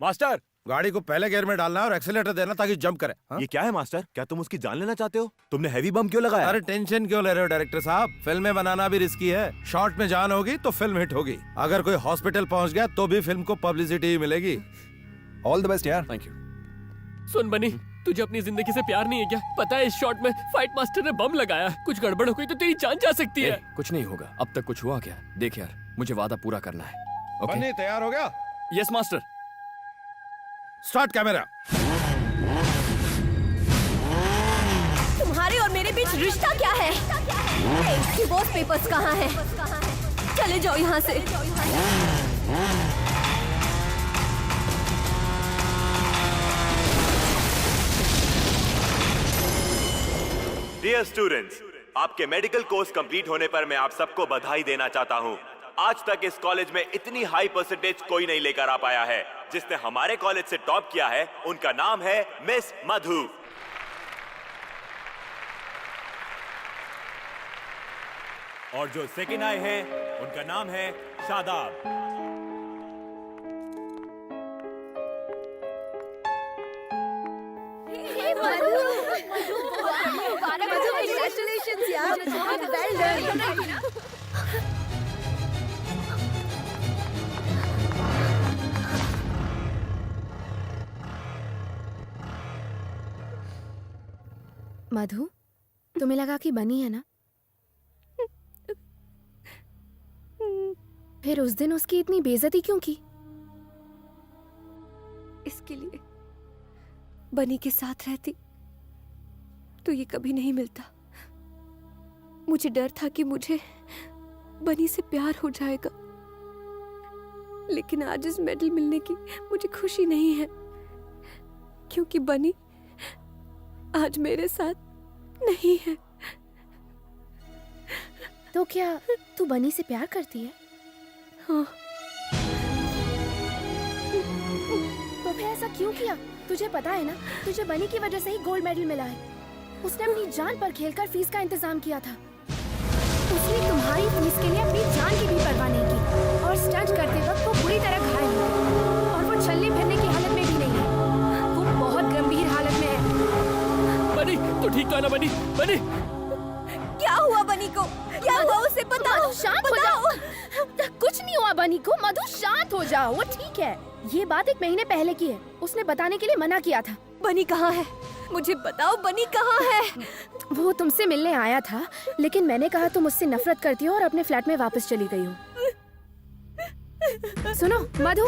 मास्टर, गाड़ी को पहले गियर में डालना और एक्सीलेटर देना ताकि जंप करे। ये क्या है मास्टर? क्या तुम उसकी जान लेना चाहते हो? तुमने हैवी बम क्यों लगाया? अरे टेंशन क्यों ले रहे हो डायरेक्टर साहब? फिल्में बनाना भी रिस्की है। शॉर्ट में जान होगी तो फिल्म हिट होगी। अगर कोई हॉस्पिटल पहुंच गया तो भी फिल्म को पब्लिसिटी मिलेगी। ऑल द बेस्ट यार। Thank you. सुन बनी, तुझे अपनी जिंदगी से प्यार नहीं है क्या? पता है इस शॉट में फाइट मास्टर ने बम लगाया। कुछ गड़बड़ हो गई तो तेरी जान जा सकती है। कुछ नहीं होगा। अब तक कुछ हुआ क्या? देख यार, मुझे वादा पूरा करना है। ओके? बनी तैयार हो गया? Yes master. Start camera. तुम्हारे और मेरे हमारे बीच रिश्ता क्या है? डिवोर्स पेपर्स कहाँ हैं? चले जाओ यहाँ से। डियर स्टूडेंट्स, आपके मेडिकल कोर्स कंप्लीट होने पर मैं आप सबको बधाई देना चाहता हूं। आज तक इस कॉलेज में इतनी हाई परसेंटेज कोई नहीं लेकर आ पाया है। जिसने हमारे कॉलेज से टॉप किया है उनका नाम है मिस मधु। और जो सेकंड आए हैं उनका नाम है शादाब। Congratulations यार, well done। मधु, तुम्हें लगा कि बनी है ना? फिर उस दिन उसकी इतनी बेइज्जती क्यों की? इसके लिए बनी के साथ रहती तो ये कभी नहीं मिलता। मुझे डर था कि मुझे बनी से प्यार हो जाएगा, लेकिन आज इस मेडल मिलने की मुझे खुशी नहीं है, क्योंकि बनी आज मेरे साथ नहीं है। तो क्या तू बनी से प्यार करती है? हाँ। तो फिर ऐसा क्यों किया? तुझे पता है ना, तुझे बनी की वजह से ही गोल्ड मेडल मिला है। उसने अपनी जान पर खेलकर फीस का इंतजाम किया था। उसने तुम्हारी फीस के लिए अपनी जान की भी परवाह नहीं की, और स्टंट करते वक्त वो बुरी तरह घायल हो गई, और वो चलने फिरने की हालत में भी नहीं है। वो बहुत गंभीर हालत में है। बनी, तू ठीक तो है ना बनी? बनी, क्या हुआ बनी को? क्या हुआ उसे बताओ। मधु शांत हो जाओ। कुछ नहीं हुआ बनी को। मधु शांत हो जाओ, वो ठीक है। ये बात 1 महीने पहले की है। उसने बताने के लिए मना किया था। बनी कहाँ है? मुझे बताओ, बनी कहाँ है? वो तुमसे मिलने आया था, लेकिन मैंने कहा तुम मुझसे नफरत करती हो और अपने फ्लैट में वापस चली गई हो। सुनो मधु,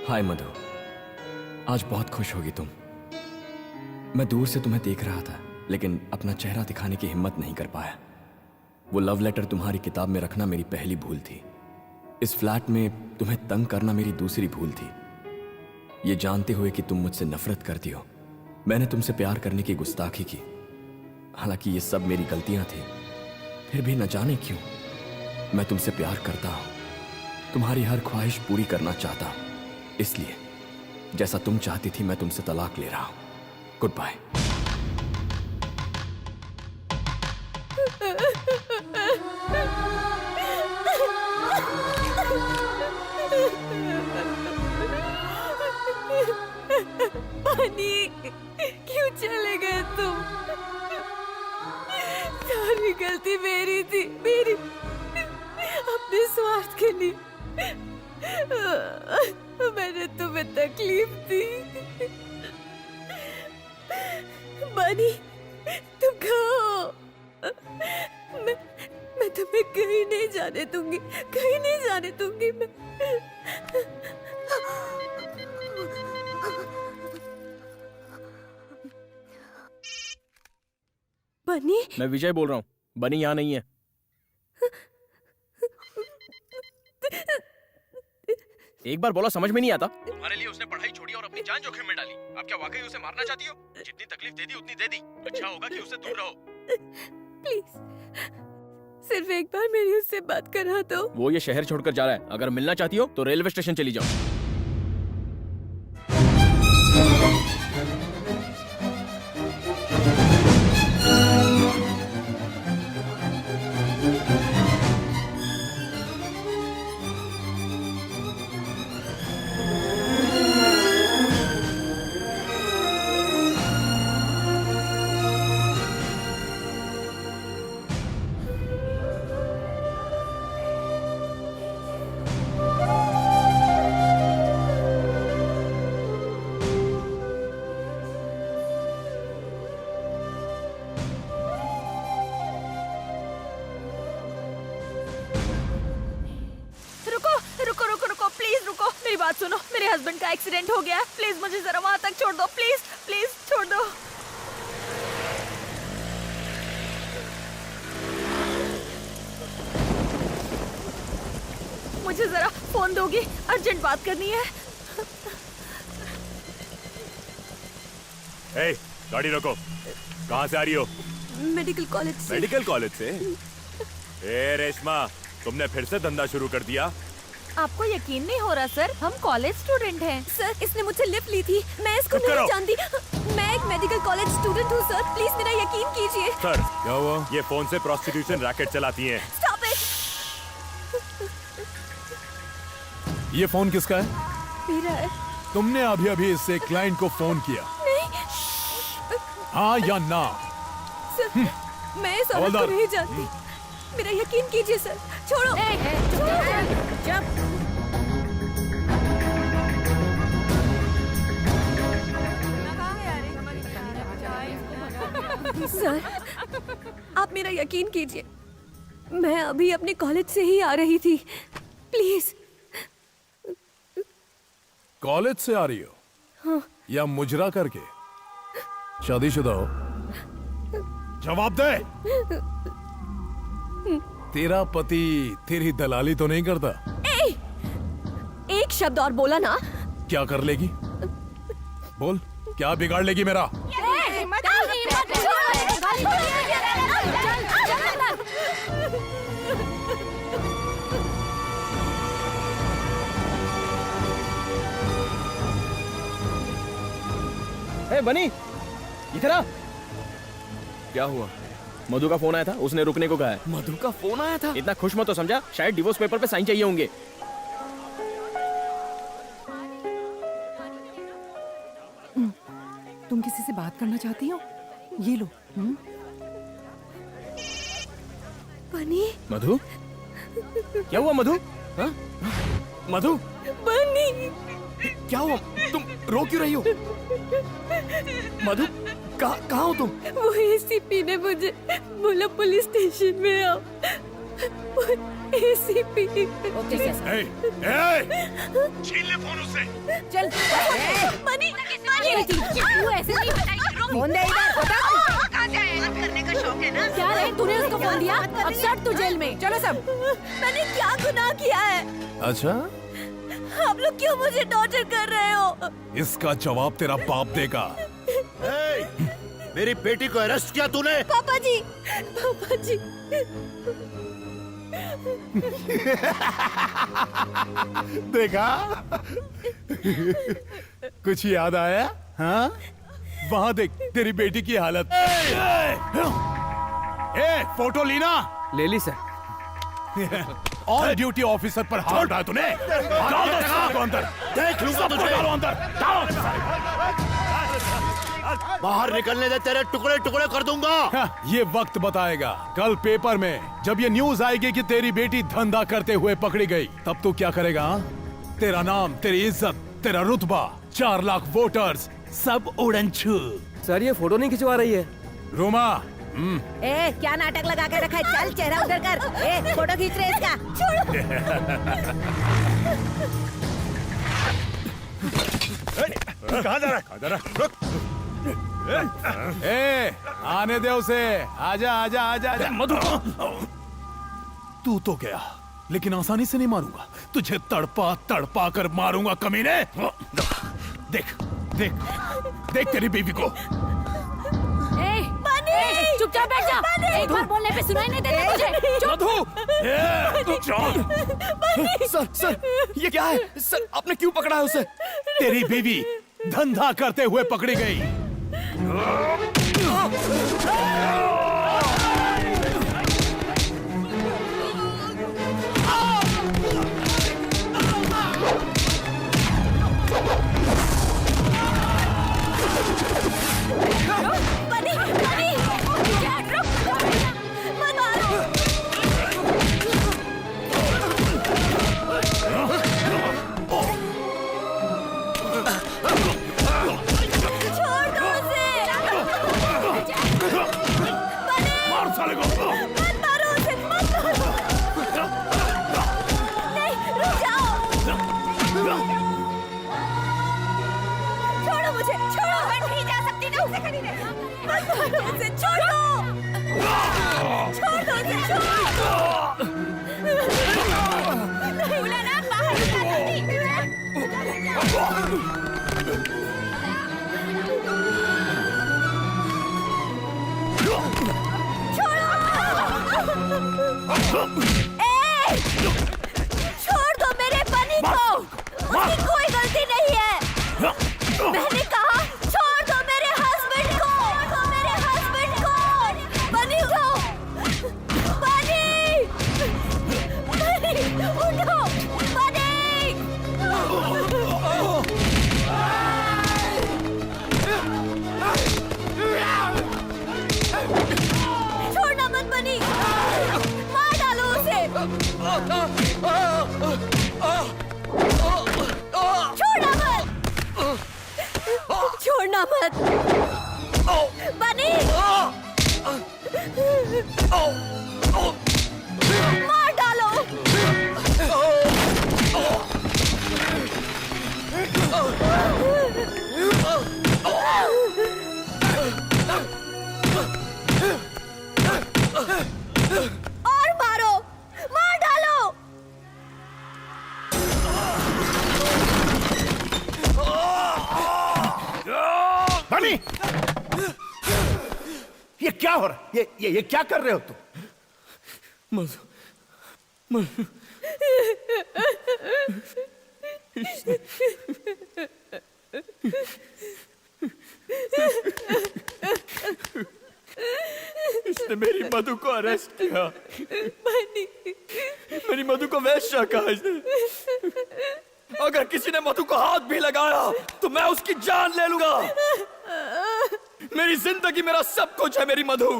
हाय मधु, आज बहुत खुश होगी तुम। मैं दूर से तुम्हें देख रहा था, लेकिन अपना चेहरा दिखाने की हिम्मत नहीं कर पाया। वो लव लेटर तुम्हारी किताब में रखना मेरी पहली भूल थी। इस फ्लैट में तुम्हें तंग करना मेरी दूसरी भूल थी। ये जानते हुए कि तुम मुझसे नफरत करती हो, मैंने तुमसे प्यार करने की गुस्ताखी की। हालांकि ये सब मेरी गलतियां थी, फिर भी न जाने क्यों मैं तुमसे प्यार करता हूं। तुम्हारी हर ख्वाहिश पूरी करना चाहता हूं। इसलिए जैसा तुम चाहती थी मैं तुमसे तलाक ले रहा हूं। Good bye. बनी, क्यों चले गए तुम? सारी गलती मेरी थी, मेरी, अपने स्वार्थ के लिए मैंने तुम्हें तकलीफ दी। बनी, तुम कहाँ हो? मैं तुम्हें कहीं नहीं जाने दूंगी, कहीं नहीं जाने दूंगी मैं। बनी, मैं विजय बोल रहा हूँ। बनी यहाँ नहीं है। एक बार बोला समझ में नहीं आता? तुम्हारे लिए उसने पढ़ाई छोड़ी और अपनी जान जोखिम में डाली। आप क्या वाकई उसे मारना चाहती हो? जितनी तकलीफ दे दी उतनी दे दी। अच्छा होगा कि उससे दूर रहो। प्लीज, सिर्फ एक बार मेरी उससे बात करा दो। वो ये शहर छोड़कर जा रहा है। अगर मिलना चाहती हो तो रेलवे स्टेशन चली जाओ। मेरे हस्बैंड का एक्सीडेंट हो गया है। प्लीज मुझे जरा वहाँ तक छोड़ दो, प्लीज प्लीज छोड़ दो। मुझे जरा फोन दोगी, अर्जेंट बात करनी है। ए, गाड़ी रोको। कहाँ से आ रही हो? मेडिकल कॉलेज से। मेडिकल कॉलेज से? ए रेशमा, तुमने फिर से धंधा शुरू कर दिया? आपको यकीन नहीं हो रहा सर, हम कॉलेज स्टूडेंट हैं। सर, इसने मुझसे लिफ्ट ली थी, मैं इसको चुप करो। नहीं जानती। मैं एक मेडिकल कॉलेज स्टूडेंट हूँ सर, प्लीज मेरा यकीन कीजिए। सर, क्या हुआ? ये फोन से प्रोस्टिट्यूशन रैकेट चलाती हैं। Stop it. ये फोन किसका है? मेरा है। तुमने अभी अभी इससे क्लाइंट को फोन किया? नहीं। हाँ या ना? सर, मैं इस औरत को नहीं जानती, मेरा यकीन कीजिए सर। छोड़ो। सर, आप मेरा यकीन कीजिए, मैं अभी अपने कॉलेज से ही आ रही थी, प्लीज। कॉलेज से आ रही हो? हाँ। या मुजरा करके? शादीशुदा हो? जवाब दे। तेरा पति तेरी दलाली तो नहीं करता? एक शब्द और बोला ना। क्या कर लेगी? बोल, क्या बिगाड़ लेगी मेरा? बनी, इधर आ। क्या हुआ? मधु का फोन आया था, उसने रुकने को कहा है। मधु का फोन आया था? इतना खुश मत हो समझा, शायद डिवोर्स पेपर पे साइन चाहिए होंगे। तुम किसी से बात करना चाहती हो? ये लो। बनी। मधु? क्या हुआ मधु? हाँ? मधु? बनी। क्या हुआ? तुम रो क्यों रही हो? मधु, कहाँ हो तुम? वो एसीपी ने मुझे बोला पुलिस स्टेशन में आओ। एसीपी। Okay sir. छीन ले फोन उससे। चल। बनी, तू ऐसे नहीं बताएगी। फोन दे इधर। कहाँ जाए? बात करने का शौक है ना? क्या रे, तूने उसको फोन दिया? अब सट तू जेल में। चलो सब। मैंने क्या गुनाह किया है? अच्छा, आप लोग क्यों मुझे टॉर्चर कर रहे हो? इसका जवाब तेरा बाप देगा। मेरी बेटी को अरेस्ट किया तूने? पापा जी, पापा जी। देखा? कुछ याद आया? हाँ? वहाँ देख तेरी बेटी की हालत। फोटो ली ना? ले ली सर। ऑन ड्यूटी ऑफिसर पर हाथ उठाया तूने? अंदर देख लूंगा तुझे। अंदर बाहर निकलने दे, तेरे टुकड़े टुकड़े कर दूंगा। ये वक्त बताएगा। कल पेपर में जब ये न्यूज आएगी कि तेरी बेटी धंधा करते हुए पकड़ी गई, तब तू क्या करेगा? तेरा नाम, तेरी इज्जत, तेरा रुतबा, 4 लाख वोटर्स सब उड़न छू। सर, ये फोटो नहीं खिंचवा रही है। रोमा। क्या नाटक लगा के रखा है? चल चेहरा उधर कर। फोटो खींच रहे इसका। कहाँ जा रहा है? रुक। आने दे उसे। आजा आजा आजा आजा। मधु, तू तो गया, लेकिन आसानी से नहीं मारूंगा तुझे। तड़पा तड़पा कर मारूंगा कमीने। देख देख देख तेरी बीवी को। चुपचाप बैठ जा। एक बार बोलने पे सुनाई नहीं देता तुझे। सर, सर, ये क्या है? सर, आपने क्यों पकड़ा है उसे? तेरी बीवी धंधा करते हुए पकड़ी गई। मुझे, छोड़ो। मैं नहीं जा सकती ना उसे खरीदने। मत मारो उसे, छोड़ो। छोड़ दो उसे, छोड़ो। बुलाना बाहर निकाल। छोड़ दो मेरे बनी को, उसकी कोई गलती नहीं है। मैंने कहा छोड़ दो मेरे हस्बैंड को, छोड़ दो मेरे हस्बैंड को। बनी उठो, बनी, बनी उठो, बनी। छोड़ना मत बनी, मार डालो उसे। छोड़ना मत, बनी। मार डालो। और मारो, मार डालो। बनी, ये क्या हो रहा है? ये क्या कर रहे हो तुम? मधु, मधु। इसने मेरी मधु को अरेस्ट किया। मेरी मधु को वैश्या कहा इसने। अगर किसी ने मधु को हाथ भी लगाया तो मैं उसकी जान ले लूंगा। मेरी जिंदगी मेरा सब कुछ है मेरी मधु।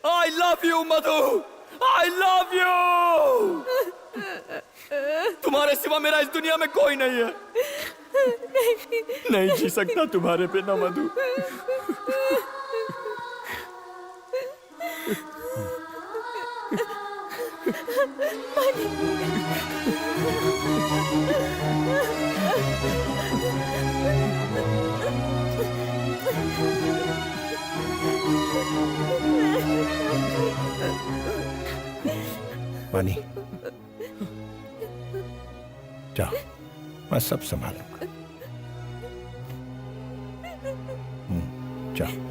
I love you Madhu, I love you। तुम्हारे सिवा मेरा इस दुनिया में कोई नहीं है। नहीं जी सकता तुम्हारे बिना मधु। बनी, जाओ, मैं सब संभालूंगा। जाओ।